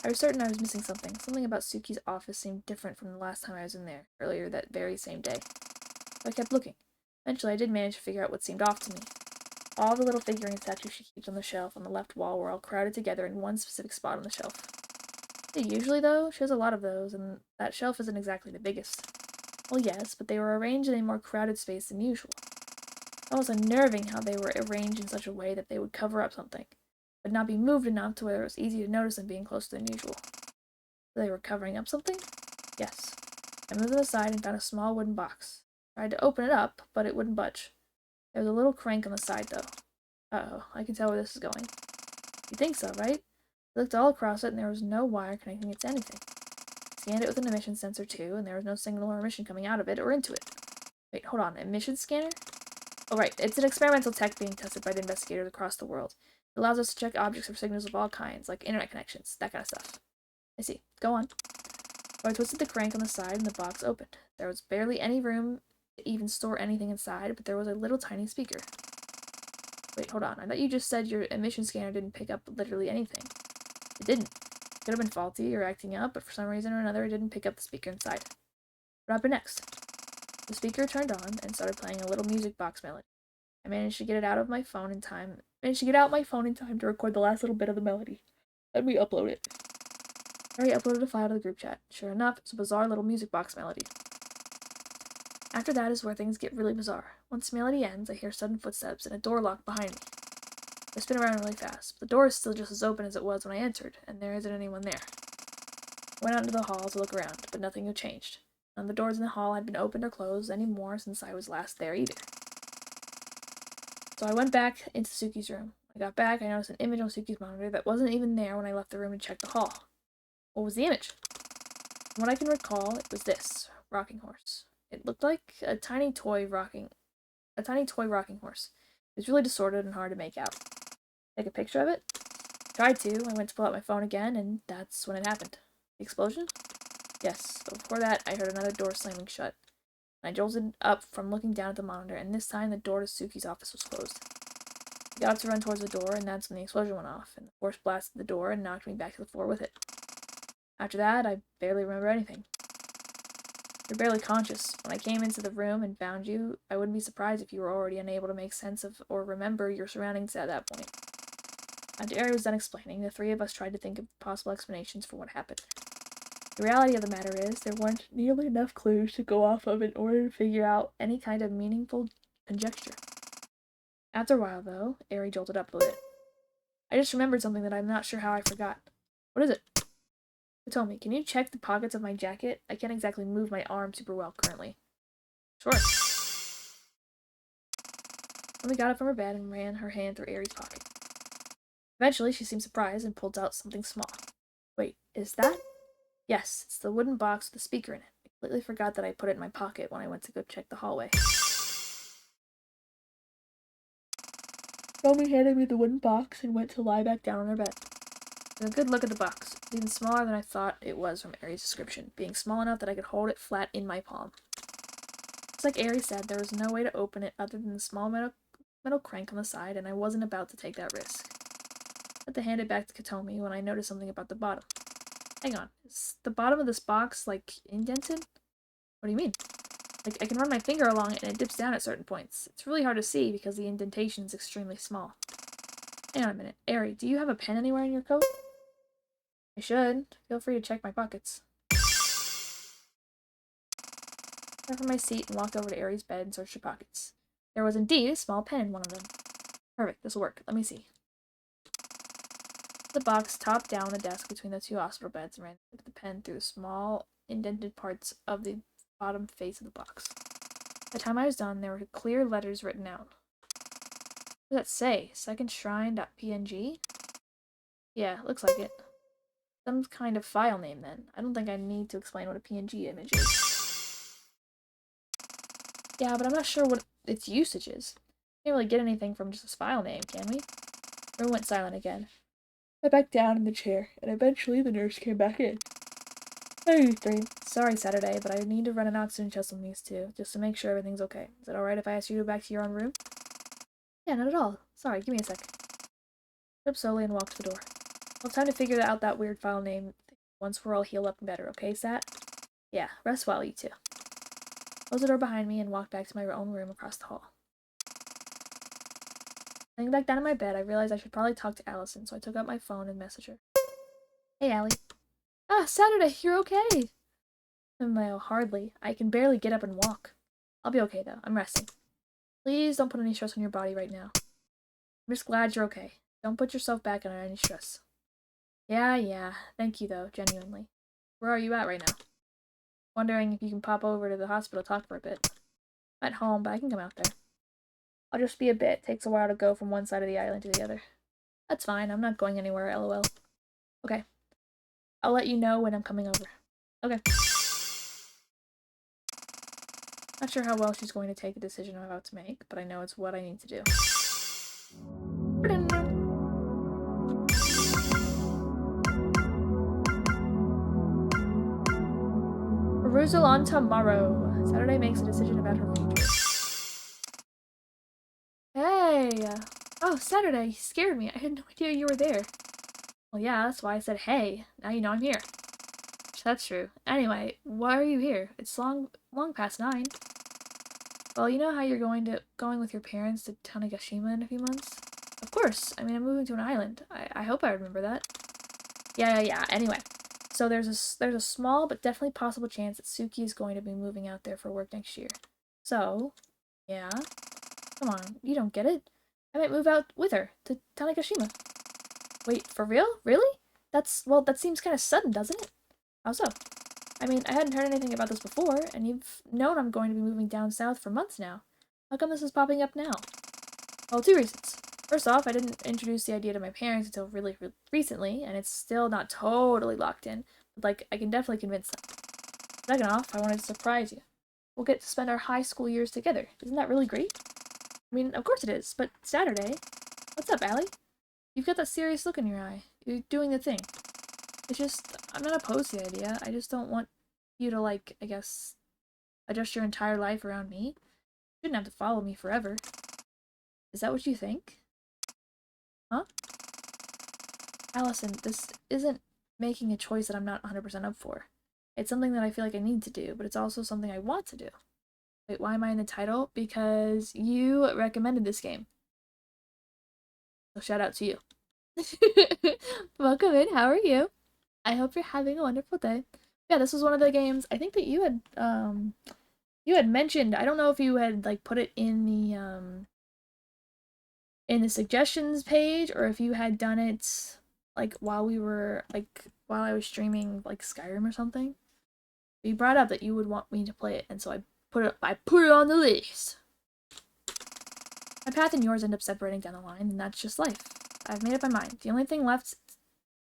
[SPEAKER 1] I was certain I was missing something. Something about Suki's office seemed different from the last time I was in there, earlier that very same day. So I kept looking. Eventually, I did manage to figure out what seemed off to me. All the little figurine statues she keeps on the shelf on the left wall were all crowded together in one specific spot on the shelf. Usually, though, she has a lot of those, and that shelf isn't exactly the biggest. Well, yes, but they were arranged in a more crowded space than usual. It was unnerving how they were arranged in such a way that they would cover up something, but not be moved enough to where it was easy to notice them being closer than usual. So they were covering up something? Yes. I moved them aside and found a small wooden box. Tried to open it up, but it wouldn't budge. There was a little crank on the side, though. Uh-oh, I can tell where this is going. You think so, right? I looked all across it, and there was no wire connecting it to anything. I scanned it with an emission sensor, too, and there was no signal or emission coming out of it or into it. Wait, hold on. Emission scanner? Oh, right. It's an experimental tech being tested by the investigators across the world. It allows us to check objects for signals of all kinds, like internet connections, that kind of stuff. I see. Go on. So I twisted the crank on the side, and the box opened. There was barely any room to even store anything inside, but there was a little tiny speaker. Wait, hold on. I thought you just said your emission scanner didn't pick up literally anything. It didn't. It could have been faulty or acting up, but for some reason or another, it didn't pick up the speaker inside. What happened next? The speaker turned on and started playing a little music box melody. I managed to get it out of my phone in time. To record the last little bit of the melody. Then we upload it. Harry uploaded a file to the group chat. Sure enough, it's a bizarre little music box melody. After that is where things get really bizarre. Once the melody ends, I hear sudden footsteps and a door locked behind me. I spin around really fast, but the door is still just as open as it was when I entered, and there isn't anyone there. I went out into the hall to look around, but nothing had changed. None of the doors in the hall had been opened or closed any more since I was last there either. So I went back into Suki's room. When I got back, I noticed an image on Suki's monitor that wasn't even there when I left the room and checked the hall. What was the image? From what I can recall, it was this rocking horse. It looked like a tiny toy rocking horse. It was really distorted and hard to make out. Take a picture of it? Tried to. I went to pull out my phone again, and that's when it happened. The explosion? Yes, but before that, I heard another door slamming shut. I jolted up from looking down at the monitor, and this time the door to Suki's office was closed. I got up to run towards the door, and that's when the explosion went off, and the force blasted the door and knocked me back to the floor with it. After that, I barely remember anything. You're barely conscious. When I came into the room and found you, I wouldn't be surprised if you were already unable to make sense of or remember your surroundings at that point. After Ari was done explaining, the three of us tried to think of possible explanations for what happened. The reality of the matter is, there weren't nearly enough clues to go off of in order to figure out any kind of meaningful conjecture. After a while, though, Ari jolted up a bit. I just remembered something that I'm not sure how I forgot. What is it? Tell me, can you check the pockets of my jacket? I can't exactly move my arm super well currently. Sure. Emily got up from her bed and ran her hand through Ari's pocket. Eventually, she seemed surprised and pulled out something small. Wait, is that? Yes, it's the wooden box with the speaker in it. I completely forgot that I put it in my pocket when I went to go check the hallway. Romy handed me the wooden box and went to lie back down on her bed. I took a good look at the box. It was even smaller than I thought it was from Ari's description, being small enough that I could hold it flat in my palm. Just like Ari said, there was no way to open it other than the small metal crank on the side, and I wasn't about to take that risk. I had to hand it back to Katomi when I noticed something about the bottom. Hang on, is the bottom of this box, like, indented? What do you mean? Like, I can run my finger along it and it dips down at certain points. It's really hard to see because the indentation is extremely small. Hang on a minute. Ari, do you have a pen anywhere in your coat? I should. Feel free to check my pockets. I got from my seat and walked over to Ari's bed and searched her pockets. There was indeed a small pen in one of them. Perfect, this'll work. Let me see. The box topped down the desk between the two hospital beds and ran the pen through the small, indented parts of the bottom face of the box. By the time I was done, there were clear letters written out. What does that say? Secondshrine.png? Yeah, looks like it. Some kind of file name, then. I don't think I need to explain what a PNG image is. Yeah, but I'm not sure what its usage is. Can't really get anything from just a file name, can we? The room went silent again. I backed down in the chair, and eventually the nurse came back in. Hey, Three. Sorry, Saturday, but I need to run an oxygen test on these two, just to make sure everything's okay. Is it alright if I ask you to go back to your own room? Yeah, not at all. Sorry, give me a sec. I up slowly and walked to the door. I'll have time to figure out that weird file name once we're all healed up and better, okay, Sat? Yeah, rest well, you two. Closed the door behind me and walked back to my own room across the hall. Laying back down in my bed, I realized I should probably talk to Allison, so I took out my phone and messaged her. Hey, Allie. Ah, Saturday, you're okay! No, hardly. I can barely get up and walk. I'll be okay, though. I'm resting. Please don't put any stress on your body right now. I'm just glad you're okay. Don't put yourself back under any stress. Yeah. Thank you, though, genuinely. Where are you at right now? Wondering if you can pop over to the hospital to talk for a bit. I'm at home, but I can come out there. I'll just be a bit. Takes a while to go from one side of the island to the other. That's fine. I'm not going anywhere, lol. Okay. I'll let you know when I'm coming over. Okay. Not sure how well she's going to take the decision I'm about to make, but I know it's what I need to do. Perusal on tomorrow. Saturday makes a decision about her future. Hey! Oh, Saturday, you scared me. I had no idea you were there. Well, yeah, that's why I said hey. Now you know I'm here. That's true. Anyway, why are you here? It's long past 9. Well, you know how you're going with your parents to Tanegashima in a few months? Of course. I mean, I'm moving to an island. I hope I remember that. Yeah. Anyway, so there's a small but definitely possible chance that Suki is going to be moving out there for work next year. So, yeah. Come on, you don't get it. I might move out with her to Tanegashima. Wait, for real? Really? Well, that seems kind of sudden, doesn't it? How so? I mean, I hadn't heard anything about this before, and you've known I'm going to be moving down south for months now. How come this is popping up now? Well, two reasons. First off, I didn't introduce the idea to my parents until really recently, and it's still not totally locked in, but, like, I can definitely convince them. Second off, I wanted to surprise you. We'll get to spend our high school years together. Isn't that really great? I mean, of course it is, but Saturday? What's up, Allie? You've got that serious look in your eye. You're doing the thing. It's just, I'm not opposed to the idea. I just don't want you to, like, I guess, adjust your entire life around me. You shouldn't have to follow me forever. Is that what you think? Huh? Allison, this isn't making a choice that I'm not 100% up for. It's something that I feel like I need to do, but it's also something I want to do. Wait, why am I in the title? Because you recommended this game. So shout out to you. Welcome in, how are you? I hope you're having a wonderful day. Yeah, this was one of the games I think that you had mentioned. I don't know if you had like put it in the suggestions page or if you had done it like while I was streaming like Skyrim or something. But you brought up that you would want me to play it, and so I put it on the list. My path and yours end up separating down the line, and that's just life. I've made up my mind. The only thing left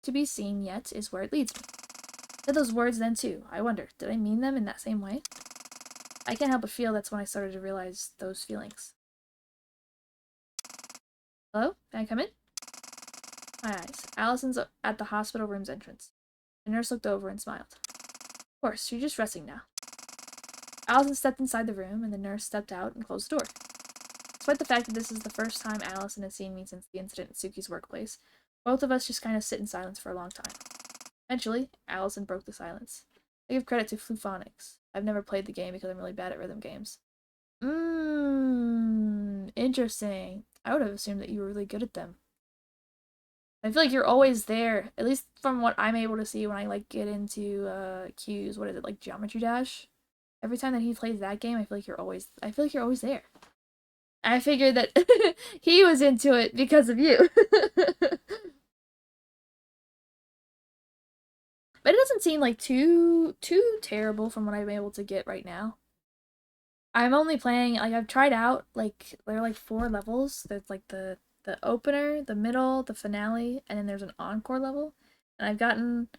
[SPEAKER 1] to be seen yet is where it leads me. I said those words then too. I wonder, did I mean them in that same way? I can't help but feel that's when I started to realize those feelings. Hello? Can I come in? My eyes. Allison's at the hospital room's entrance. The nurse looked over and smiled. Of course, you're just resting now. Allison stepped inside the room, and the nurse stepped out and closed the door. Despite the fact that this is the first time Allison has seen me since the incident at Suki's workplace, both of us just kind of sit in silence for a long time. Eventually, Allison broke the silence. I give credit to Fluphonics. I've never played the game because I'm really bad at rhythm games. Interesting. I would have assumed that you were really good at them. I feel like you're always there, at least from what I'm able to see when I, like, get into, Q's, what is it, like, Geometry Dash? Every time that he plays that game, I feel like you're always there. I figured that he was into it because of you. But it doesn't seem like too terrible from what I'm able to get right now. I'm only playing, like, I've tried out, like, there are, like, 4 levels. There's, like, the opener, the middle, the finale, and then there's an encore level. And I've gotten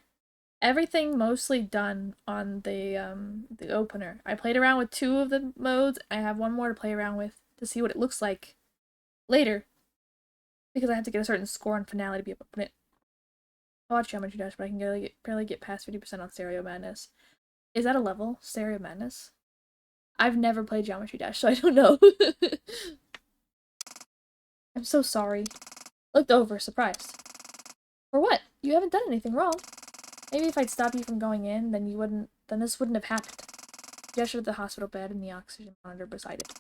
[SPEAKER 1] everything mostly done on the opener. I played around with 2 of the modes. I have 1 more to play around with to see what it looks like later. Because I have to get a certain score on finale to be able to put it. I watch Geometry Dash, but I can barely get past 50% on Stereo Madness. Is that a level? Stereo Madness? I've never played Geometry Dash, so I don't know. I'm so sorry. Looked over, surprised. For what? You haven't done anything wrong. Maybe if I'd stop you from going in, then this wouldn't have happened. He gestured at the hospital bed and the oxygen monitor beside it.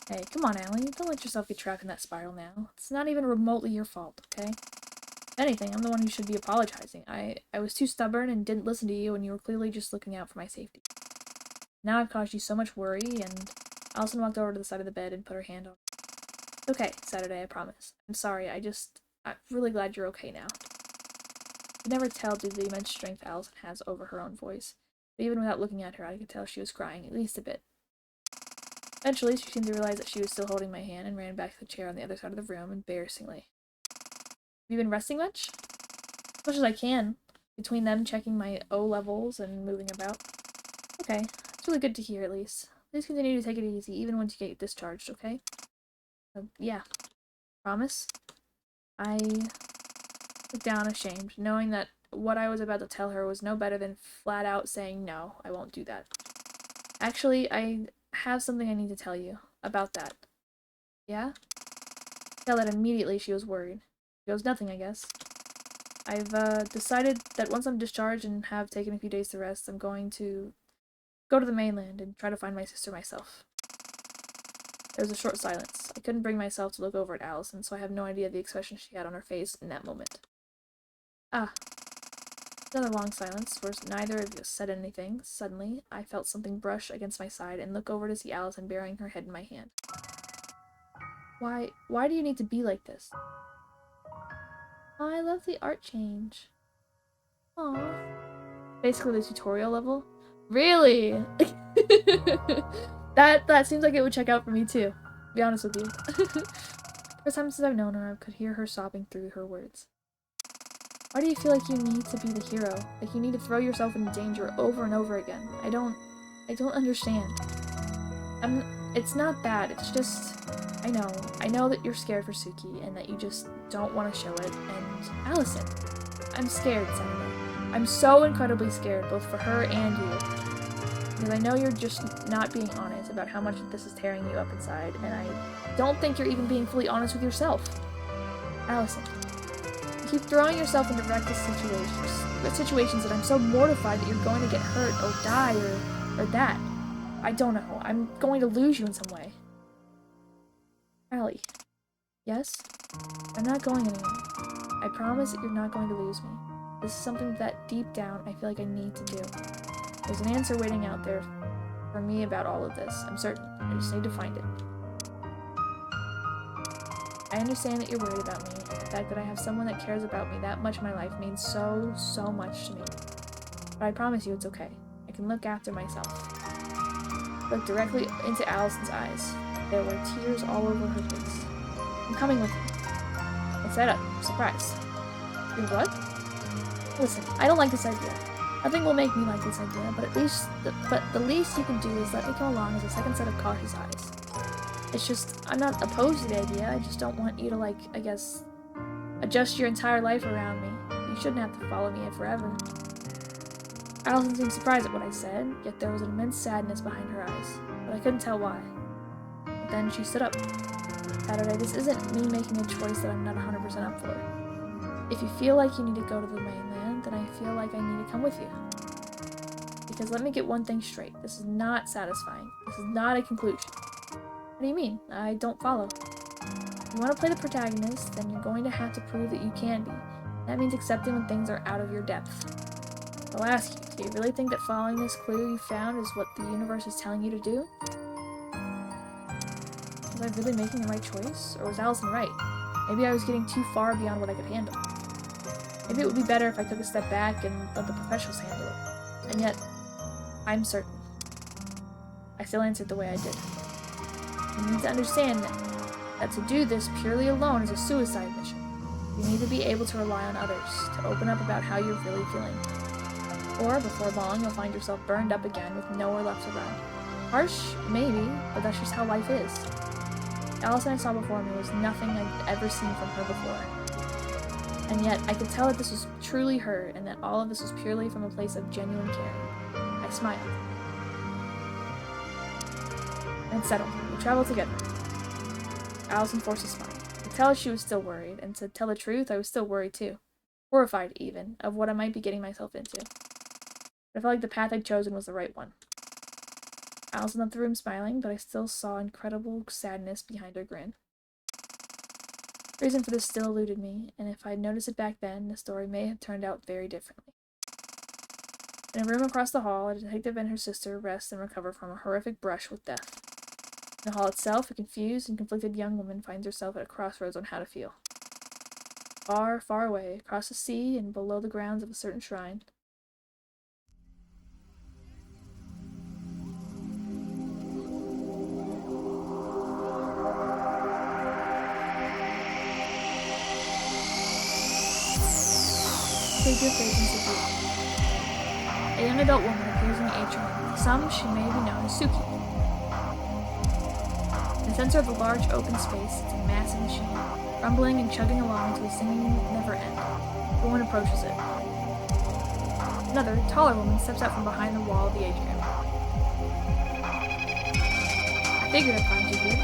[SPEAKER 1] Hey, come on, Allie. Don't let yourself get trapped in that spiral now. It's not even remotely your fault, okay? If anything, I'm the one who should be apologizing. I was too stubborn and didn't listen to you, and you were clearly just looking out for my safety. Now I've caused you so much worry, and Allison walked over to the side of the bed and put her hand on. Okay, Saturday, I promise. I'm sorry, I'm really glad you're okay now. I could never tell due to the immense strength Allison has over her own voice, but even without looking at her, I could tell she was crying, at least a bit. Eventually, she seemed to realize that she was still holding my hand and ran back to the chair on the other side of the room, embarrassingly. Have you been resting much? As much as I can, between them checking my O levels and moving about. Okay, it's really good to hear, at least. Please continue to take it easy, even once you get discharged, okay? Yeah. Promise? I looked down ashamed, knowing that what I was about to tell her was no better than flat out saying no, I won't do that. Actually, I have something I need to tell you about that. Yeah? Tell that immediately she was worried. She goes, nothing, I guess. I've decided that once I'm discharged and have taken a few days to rest, I'm going to go to the mainland and try to find my sister myself. There was a short silence. I couldn't bring myself to look over at Allison, so I have no idea the expression she had on her face in that moment. Ah. Another long silence, where neither of us said anything. Suddenly, I felt something brush against my side and look over to see Allison burying her head in my hand. Why do you need to be like this? Oh, I love the art change. Aww. Basically the tutorial level. Really? That seems like it would check out for me too, to be honest with you. For some since I've known her, I could hear her sobbing through her words. Why do you feel like you need to be the hero? Like you need to throw yourself into danger over and over again? I don't understand. It's not that, it's just, I know that you're scared for Suki and that you just don't want to show it, and Allison, I'm scared, Saturday. I'm so incredibly scared, both for her and you, because I know you're just not being honest about how much this is tearing you up inside, and I don't think you're even being fully honest with yourself. Allison, you keep throwing yourself into reckless situations that I'm so mortified that you're going to get hurt or die or that. I don't know. I'm going to lose you in some way. Allie. Yes? I'm not going anywhere. I promise that you're not going to lose me. This is something that deep down I feel like I need to do. There's an answer waiting out there for me about all of this. I'm certain. I just need to find it. I understand that you're worried about me, and the fact that I have someone that cares about me that much in my life means so much to me. But I promise you it's okay. I can look after myself. Looked directly into Allison's eyes. There were tears all over her face. I'm coming with you. I sat up, surprised. You what? Listen, I don't like this idea. Nothing will make me like this idea, but the least you can do is let me come along as a second set of cautious eyes. It's just, I'm not opposed to the idea, I just don't want you to, like, I guess, adjust your entire life around me. You shouldn't have to follow me forever. Allison seemed surprised at what I said, yet there was an immense sadness behind her eyes, but I couldn't tell why. But then she stood up. Saturday, this isn't me making a choice that I'm not 100% up for. If you feel like you need to go to the mainland, then I feel like I need to come with you. Because let me get one thing straight, this is not satisfying. This is not a conclusion. What do you mean? I don't follow. If you want to play the protagonist, then you're going to have to prove that you can be. That means accepting when things are out of your depth. I'll ask you, do you really think that following this clue you found is what the universe is telling you to do? Was I really making the right choice? Or was Allison right? Maybe I was getting too far beyond what I could handle. Maybe it would be better if I took a step back and let the professionals handle it. And yet, I'm certain. I still answered the way I did. You need to understand that to do this purely alone is a suicide mission. You need to be able to rely on others, to open up about how you're really feeling. Or, before long, you'll find yourself burned up again with nowhere left to run. Harsh? Maybe, but that's just how life is. Allison I saw before me was nothing I'd ever seen from her before. And yet, I could tell that this was truly her, and that all of this was purely from a place of genuine care. I smiled. And settled. We traveled together. Allison forced a smile. I could tell she was still worried, and to tell the truth, I was still worried too. Horrified, even, of what I might be getting myself into. But I felt like the path I'd chosen was the right one. Allison left the room smiling, but I still saw incredible sadness behind her grin. The reason for this still eluded me, and if I'd noticed it back then, the story may have turned out very differently. In a room across the hall, a detective and her sister rest and recover from a horrific brush with death. In the hall itself, a confused and conflicted young woman finds herself at a crossroads on how to feel. Far, far away, across the sea and below the grounds of a certain shrine, figure facing Suki. A young adult woman appears in the atrium. To some, she may be known as Suki. In the center of the large open space sits a massive machine, rumbling and chugging along to a singing never end. The woman approaches it. Another, taller woman steps out from behind the wall of the atrium. I figured I'd find you here.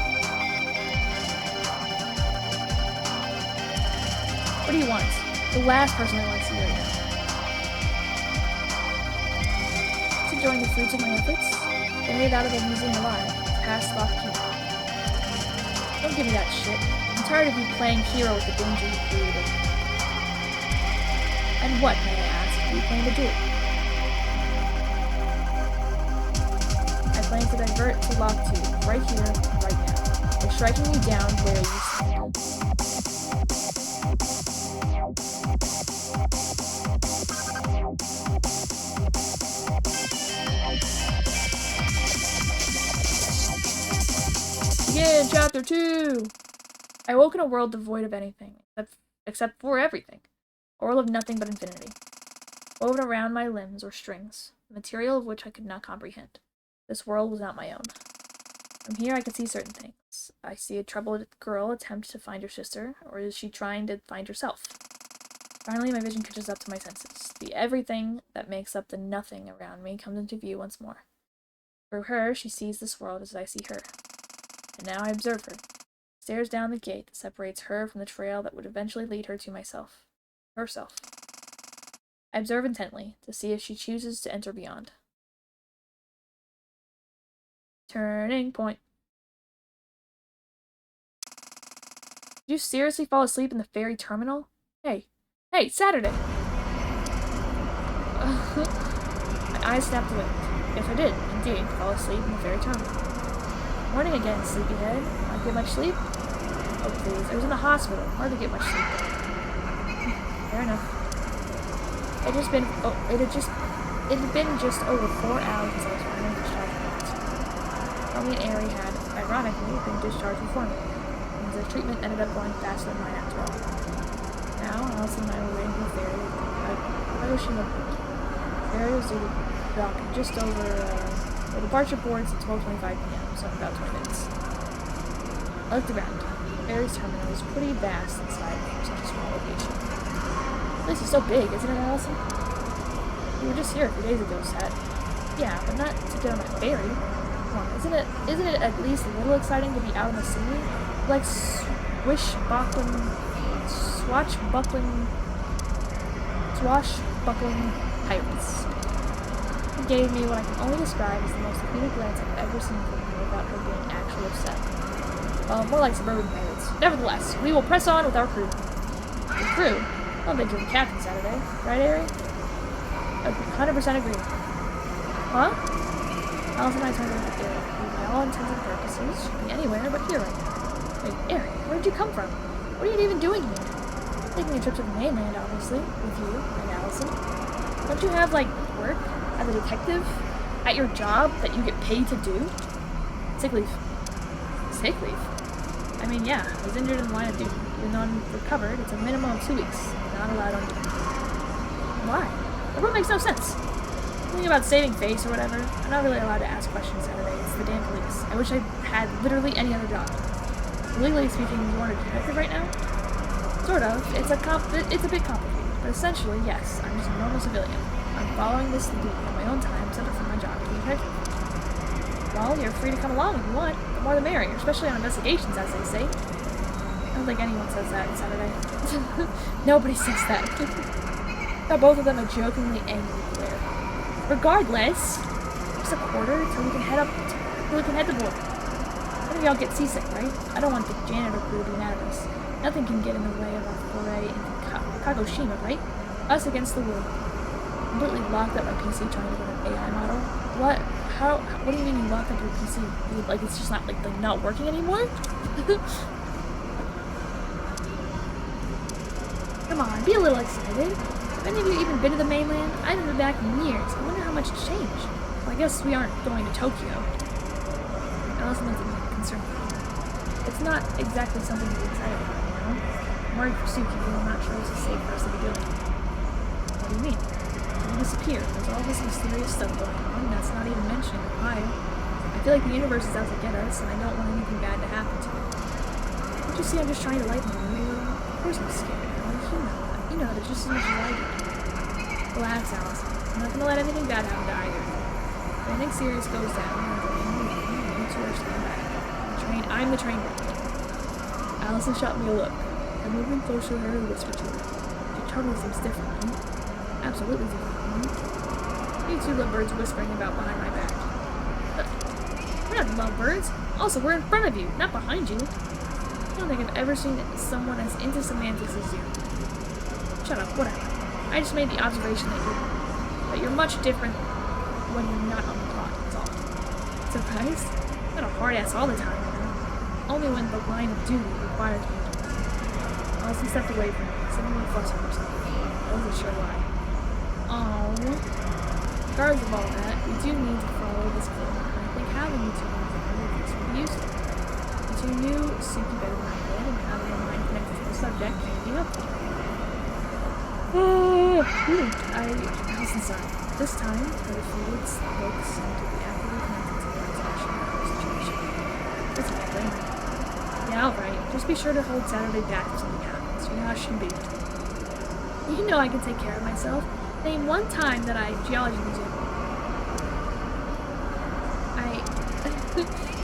[SPEAKER 1] What do you want? The last person I want to see right now. To join the fruits of my efforts, I made it out of the museum alive, past Lock Key. Don't give me that shit. I'm tired of you playing hero with the danger you created. And what, may I ask? do you plan to do? I plan to divert to Lock 2, right here, right now. By striking you down where you stand. Begin chapter 2! I woke in a world devoid of anything, except for everything. A world of nothing but infinity. Woven around my limbs were strings, the material of which I could not comprehend. This world was not my own. From here I could see certain things. I see a troubled girl attempt to find her sister, or is she trying to find herself? Finally, my vision catches up to my senses. The everything that makes up the nothing around me comes into view once more. Through her, she sees this world as I see her. And now I observe her. Stares down the gate that separates her from the trail that would eventually lead her to myself. Herself. I observe intently, to see if she chooses to enter beyond. Turning point. Did you seriously fall asleep in the ferry terminal? Hey, Saturday! My eyes snapped awake. Yes, I did, indeed, fall asleep in the ferry terminal. Morning again, sleepyhead. Not get much sleep? Oh, please. I was in the hospital. Hard to get much sleep. Fair enough. It had been just over 4 hours since I was finally discharged from the hospital. Tommy and Ari had, ironically, been discharged before me, and the treatment ended up going faster than mine after all. Now, Allison and I were waiting for the ferry at Hiroshima Port. The ferry was due to dock just over, the departure boards at 12:25 p.m., so in about 20 minutes. I looked around. The ferry's terminal was pretty vast inside for such a small location. This place is so big, isn't it, Allison? We were just here a few days ago, Sat. Yeah, but not to get on that ferry. Come on, isn't it at least a little exciting to be out in the sea? Like swashbuckling pirates. He gave me what I can only describe as the most athletic glance I've ever seen from her without her being actually upset. Well, more like suburban pirates. Nevertheless, we will press on with our crew. The crew? I don't think you're the captain Saturday. Right, Ari? 100% agree. Huh? Allison and I turned around to Ari, who by all intents and purposes should be anywhere but here right now. Wait, Ari, where did you come from? What are you even doing here? Taking a trip to the mainland, obviously, with you and Allison. Don't you have, like, work as a detective at your job that you get paid to do? Sick leave. Sick leave? I mean, yeah, I was injured in the line of duty. Even though I'm recovered, it's a minimum of 2 weeks. Not allowed on duty. Why? That really makes no sense. Something about saving face or whatever. I'm not really allowed to ask questions Saturday. It's the damn police. I wish I had literally any other job. Legally speaking, you are a detective right now? Sort of. It's a bit complicated, but essentially, yes, I'm just a normal civilian. I'm following this duty on my own time, separate from my job as a detective. Well, you're free to come along if you want. The more the merrier, especially on investigations, as they say. I don't think anyone says that on Saturday. Nobody says that. Now both of them are jokingly angry glare. Regardless, just a quarter till we can head to board. None of y'all get seasick, right? I don't want the janitor crew to be mad at us. Nothing can get in the way of our foray into Kagoshima, right? Us against the world. Completely locked up my PC trying to run an AI model. What? How? What do you mean you locked up your PC? Like it's just not not working anymore? Come on, be a little excited. Have any of you even been to the mainland? I haven't been back in years. I wonder how much it's changed. Well, I guess we aren't going to Tokyo. Allison looked at me concerned. It's not exactly something to be excited about, you know? I'm worried for Suki, but I'm not sure this is safe for us to be doing. What do you mean? We disappeared. There's all this mysterious stuff going on, and that's not even mentioning Ohio. I feel like the universe is out to get us, and I don't want anything bad to happen to it. Don't you see I'm just trying to lighten the mood a little? Of course I'm scared. You know that just as much as I do. Relax, Allison. I'm not gonna let anything bad happen to either. If anything serious goes down, you two are staying back. I'm the train wreck. Allison shot me a look. I moved in closer to her and whispered to her. She totally seems different, huh? Absolutely different, huh? You two lovebirds whispering about behind my back. We're not lovebirds. Also, we're in front of you, not behind you. I don't think I've ever seen someone as into semantics as you. Shut up, whatever. I just made the observation that you're much different when you're not on the clock, that's all. Surprised? I'm not a hard ass all the time, you know? Only when the line of duty requires me to. Allison stepped away from me, seemingly flustered or something. I wasn't sure why. Oh. Regardless of all that, we do need to follow this clue, and I think having you two in the this would be useful. The two knew Suki better than I did, and having your mind connected to the subject can be helpful. Allison sighed. This time, her fluids focus into the actively connected to the action of the situation. That's a good thing. Yeah, alright. Just be sure to hold Saturday back if something happens. You know how she can be. You know I can take care of myself. Name one time that geology museum.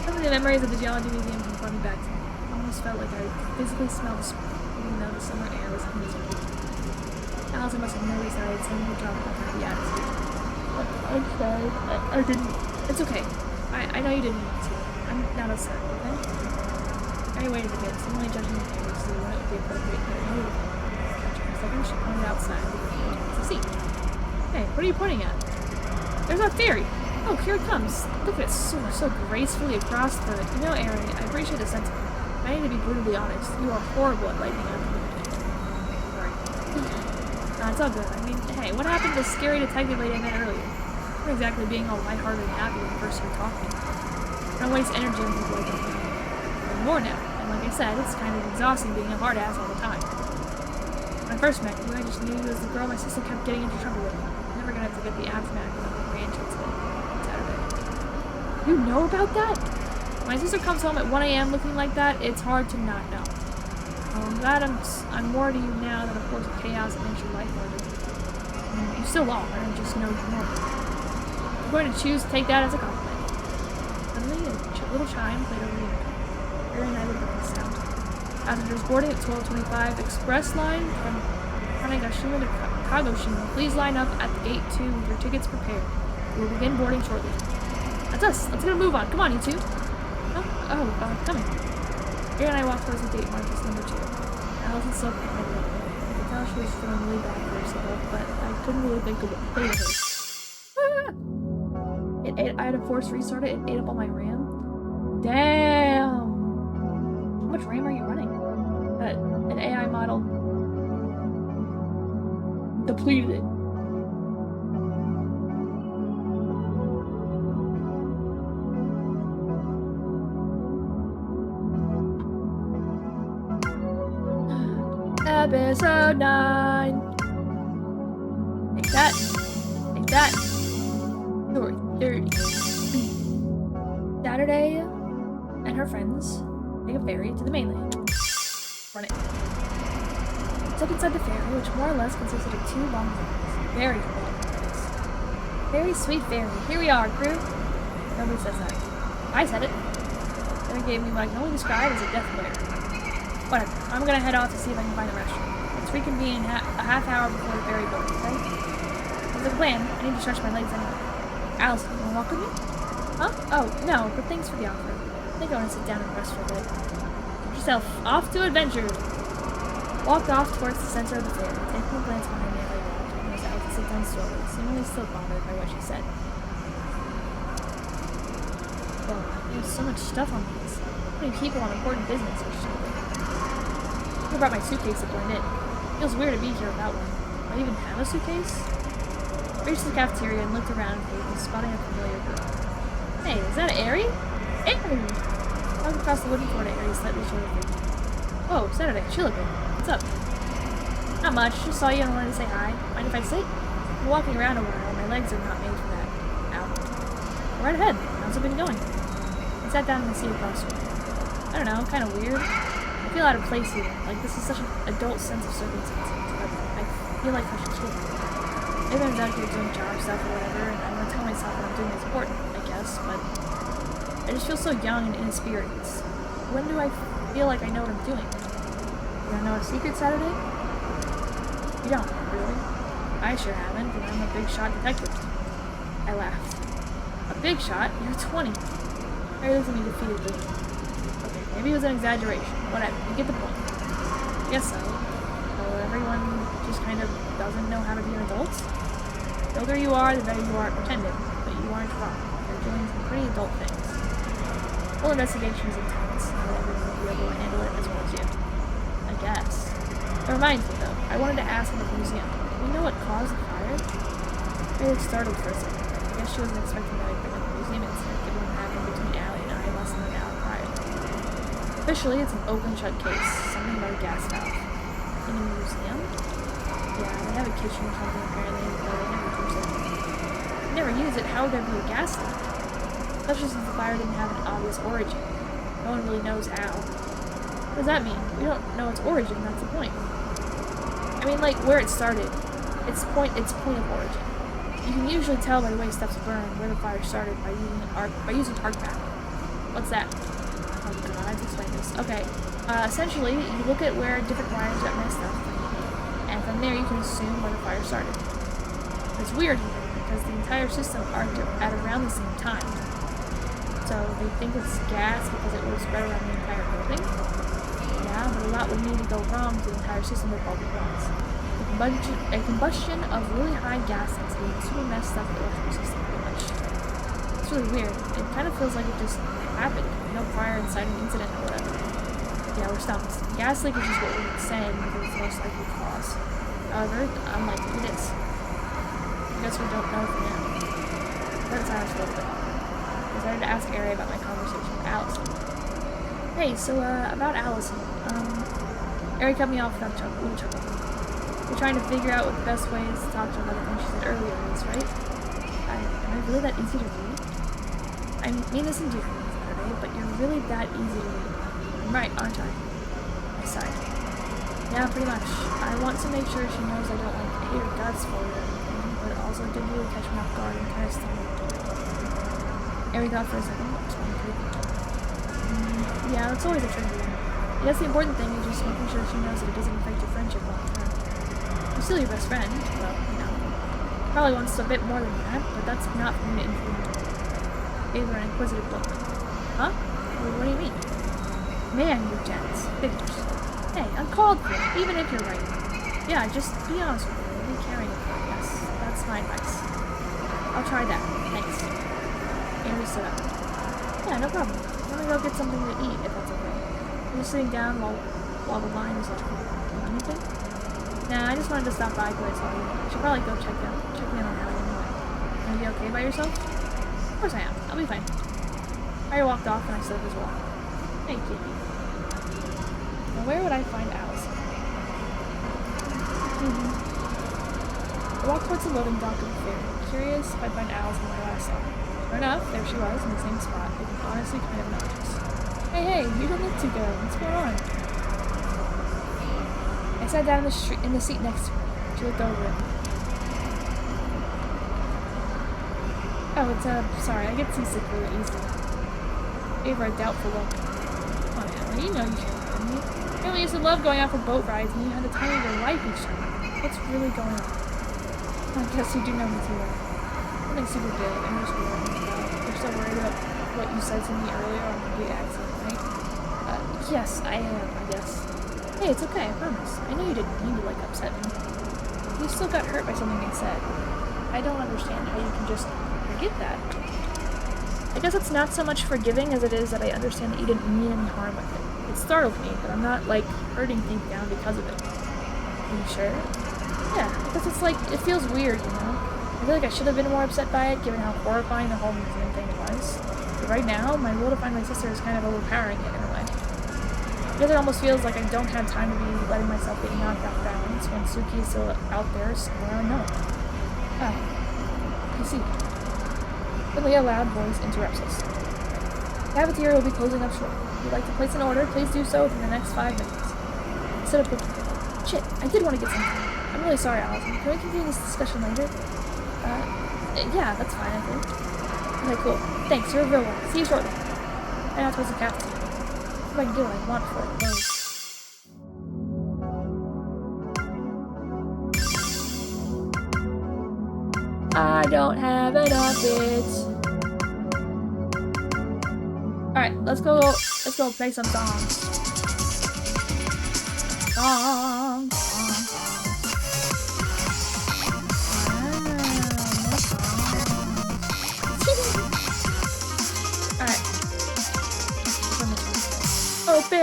[SPEAKER 1] Some of the memories of the geology museum can brought me back to me. I almost felt like I physically smelled the spring, even though the summer air was hazy. Allison must have noticed that I had suddenly dropped my happy attitude. I'm sorry. I didn't. It's okay. I know you didn't mean to. I'm not upset, okay? I waited a bit, seemingly judging the air to see when it would be appropriate to move. After a second, she pointed outside to see. Hey, what are you pointing at? There's our fairy! Oh, here it comes! Look at it soar so gracefully across the... You know, Aaron, I appreciate the sentiment. I need to be brutally honest. You are horrible at lighting up. Sorry. Nah, it's all good. I mean, hey, what happened to the scary detective lady I met earlier? Not exactly being all lighthearted and happy when first you're talking. I don't waste energy on people like that now. I'm more now, and like I said, it's kind of exhausting being a hard ass all the time. When I first met you, I just knew you as the girl my sister kept getting into trouble with. I'm never gonna forget the aftermath of the ranch incident on Saturday. You know about that? When my sister comes home at 1 a.m. looking like that, it's hard to not know. I'm glad I'm more to you now that of course chaos makes your life harder. I mean, you still are, I just know you more. I'm going to choose to take that as a compliment. Suddenly, a little chime played over the window. Aaron and I looked at the sound. Passengers boarding at 12:25 express line from Hanagashima to Kagoshima. Please line up at the gate 2 with your tickets prepared. We will begin boarding shortly. That's us. Let's get a move on. Come on, you two. Coming. Aaron and I walked towards the gate marked as number 2. Allison still panicked a little bit. I could tell she was feeling really bad for herself, but I couldn't really think of what to play with her. I had to force restart it. It ate up all my RAM. Damn! How much RAM are you running? An AI model depleted it. Episode 9. Take that. Take that. Story 30. Saturday and her friends take a ferry to the mainland. Run it. Step inside the ferry, which more or less consisted of 2 long ferries. Very long ferries. Very sweet ferry. Here we are, crew. Nobody says that. I said it. Then it gave me what I can only describe as a death glare. Whatever. I'm gonna head off to see if I can find the restroom. Let's reconvene a half hour before the ferry boat, okay? Sounds like a plan. I need to stretch my legs anyway. Allison, you wanna walk with me? Huh? Oh, no, but thanks for the offer. I think I want to sit down and rest for a bit. Get yourself off to adventure! Walked off towards the center of the ferry, taking a glance behind me as I walked, and was out to sit down slowly, seemingly still bothered by what she said. Well, there's so much stuff on these. So many people on important business or something. I brought my suitcase to blend in. Feels weird to be here without one. Do I even have a suitcase? I reached the cafeteria and looked around vaguely, spotting a familiar girl. Hey, is that Aerie? Aerie! I walked across the wooden floor to Aerie's slightly shorter figure. Whoa, Saturday, chill a bit. What's up? Not much, just saw you and wanted to say hi. Mind if I sit? I've been walking around a while, my legs are not made for that. Ow. Go right ahead, how's it been going? I sat down in the seat across from me. I don't know, kinda weird. I feel out of place here, like this is such an adult sense of circumstance. I feel like such a kid. Maybe I'm out here doing job stuff or whatever, and I want to tell myself what I'm doing is important, I guess, but I just feel so young and inexperienced. When do I feel like I know what I'm doing? You don't know a secret, Saturday? You don't, really? I sure haven't, and I'm a big shot detective. I laughed. A big shot? You're 20. I looked at me defeatedly. Okay, maybe it was an exaggeration. Whatever, you get the point. I guess so. Well, everyone just kind of doesn't know how to be an adult. The older you are, the better you are at pretending, but you aren't wrong. You're doing some pretty adult things. The whole investigation is intense. Not everyone will be able to handle it as well as you. I guess. It reminds me, though. I wanted to ask about the museum. Do we know what caused the fire? I looked startled for a second. I guess she wasn't expecting that I'd bring up the museum incident, given what happened between Allie and I less than an hour prior. Officially, it's an open-shut case. Something about a gas valve. In a museum? Yeah, they have a kitchen or something apparently, but they never use it. They never use it, how would there be a gas leak? Especially since the fire didn't have an obvious origin. No one really knows how. What does that mean? We don't know its origin, that's the point. I mean, like, where it started. Its point of origin. You can usually tell by the way stuff's burned where the fire started by using ArcMap. What's that? Oh god, I have to explain this. Okay. Essentially, you look at where different wires got messed up, and from there you can assume where the fire started. It's weird here, because the entire system arced at around the same time. So they think it's gas because it was spread around the entire building? Yeah, but a lot would need to go wrong for the entire system to fall at once. A combustion of really high gas density and super messed up electrical system, pretty much. It's really weird. It kind of feels like it just happened. No prior inciting incident or whatever. Yeah, we're stumped. Gas leakage is what we're saying because it's the most likely cause. However, unlikely it is. I guess we don't know for now. Let us ask a little bit. I decided to ask Ari about my conversation with Allison. Hey, so, about Allison. Ari cut me off without a chuckle. We're trying to figure out what the best way is to talk to her about the thing she said earlier is, right? Am I really that easy to read? I mean this endearingly, Saturday, but you're really that easy to read. I'm right, aren't I? I sighed. Yeah, pretty much. I want to make sure she knows I don't, like, hate her guts for her or anything, but it also did really catch me off guard and kind of stung me. Ari thought for a second, but responded quickly. Yeah, that's always a tricky one. I guess the important thing is just making sure she knows that it doesn't affect your friendship long term. You're still your best friend, well, you know. Probably wants a bit more than that, but that's not for me to influence. Gave her an inquisitive look. Huh? Well, what do you mean? Man, you gents. Figures. Hey, uncalled for, even if you're right. Yeah, just be honest with me. Be caring of her, yes. That's my advice. I'll try that. Thanks. Amy stood up. Yeah, no problem. I'm gonna go get something to eat, if that's okay. I'm just sitting down while the line is electrical. Anything? Nah, I just wanted to stop by because I saw you. I should probably go check in on Allie anyway. Are you okay by yourself? Of course I am. I'll be fine. I walked off and I stood up as well. Thank you. Now where would I find Allison? I walked towards the loading dock of the ferry, curious if I'd find Allison where I saw her. Sure enough, there she was in the same spot, looking honestly kind of obnoxious. Hey, you don't look too good. What's going on? I sat down in the seat next to her. She looked over at me. Oh, it's, sorry, I get seasick really easily. Gave her a doubtful look. Come on, Allie, you know you can't love me. You only used to love going out for boat rides and you had the time of your life each time. What's really going on? I guess you do know me too well. Nothing super big, I'm just worried about. You're still worried about what you said to me earlier on the big accident, right? Yes, I am, I guess. Hey, it's okay, I promise. I know you didn't mean to, like, upset me. You still got hurt by something I said. I don't understand how you can just forget that. I guess it's not so much forgiving as it is that I understand that you didn't mean any harm with it. It startled me, but I'm not, like, hurting deep down because of it. Are you sure? Yeah, because it's like, it feels weird, you know? I feel like I should have been more upset by it, given how horrifying the whole museum thing was. But right now, my will to find my sister is kind of overpowering it in a way. I guess it almost feels like I don't have time to be letting myself get knocked off balance when Suki is still out there somewhere unknown. Ah, I see. Suddenly a loud voice interrupts us. The cafeteria will be closing up shortly. If you'd like to place an order, please do so within the next 5 minutes. Instead of cooking. Shit, I did want to get something. I'm really sorry, Allison. Can we continue this discussion later? Yeah, that's fine, I think. Okay, cool. Thanks, you're a real one. See you shortly. I know towards the cafeteria. If I can get what I want for it, close. I don't have enough bits. Alright, let's go play some songs. Songs.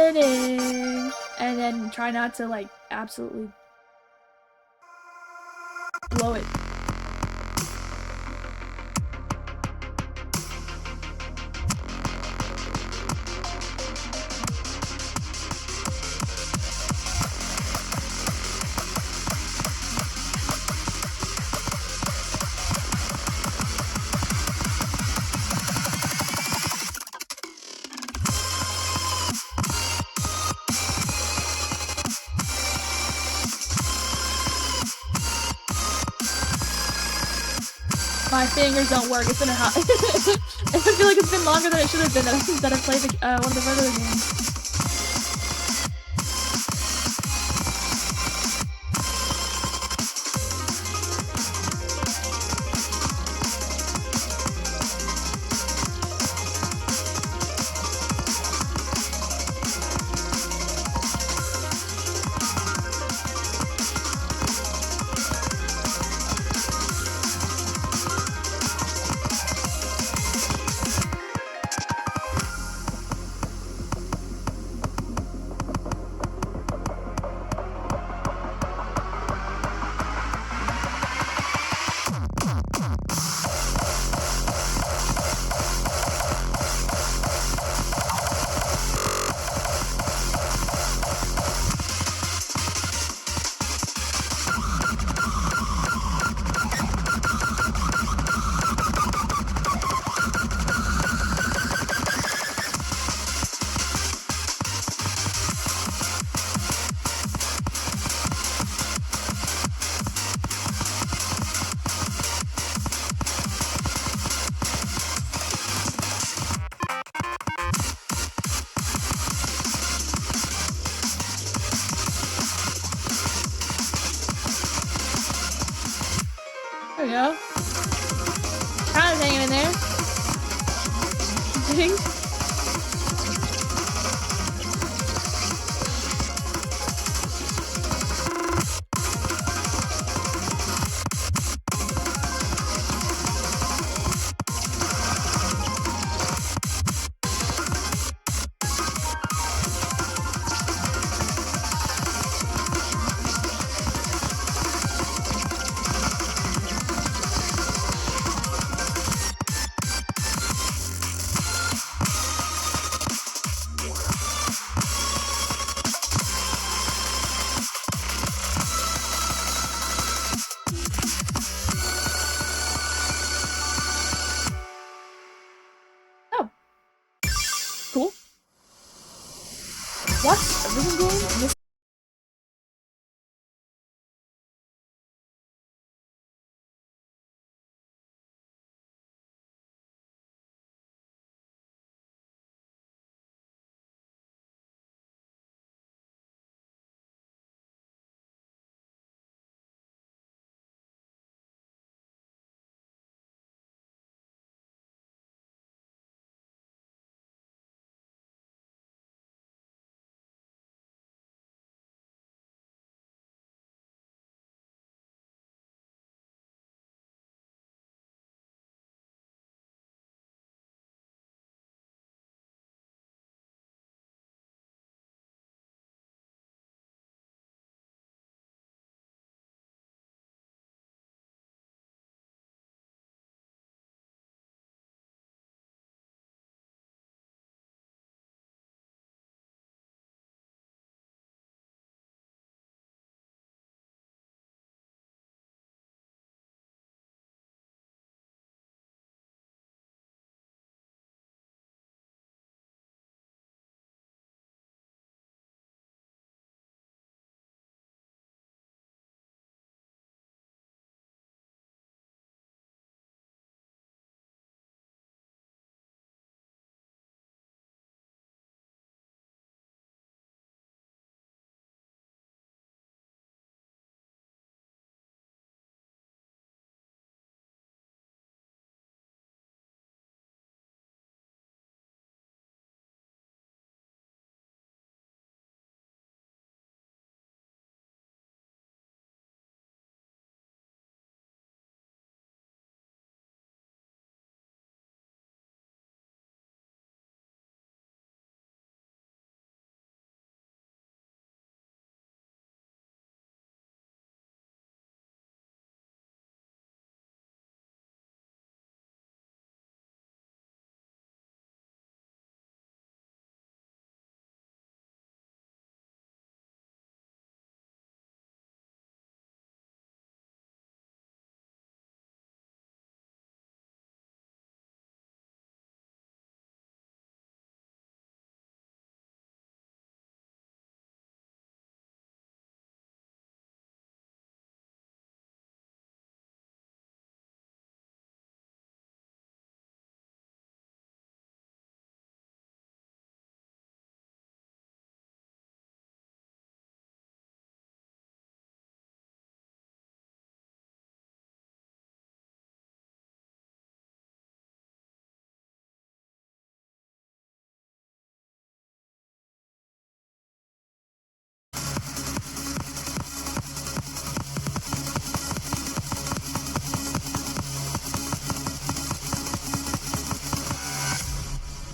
[SPEAKER 1] spinning, and then try not to like absolutely blow it. My fingers don't work. It's been a hot. I feel like it's been longer than it should have been that I've played one of the regular games. There we go. Kind of hanging in there. Ding.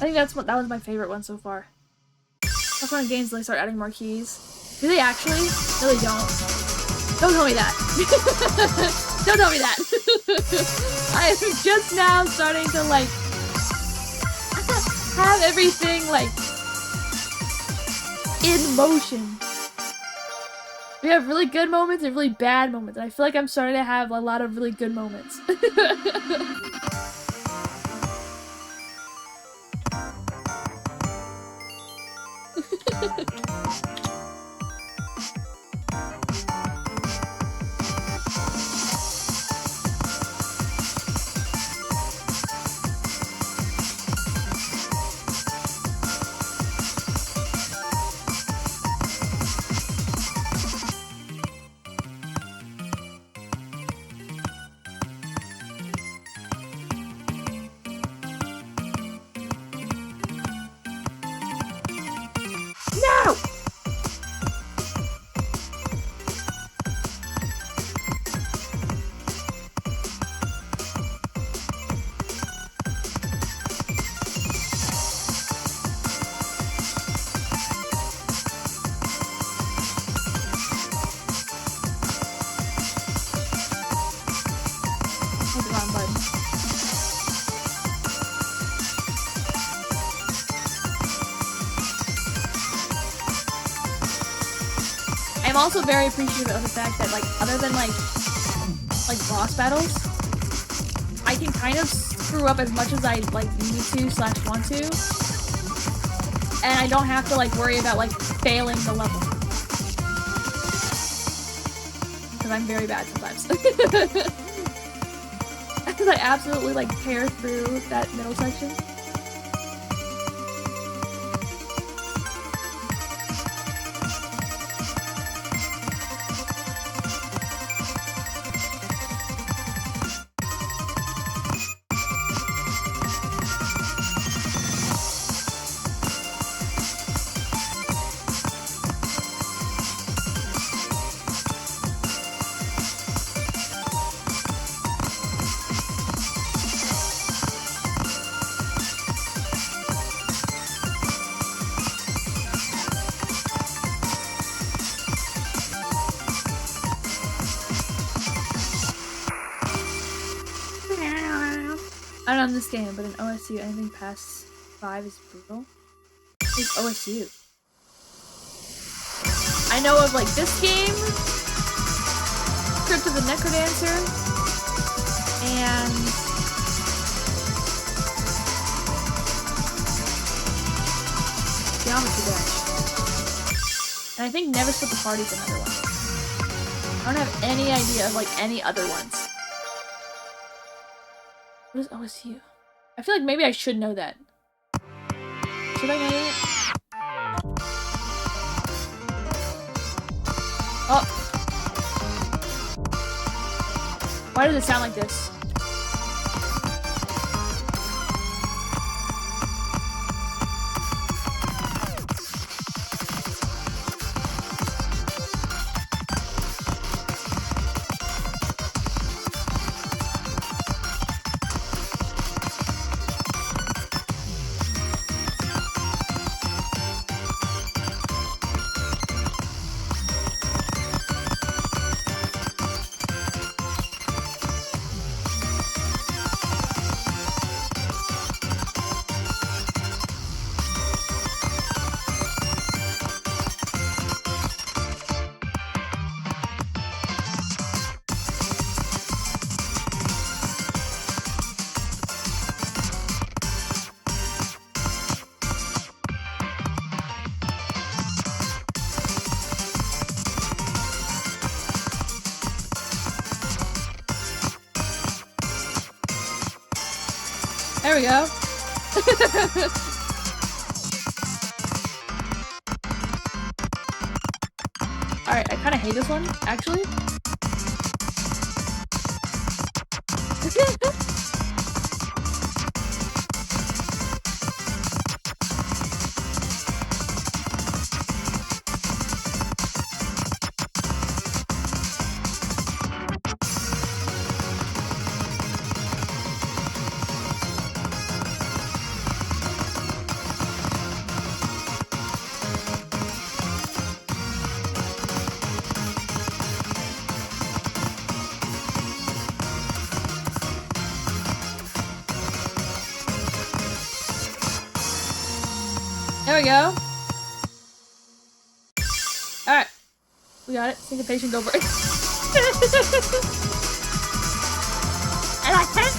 [SPEAKER 1] I think that was my favorite one so far. That's when games they start adding more keys. Do they actually? No, they don't. Don't tell me that. Don't tell me that. I'm just now starting to like have everything like in motion. We have really good moments and really bad moments, and I feel like I'm starting to have a lot of really good moments. No! Hit the wrong button. I'm also very appreciative of the fact that, like, other than, like boss battles, I can kind of screw up as much as I, like, need to / want to. And I don't have to, like, worry about, like, failing the level. Because I'm very bad sometimes. Because I absolutely, like, tear through that middle section. I don't know this game, but in OSU, anything past 5 is brutal. It's OSU. I know of, like, this game, Crypt of the Necrodancer, and Geometry Dash. And I think Never Split the Party is another one. I don't have any idea of, like, any other ones. What is OSU? I feel like maybe I should know that. Should I know that? Oh! Why does it sound like this? There we go. Alright, I kind of hate this one, actually. we go. Alright. We got it. Syncopation, go break. And I can't.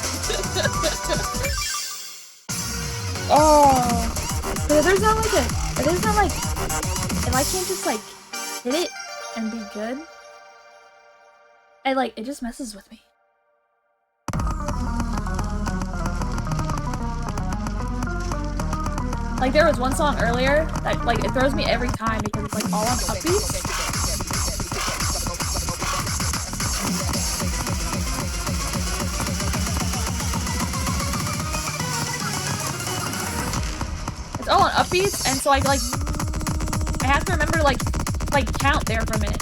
[SPEAKER 1] Oh. But there's not like if I can't just like hit it and be good, and like it just messes with me. Like there was one song earlier that like it throws me every time because it's like all on upbeats. It's all on upbeats, and so I have to remember to like count there for a minute.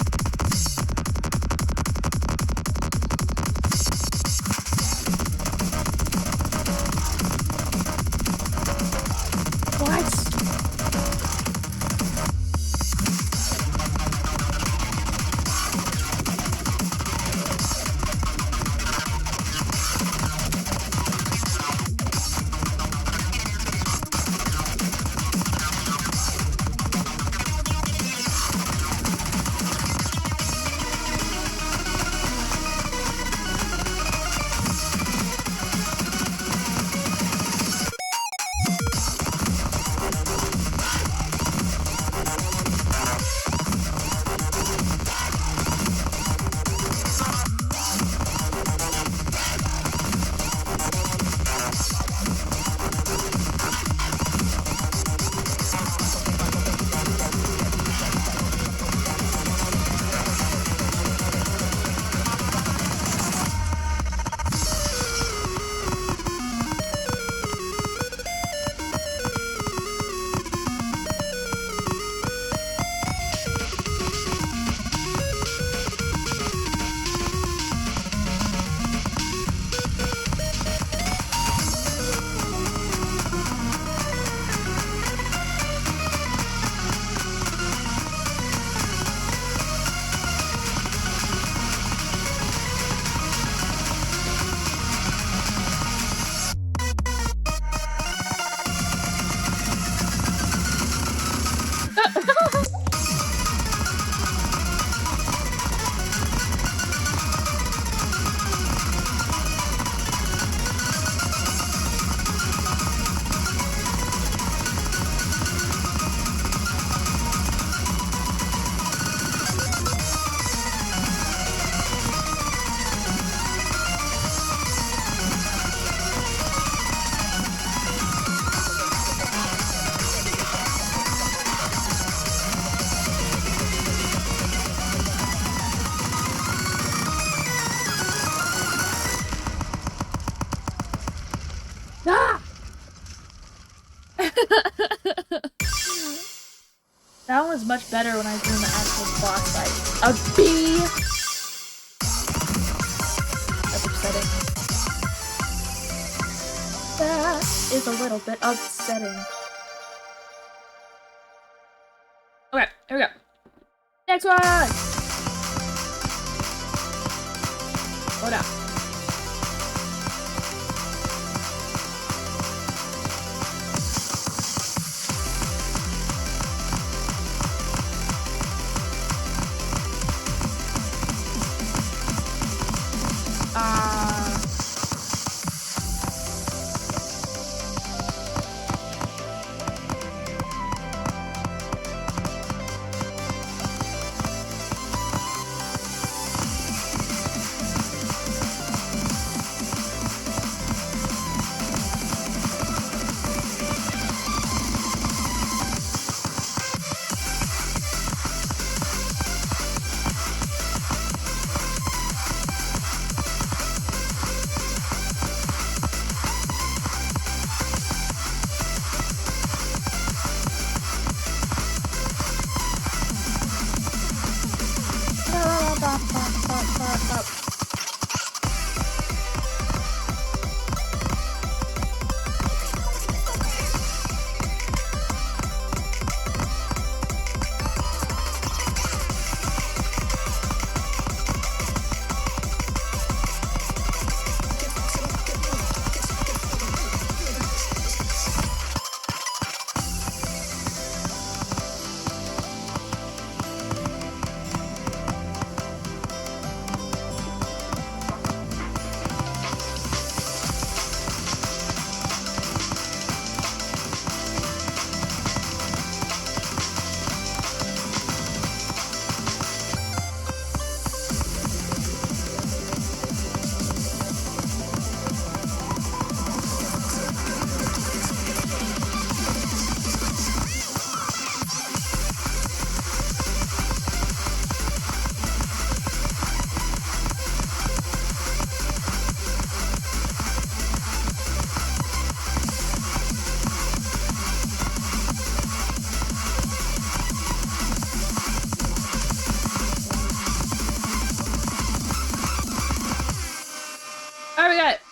[SPEAKER 1] What? That one was much better when I was doing the actual boss fight. A bee! That's upsetting. That is a little bit upsetting. Okay, here we go. Next one! Hold up.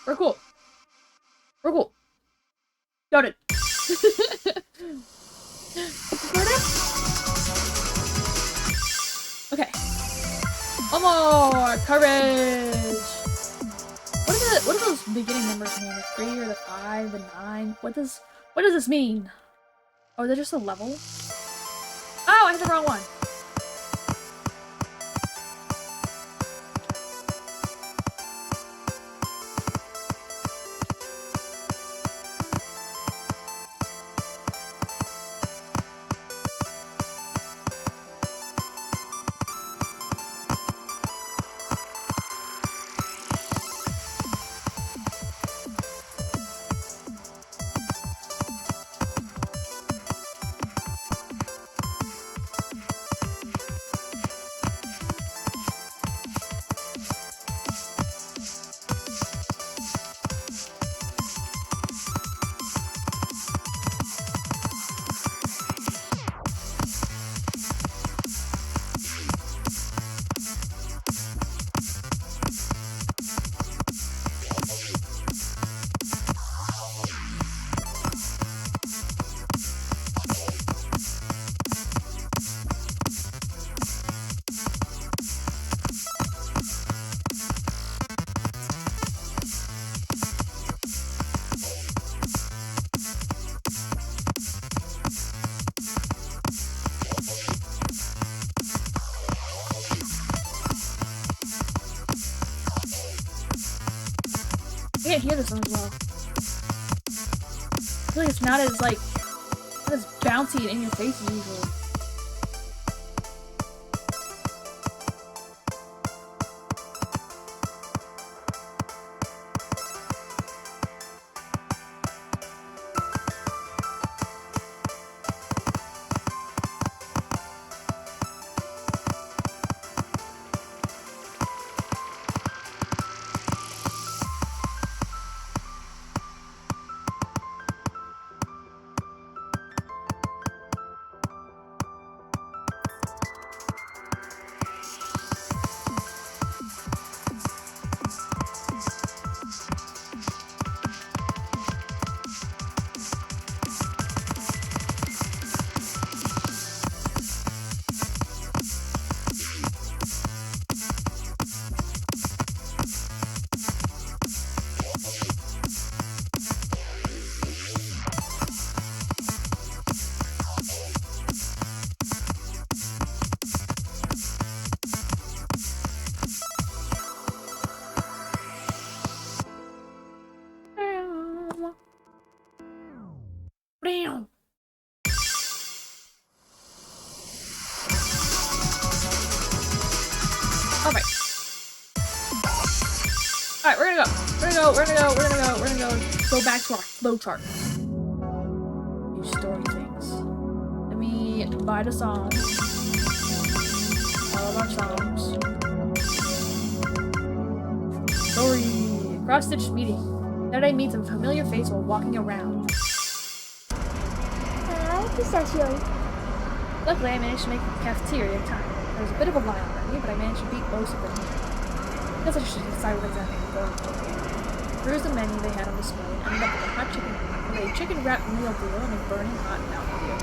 [SPEAKER 1] We're cool. We're cool. Got it. Okay. One more courage. What are those beginning numbers mean? The 3 or the 5, the 9? What does this mean? Oh, is that just a level? Oh, I hit the wrong one. I can't hear this one as well. I feel like it's not as bouncy and in your face as usual. Alright, we're gonna go back to our flowchart. Use story things. Let me buy the songs. All of our songs. Story. Cross-stitch meeting. Saturday meets a familiar face while walking around.
[SPEAKER 2] Hi, Pistachio.
[SPEAKER 1] Luckily, I managed to make the cafeteria in time. There was a bit of a line already, but I managed to beat most of them. I guess I should decide what exactly I'm going for. Through the menu they had on display and ended up with a chicken wrap meal deal and a burning hot Mountain Dew.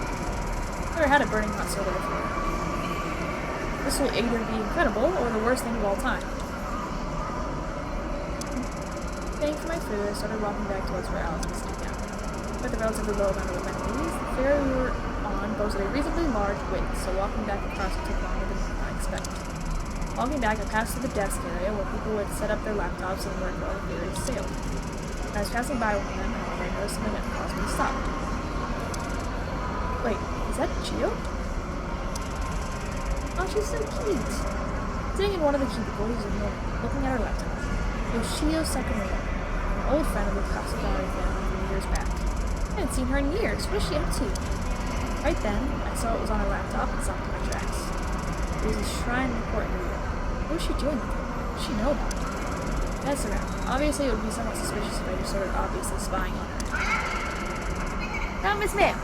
[SPEAKER 1] Never had a burning hot soda before. This will either be incredible or the worst thing of all time. Paying for my food, I started walking back towards where Alice was sitting down. With the relatively low amount of amenities, the ferry we were on boasted a reasonably large width, so walking back across it took longer than I expected. Walking back, I passed through the desk area where people would set up their laptops and work while the ferry sailed. I was passing by one of them, and I noticed something that caused me to stop. Wait, is that Gio? Oh, she's so cute! Sitting in one of the cubicles and looking at her laptop. It was Shio Sakamura, an old friend of the Kasagari family from years back. I hadn't seen her in years. What is she up to? Right then, I saw it was on her laptop and stopped in my tracks. It was a shrine report in Rio. What was she doing with it? What did she know about it? That's around. Obviously, it would be somewhat suspicious if I just started obviously spying on her. Now, Miss Ma'am.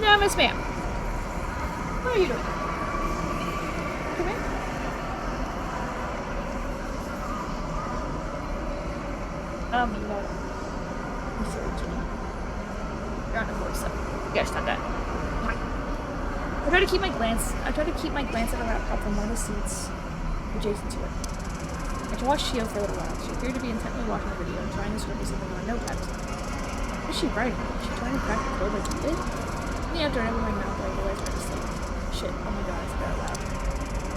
[SPEAKER 1] Now, Miss Ma'am. What are you doing? Come here. me, lol. You silly kitty. You're on a 47. You guys stop that. I try to keep my glance at the laptop from one of the seats adjacent to it. I can watch Shio for a little while. She appeared to be intently watching the video and trying to scribble something on a notepad. What is she writing? Is she trying to crack the code like you did? In the after I opened my mouth, I realized her mistake. Shit, oh my god, I said that out loud.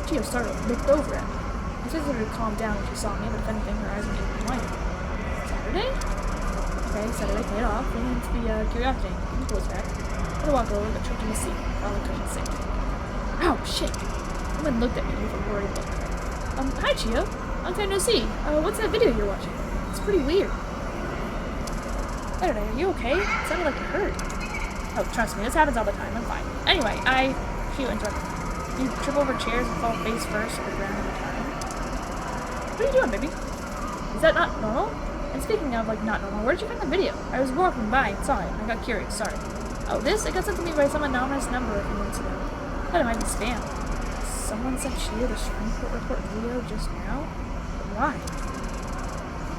[SPEAKER 1] Shio startled, looked over at me. I expected her to calm down when she saw me, but if anything, her eyes were even wider. Saturday? Okay, Saturday paid off, leaning into the curiosity. He goes back. I walk over, but tripped in the seat, on the cushion sink. Ow, shit! Someone looked at me with a worried look. Hi, Chio. Long time no see. What's that video you're watching? It's pretty weird. Saturday, are you okay? It sounded like it hurt. Oh, trust me, this happens all the time. I'm fine. Anyway, Chio interrupted. You trip over chairs and fall face first to the ground every time. What are you doing, baby? Is that not normal? And speaking of, like, not normal, where did you find the video? I was walking by and saw it, and I got curious. Sorry. Oh, this? It got sent to me by some anonymous number a few minutes ago. I thought it might be spam. Someone sent Shio the shrine report video just now? But why?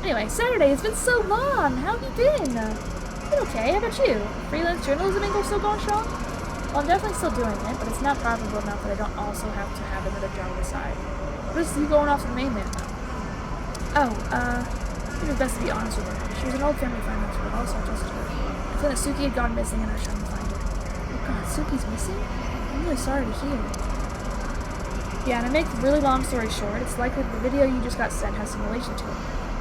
[SPEAKER 1] Anyway, Saturday, it's been so long! How have you been? Been okay, how about you? Freelance journalism angle still going strong? Well, I'm definitely still doing it, but it's not profitable enough that I don't also have to have another job on the side. What is you going off to the mainland now? Oh, I think it's best to be honest with her. She was an old family friend, but also trusted her. I thought that Suki had gone missing and I was trying to find her. Oh god, Suki's missing? I'm really sorry to hear. Yeah, and to make a really long story short, it's likely that the video you just got sent has some relation to it.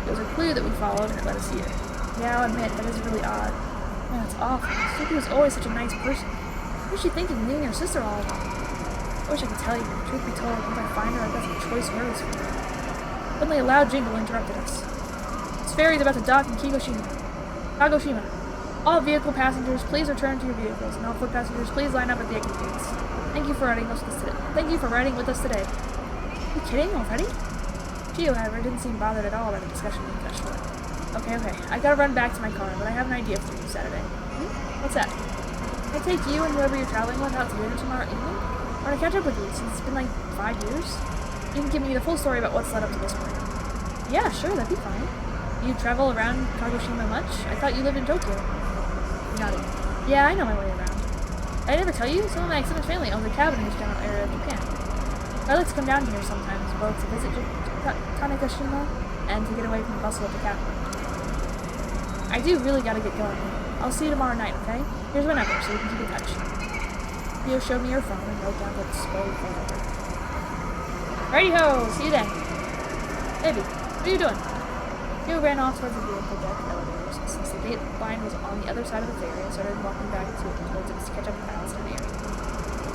[SPEAKER 1] It was a clue that we followed and it let us see her. Yeah, I'll admit, that is really odd. Man, that's awful. Suki was always such a nice person. What was she thinking of leaving her sister all alone? I wish I could tell you. Truth be told, once I find her, I've got some choice words for her. Suddenly a loud jingle interrupted us. This ferry is about to dock in Kagoshima. All vehicle passengers, please return to your vehicles, and all foot passengers, please line up at the exit gates. Thank you for riding with us today. Are you kidding already? Chio, however, didn't seem bothered at all by the discussion being cut short. Okay, I gotta run back to my car, but I have an idea for you, Saturday. What's that? Can I take you and whoever you're traveling with out to dinner tomorrow evening? I want to catch up with you, since it's been like 5 years. You can give me the full story about what's led up to this point. Yeah, sure, that'd be fine. You travel around Kagoshima much? I thought you lived in Tokyo. Nodded. Yeah, I know my way around. I never tell you? Some of my extended family owns a cabin in this general area of Japan. I like to come down here sometimes, both to visit Tanegashima and to get away from the bustle of the capital. I do really gotta get going. I'll see you tomorrow night, okay? Here's my number, so you can keep in touch. Theo showed me your phone and wrote down the display phone number. Righty-ho! See you then! Baby, what are you doing? Theo ran off towards the vehicle deck elevators. Since the gate line was on the other side of the ferry, I started walking back towards it to catch up with Alice and Mary.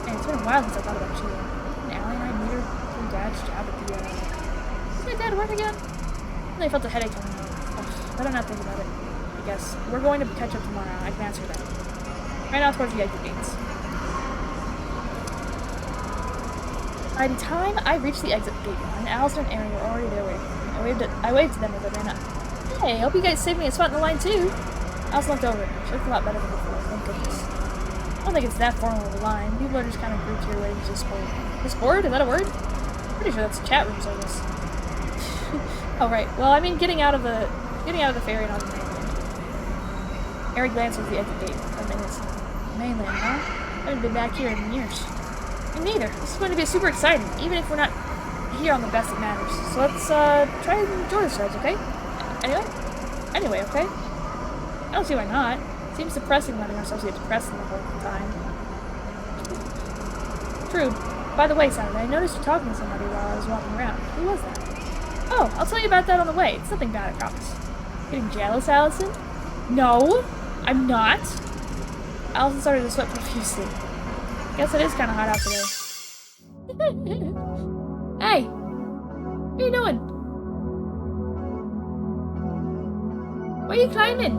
[SPEAKER 1] Man, it's been a while since I thought about Chio. And Allie and I meet her through Dad's job at the, Does my dad work again? And I felt a headache coming on. Ugh, better not think about it. I guess. We're going to catch up tomorrow. I can answer that. Right now towards the exit gates. By the time I reached the exit gate line, Alistair and Aaron were already there waiting for me. I waved to them as I ran up. Hey, hope you guys saved me a spot in the line too. Alistair looked over at me. She looked a lot better than before, thank goodness. I don't think it's that formal of a line. People are just kind of grouped here waiting to sport. Discord? Is that a word? Pretty sure that's a chat room service. Oh right. Well, I mean getting out of the ferry and on the mainland. Aaron glanced at the exit gate. Mainland, huh? I haven't been back here in years. Me neither. This is going to be super exciting, even if we're not here on the best of matters. So let's try and enjoy ourselves, okay? Anyway, okay? I don't see why not. It seems depressing letting ourselves get depressed the whole time. True. By the way, Saturday, I noticed you talking to somebody while I was walking around. Who was that? Oh, I'll tell you about that on the way. It's nothing bad, I promise. Getting jealous, Allison? No, I'm not. Allison started to sweat profusely. Guess it is kind of hot out today. Hey! What are you doing? Why are you climbing?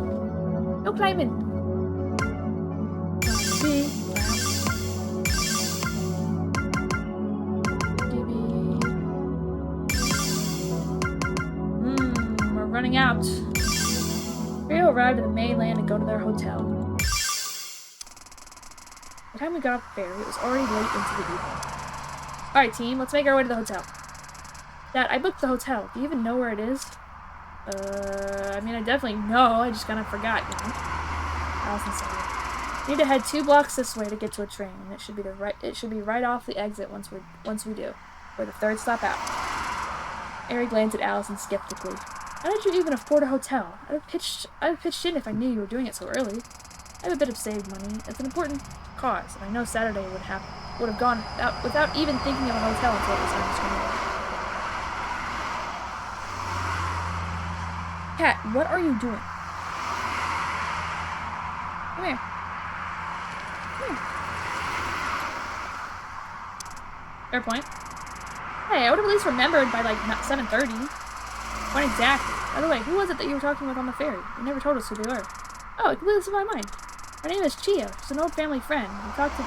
[SPEAKER 1] No climbing. We're running out. Trio arrived at the mainland and go to their hotel. By the time we got off the ferry, it was already late into the evening. Alright, team, let's make our way to the hotel. Dad, I booked the hotel. Do you even know where it is? I mean, I definitely know. I just kind of forgot, you know. Allison said, "Need to head 2 blocks this way to get to a train. It should be right off the exit once we do. We're the 3rd stop out." Ari glanced at Allison skeptically. "How did you even afford a hotel? I'd have pitched in if I knew you were doing it so early. I have a bit of saved money. It's an important cause, and I know Saturday would have gone out without even thinking of a hotel until it was time to swing over." Kat, what are you doing? Come here. Come here. Fair point. Hey, I would have at least remembered by, like, not 7:30. When exactly? By the way, who was it that you were talking with on the ferry? You never told us who they were. Oh, it completely slipped my mind. Her name is Chia. She's an old family friend. We talked a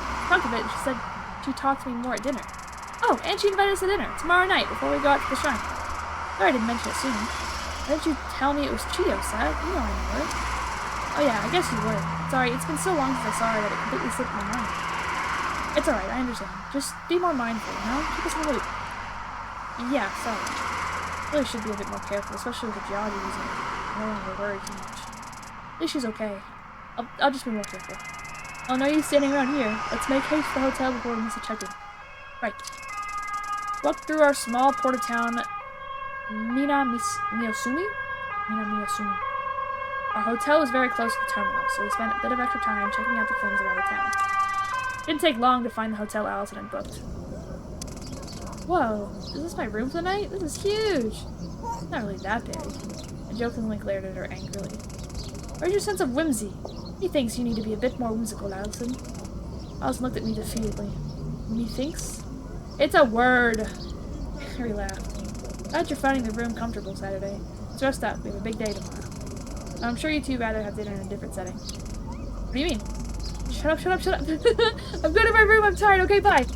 [SPEAKER 1] bit, and she said she'd talk to me more at dinner. Oh, and she invited us to dinner tomorrow night before we go out to the shrine. Sorry I didn't mention it sooner. Why didn't you tell me it was Chio, Seth? You know I know her. Oh yeah, I guess you would. Sorry, it's been so long since I saw her that it completely slipped my mind. It's alright, I understand. Just be more mindful, you know? Keep us in the loop. Yeah, sorry. Really should be a bit more careful, especially with the geology using it. No longer worry too much. At least she's okay. I'll just be more careful. Oh, no use standing around here. Let's make haste to the hotel before we miss a check-in. Right. Walk through our small port of town, Mina Miyasumi? Our hotel was very close to the terminal, so we spent a bit of extra time checking out the things around the town. It didn't take long to find the hotel Allison had booked. Whoa, is this my room for the night? This is huge! It's not really that big. I jokingly glared at her angrily. Where's your sense of whimsy? He thinks you need to be a bit more whimsical, Allison. Allison looked at me defeatedly. Methinks? It's a word! Harry laughed. Glad you're finding the room comfortable Saturday. It's rest up. We have a big day tomorrow. I'm sure you two rather have dinner in a different setting. What do you mean? Shut up, shut up, shut up. I'm going to my room. I'm tired. Okay, bye.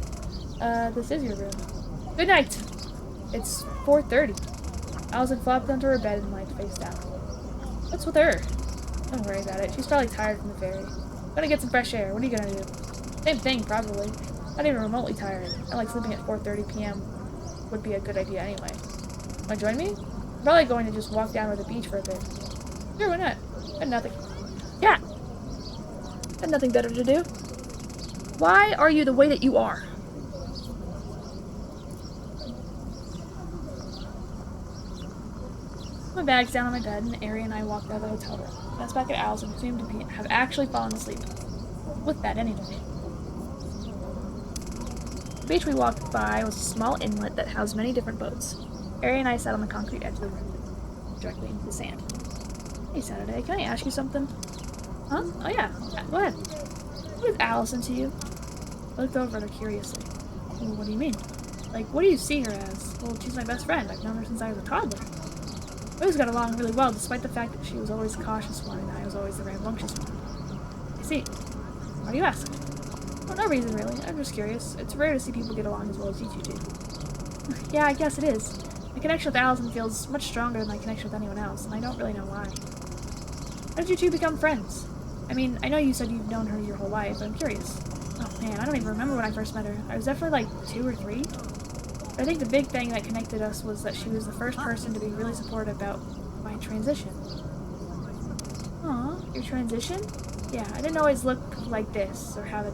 [SPEAKER 1] This is your room. Good night. It's 4:30. Allison flopped onto her bed and lied face down. What's with her? Don't worry about it. She's probably tired from the ferry. Gonna get some fresh air. What are you gonna do? Same thing, probably. Not even remotely tired. I like sleeping at 4:30 p.m. would be a good idea anyway. Wanna join me? I'm probably going to just walk down to the beach for a bit. Sure, why not? Got nothing. Yeah! Got nothing better to do. Why are you the way that you are? My bag's down on my bed, and Ari and I walked out of the hotel room. Glanced back at Allison, who seemed to have actually fallen asleep. With that, anyway. The beach we walked by was a small inlet that housed many different boats. Ari and I sat on the concrete edge of the room, directly into the sand. Hey, Saturday, can I ask you something? Huh? Oh, yeah. Go ahead. What is Allison to you? I looked over at her curiously. Well, what do you mean? Like, what do you see her as? Well, she's my best friend. I've known her since I was a toddler. We always got along really well, despite the fact that she was always the cautious one and I was always the rambunctious one. I see. Why do you ask? Well, no reason, really. I'm just curious. It's rare to see people get along as well as you two do. Yeah, I guess it is. My connection with Allison feels much stronger than my connection with anyone else, and I don't really know why. How did you two become friends? I mean, I know you said you've known her your whole life, but I'm curious. Oh man, I don't even remember when I first met her. I was definitely like 2 or 3. But I think the big thing that connected us was that she was the first person to be really supportive about my transition. Aw, your transition? Yeah, I didn't always look like this, or have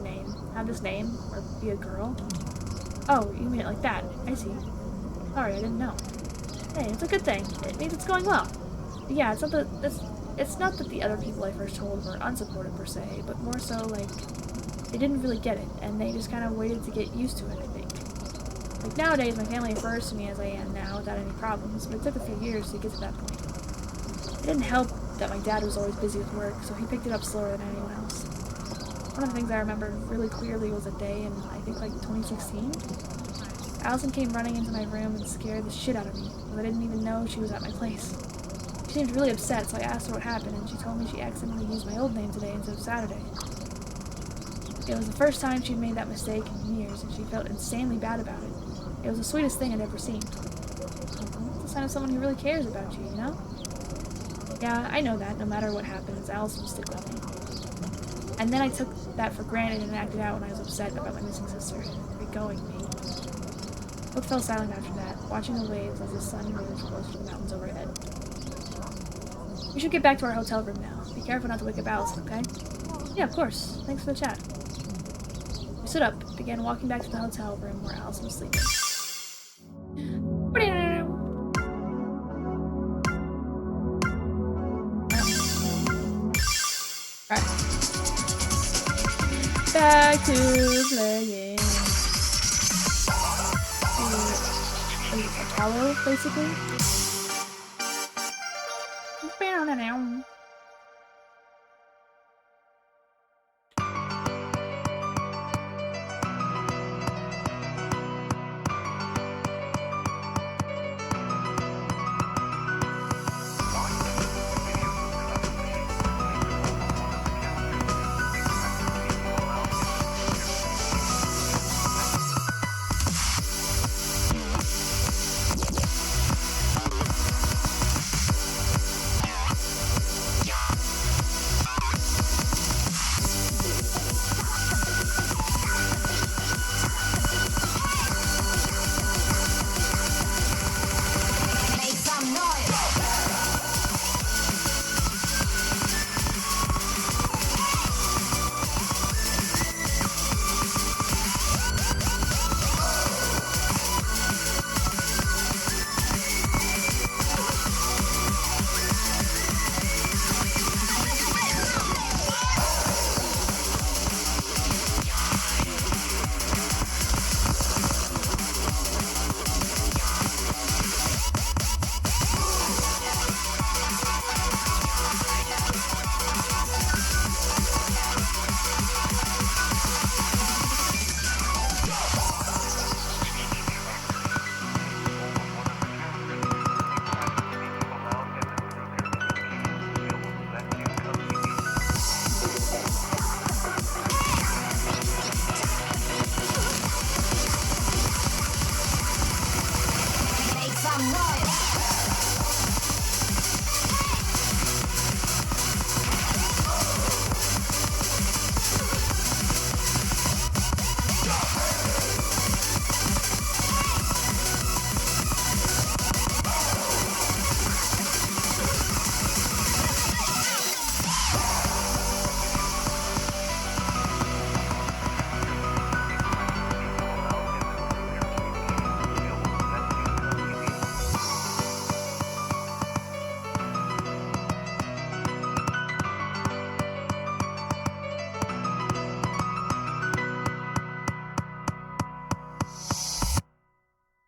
[SPEAKER 1] this name, or be a girl. Oh, you mean it like that. I see. Sorry, I didn't know. Hey, it's a good thing. It means it's going well. But yeah, it's not that the other people I first told were unsupportive per se, but more so like they didn't really get it, and they just kind of waited to get used to it, I think. Like nowadays, my family refers to me as I am now without any problems, but it took a few years to get to that point. It didn't help that my dad was always busy with work, so he picked it up slower than anyone else. One of the things I remember really clearly was a day in, I think, like 2016. Allison came running into my room and scared the shit out of me, because I didn't even know she was at my place. She seemed really upset, so I asked her what happened, and she told me she accidentally used my old name today instead of Saturday. It was the first time she'd made that mistake in years, and she felt insanely bad about it. It was the sweetest thing I'd ever seen. It's a sign of someone who really cares about you, you know? Yeah, I know that. No matter what happens, Allison will stick with me. And then I took that for granted and acted out when I was upset about my missing sister. Going me. Both fell silent after that, watching the waves as the sun moved close to the mountains overhead. We should get back to our hotel room now. Be careful not to wake up Allison, okay? Yeah, of course. Thanks for the chat. We stood up, began walking back to the hotel room where Allison was sleeping. Alright. Back to playing. Apollo, basically.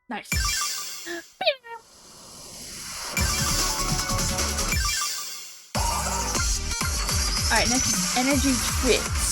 [SPEAKER 1] Nice. Alright, next is energy tricks.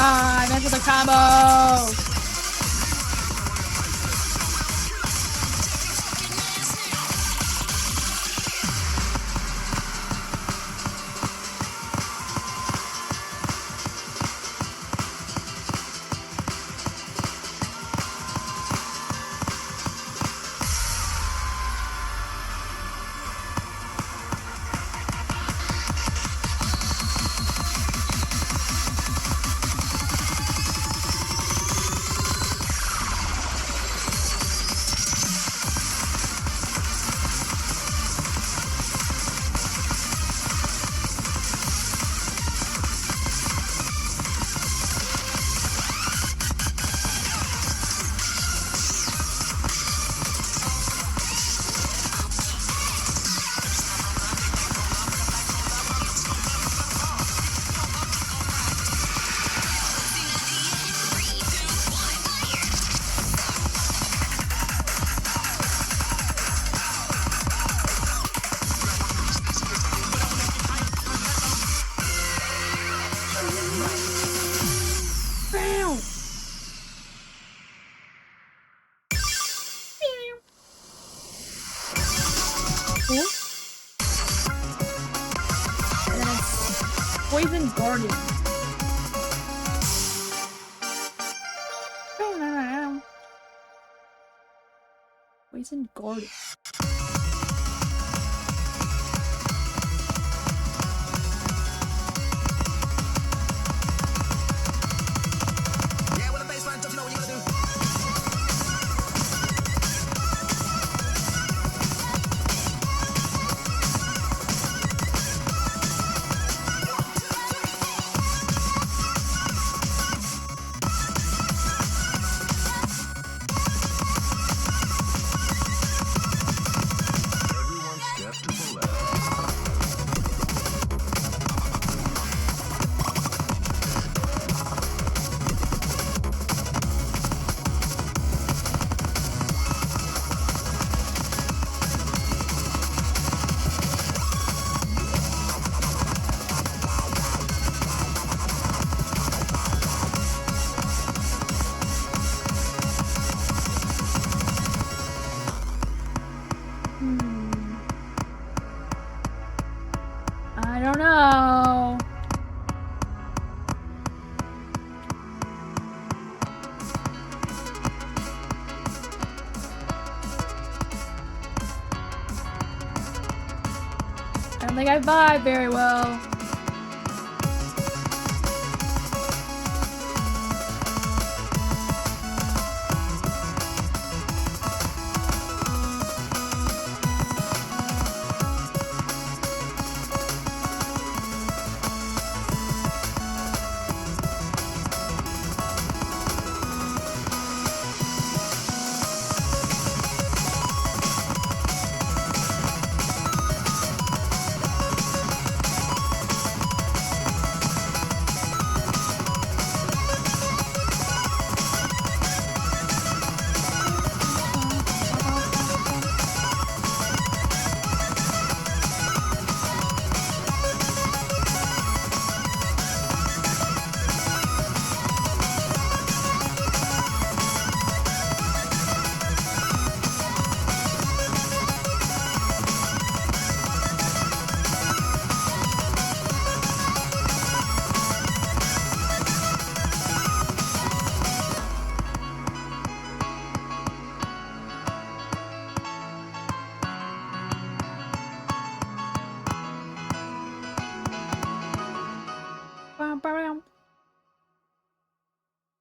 [SPEAKER 1] Ah, I meant for the combo! Poison Garden. Poison Garden. I don't know. I don't think I vibe very well.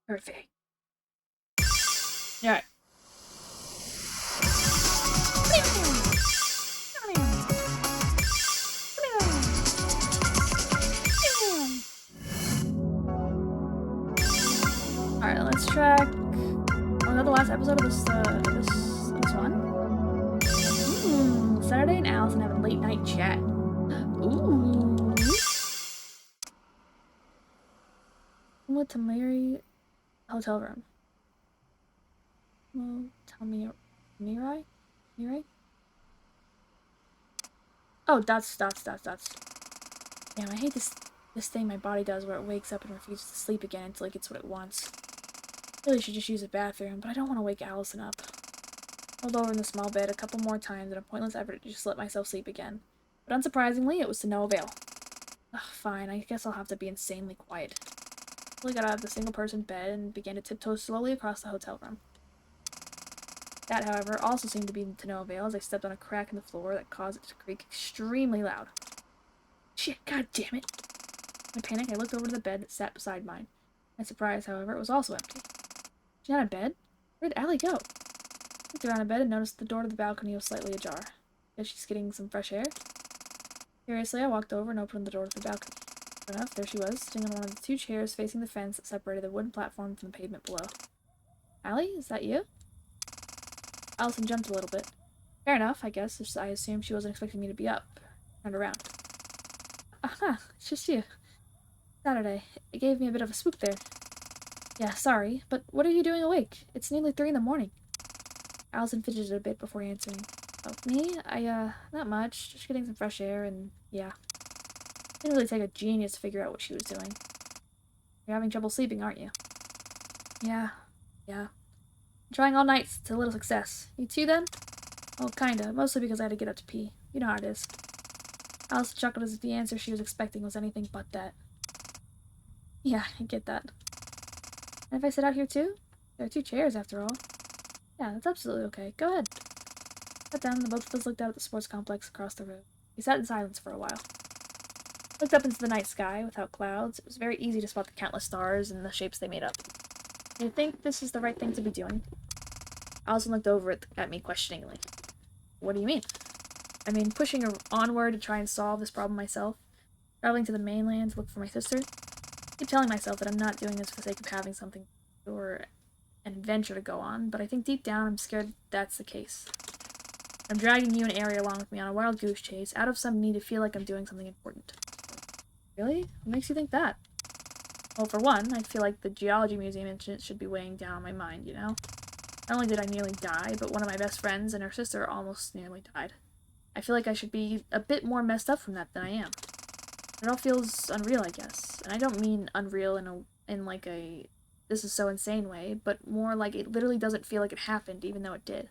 [SPEAKER 1] Perfect. Alright. Alright, let's track. Oh, is that the last episode of this one? Saturday and Allison have a late night chat. Ooh. What to marry hotel room. Well, tell me, Mirai? Mirai? Oh, that's. Damn, I hate this thing my body does where it wakes up and refuses to sleep again until it gets what it wants. Really should just use a bathroom, but I don't want to wake Allison up. Rolled over in the small bed a couple more times in a pointless effort to just let myself sleep again. But unsurprisingly, it was to no avail. Ugh, fine, I guess I'll have to be insanely quiet. I got out of the single-person bed and began to tiptoe slowly across the hotel room. That, however, also seemed to be to no avail as I stepped on a crack in the floor that caused it to creak extremely loud. Shit, god damn it! In panic, I looked over to the bed that sat beside mine. My surprise, however, it was also empty. She's not in bed? Where'd Allie go? I looked around the bed and noticed the door to the balcony was slightly ajar. Guess she's getting some fresh air? Curiously, I walked over and opened the door to the balcony. Sure enough, there she was, sitting on one of the two chairs facing the fence that separated the wooden platform from the pavement below. Allie, is that you? Allison jumped a little bit. Fair enough, I guess, I assumed she wasn't expecting me to be up. Turned around. Aha, it's just you. Saturday. It gave me a bit of a spook there. Yeah, sorry, but what are you doing awake? It's nearly 3 in the morning. Allison fidgeted a bit before answering. Oh, me? Not much. Just getting some fresh air and, yeah. Didn't really take a genius to figure out what she was doing. You're having trouble sleeping, aren't you? Yeah. I'm trying all night to little success. You too, then? Well, kinda. Mostly because I had to get up to pee. You know how it is. Alice chuckled as if the answer she was expecting was anything but that. Yeah, I get that. And if I sit out here too? There are 2 chairs, after all. Yeah, that's absolutely okay. Go ahead. Sat down, and the both of us looked out at the sports complex across the road. We sat in silence for a while. Looked up into the night sky, without clouds. It was very easy to spot the countless stars and the shapes they made up. Do you think this is the right thing to be doing? Allison looked over at me questioningly. What do you mean? I mean, pushing onward to try and solve this problem myself. Traveling to the mainland to look for my sister. I keep telling myself that I'm not doing this for the sake of having something or an adventure to go on, but I think deep down I'm scared that's the case. I'm dragging you and Ari along with me on a wild goose chase out of some need to feel like I'm doing something important. Really? What makes you think that? Well, for one, I feel like the geology museum incident should be weighing down on my mind, you know? Not only did I nearly die, but one of my best friends and her sister almost nearly died. I feel like I should be a bit more messed up from that than I am. It all feels unreal, I guess. And I don't mean unreal in like a this is so insane way, but more like it literally doesn't feel like it happened, even though it did.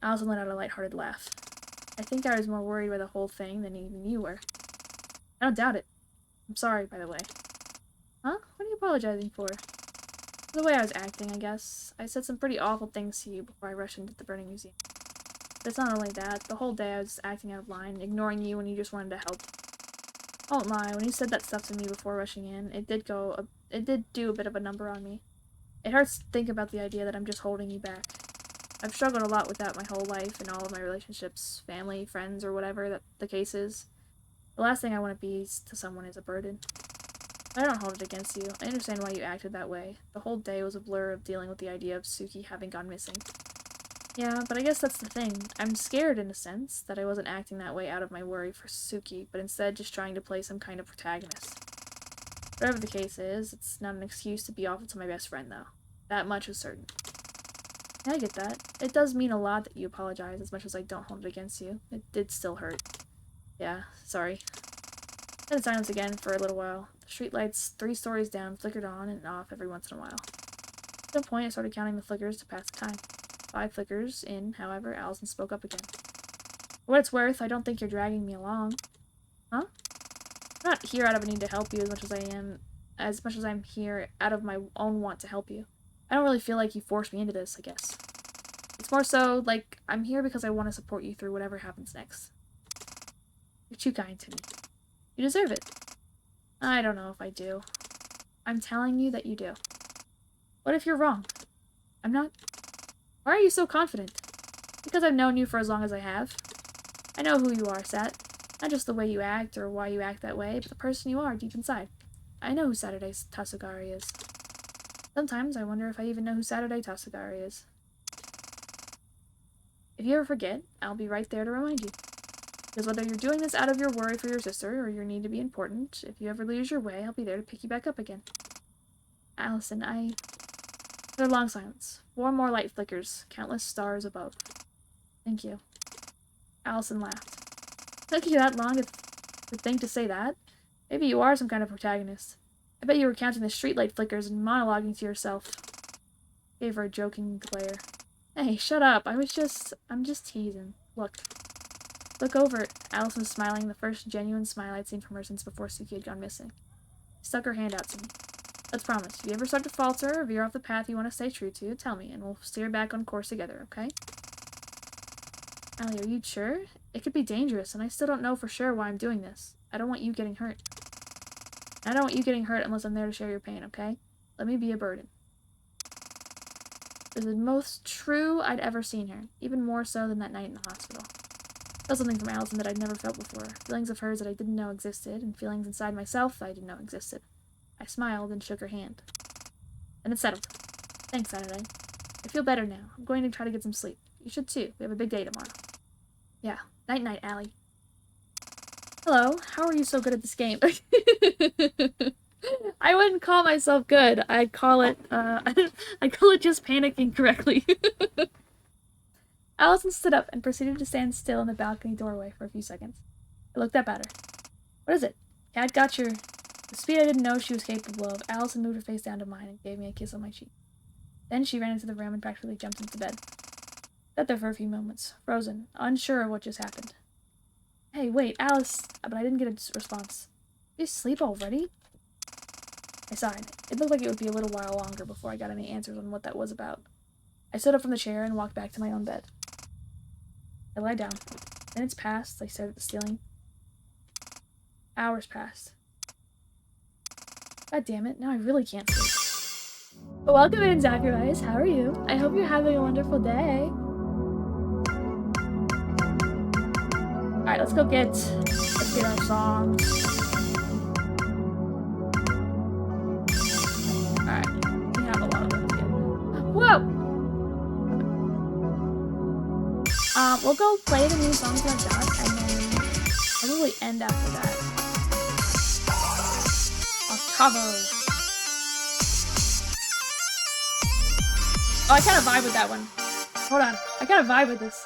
[SPEAKER 1] Allison let out a lighthearted laugh. I think I was more worried by the whole thing than even you were. I don't doubt it. I'm sorry, by the way. Huh? What are you apologizing for? The way I was acting, I guess. I said some pretty awful things to you before I rushed into the burning museum. But it's not only that. The whole day I was acting out of line, ignoring you when you just wanted to help. I won't lie, when you said that stuff to me before rushing in, it did do a bit of a number on me. It hurts to think about the idea that I'm just holding you back. I've struggled a lot with that my whole life in all of my relationships, family, friends, or whatever that the case is. The last thing I want to be to someone is a burden. But I don't hold it against you. I understand why you acted that way. The whole day was a blur of dealing with the idea of Suki having gone missing. Yeah, but I guess that's the thing. I'm scared, in a sense, that I wasn't acting that way out of my worry for Suki, but instead just trying to play some kind of protagonist. Whatever the case is, it's not an excuse to be awful to my best friend, though. That much is certain. Yeah, I get that. It does mean a lot that you apologize, as much as I don't hold it against you. It did still hurt. Yeah, sorry. Then silence again for a little while. The streetlights 3 stories down flickered on and off every once in a while. At some point, I started counting the flickers to pass the time. 5 flickers in, however, Allison spoke up again. For what it's worth, I don't think you're dragging me along. Huh? I'm not here out of a need to help you as much as I'm here out of my own want to help you. I don't really feel like you forced me into this, I guess. It's more so, like, I'm here because I want to support you through whatever happens next. You're too kind to me. You deserve it. I don't know if I do. I'm telling you that you do. What if you're wrong? I'm not. Why are you so confident? Because I've known you for as long as I have. I know who you are, Sat. Not just the way you act or why you act that way, but the person you are deep inside. I know who Saturday Tasugari is. Sometimes I wonder if I even know who Saturday Tasugari is. If you ever forget, I'll be right there to remind you. Because whether you're doing this out of your worry for your sister or your need to be important, if you ever lose your way, I'll be there to pick you back up again. Allison, After a long silence, 4 more light flickers, countless stars above. Thank you. Allison laughed. Took you that long to think to say that? Maybe you are some kind of protagonist. I bet you were counting the streetlight flickers and monologuing to yourself. Gave her a joking glare. Hey, shut up. I'm just teasing. Look over it. Allison was smiling, the first genuine smile I'd seen from her since before Suki had gone missing. She stuck her hand out to me. Let's promise. If you ever start to falter or veer off the path you want to stay true to, tell me, and we'll steer back on course together, okay? Allie, are you sure? It could be dangerous, and I still don't know for sure why I'm doing this. I don't want you getting hurt. I don't want you getting hurt unless I'm there to share your pain, okay? Let me be a burden. It was the most true I'd ever seen her, even more so than that night in the hospital. I felt something from Allison that I'd never felt before, feelings of hers that I didn't know existed, and feelings inside myself that I didn't know existed. I smiled and shook her hand. And it's settled. Thanks, Saturday. I feel better now. I'm going to try to get some sleep. You should too. We have a big day tomorrow. Yeah. Night-night, Allie. Hello. How are you so good at this game? I wouldn't call myself good. I'd call it, I'd call it just panicking correctly. Allison stood up and proceeded to stand still in the balcony doorway for a few seconds. I looked up at her. What is it? Cat got your... The speed I didn't know she was capable of, Allison moved her face down to mine and gave me a kiss on my cheek. Then she ran into the room and practically jumped into bed. Sat there for a few moments, frozen, unsure of what just happened. Hey, wait, Alice. But I didn't get a response. Did you sleep already? I sighed. It looked like it would be a little while longer before I got any answers on what that was about. I stood up from the chair and walked back to my own bed. I lied down. Minutes passed. I stared at the ceiling. Hours passed. God damn it, now I really can't sleep. But welcome in, Zacharias. How are you? I hope you're having a wonderful day. Alright, let's get our songs. Alright, we have a lot of those again. Whoa! We'll go play the new songs like that, and then probably end after that. Cover. Oh, I kind of vibe with that one. Hold on. I kind of vibe with this.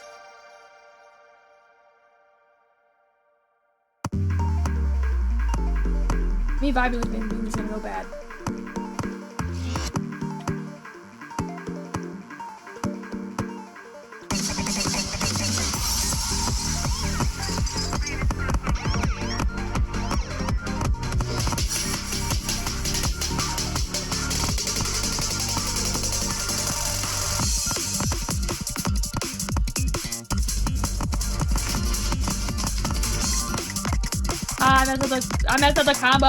[SPEAKER 1] Me vibing with me is gonna go bad. I messed up the combo.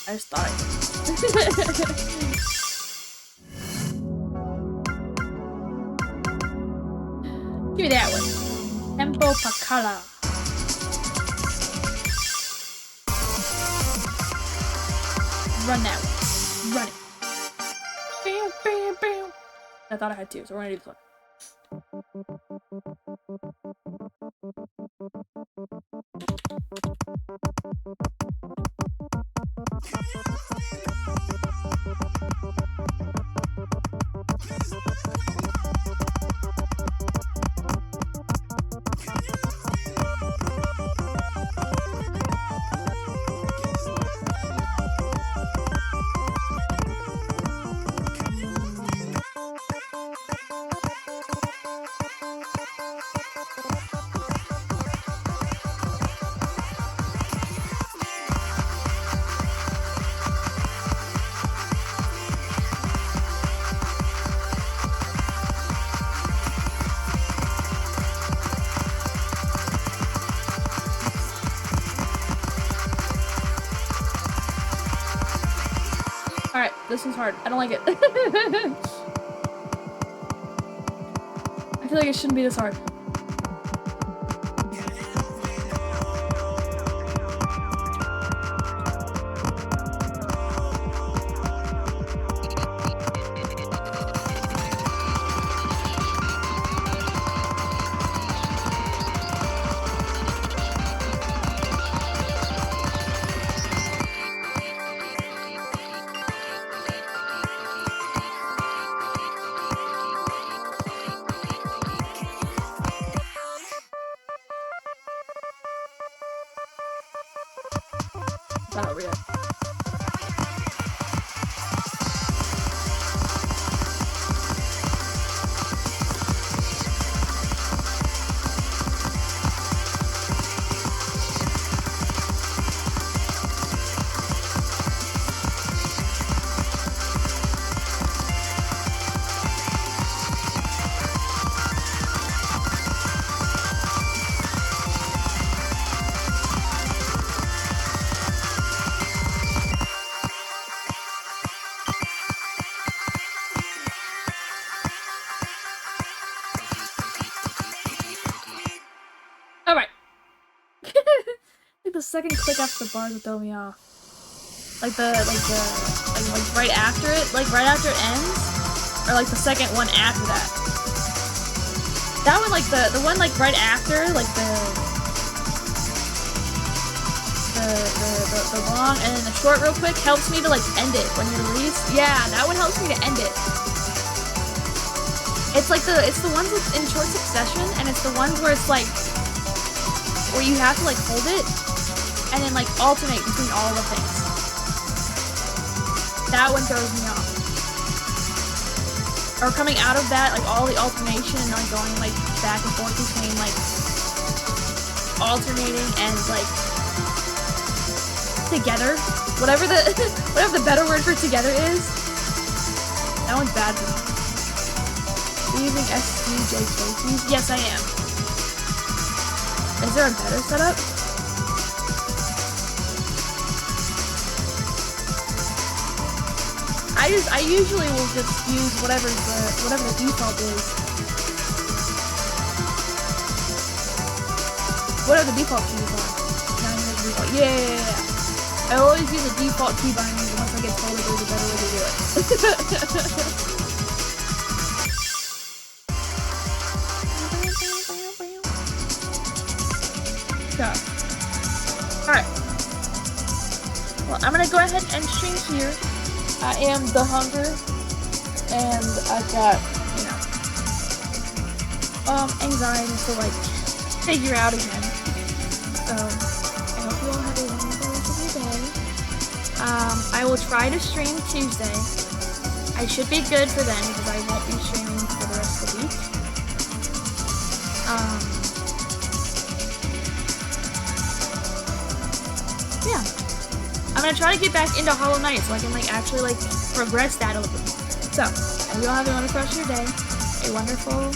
[SPEAKER 1] I just thought I Give me that one. Tempo Pacala. Run that one. Run it. Bam, bam, bam. I thought I had two, so we're gonna do this one. Alright, this one's hard. I don't like it. I feel like it shouldn't be this hard. not over yet. Alright. Like the second click after the bars will throw me off. Like right after it, right after it ends, or like the second one after that. That one, like the one like right after, like the long and then the short real quick helps me to like end it when you release. Yeah, that one helps me to end it. It's like it's the ones in short succession, and it's the ones where it's like where you have to like hold it and then like alternate between all the things. That one throws me off. Or coming out of that, like all the alternation and like going like back and forth between like alternating and like together. Whatever the better word for together is. That one's bad for me. Are you using SDJK keys? Yes, I am. Is there a better setup? I usually will just use whatever the default is. Whatever the default keys are. Default. Yeah. I always use a default key binding once I get told that there's a better way to do it. So. Alright. Well, I'm gonna go ahead and stream here. I am The Hunger, and I've got, you know, anxiety to, like, figure out again. So, I hope you all have a wonderful rest of your day. I will try to stream Tuesday. I should be good for then, because I won't be streaming for the rest of the week. Yeah. I'm gonna try to get back into Hollow Knight so I can like actually like progress that a little bit more. So, I hope you all have a wonderful rest of your day, a wonderful,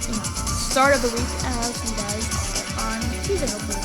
[SPEAKER 1] you know, start of the week, and I'll see you guys on Tuesday hopefully.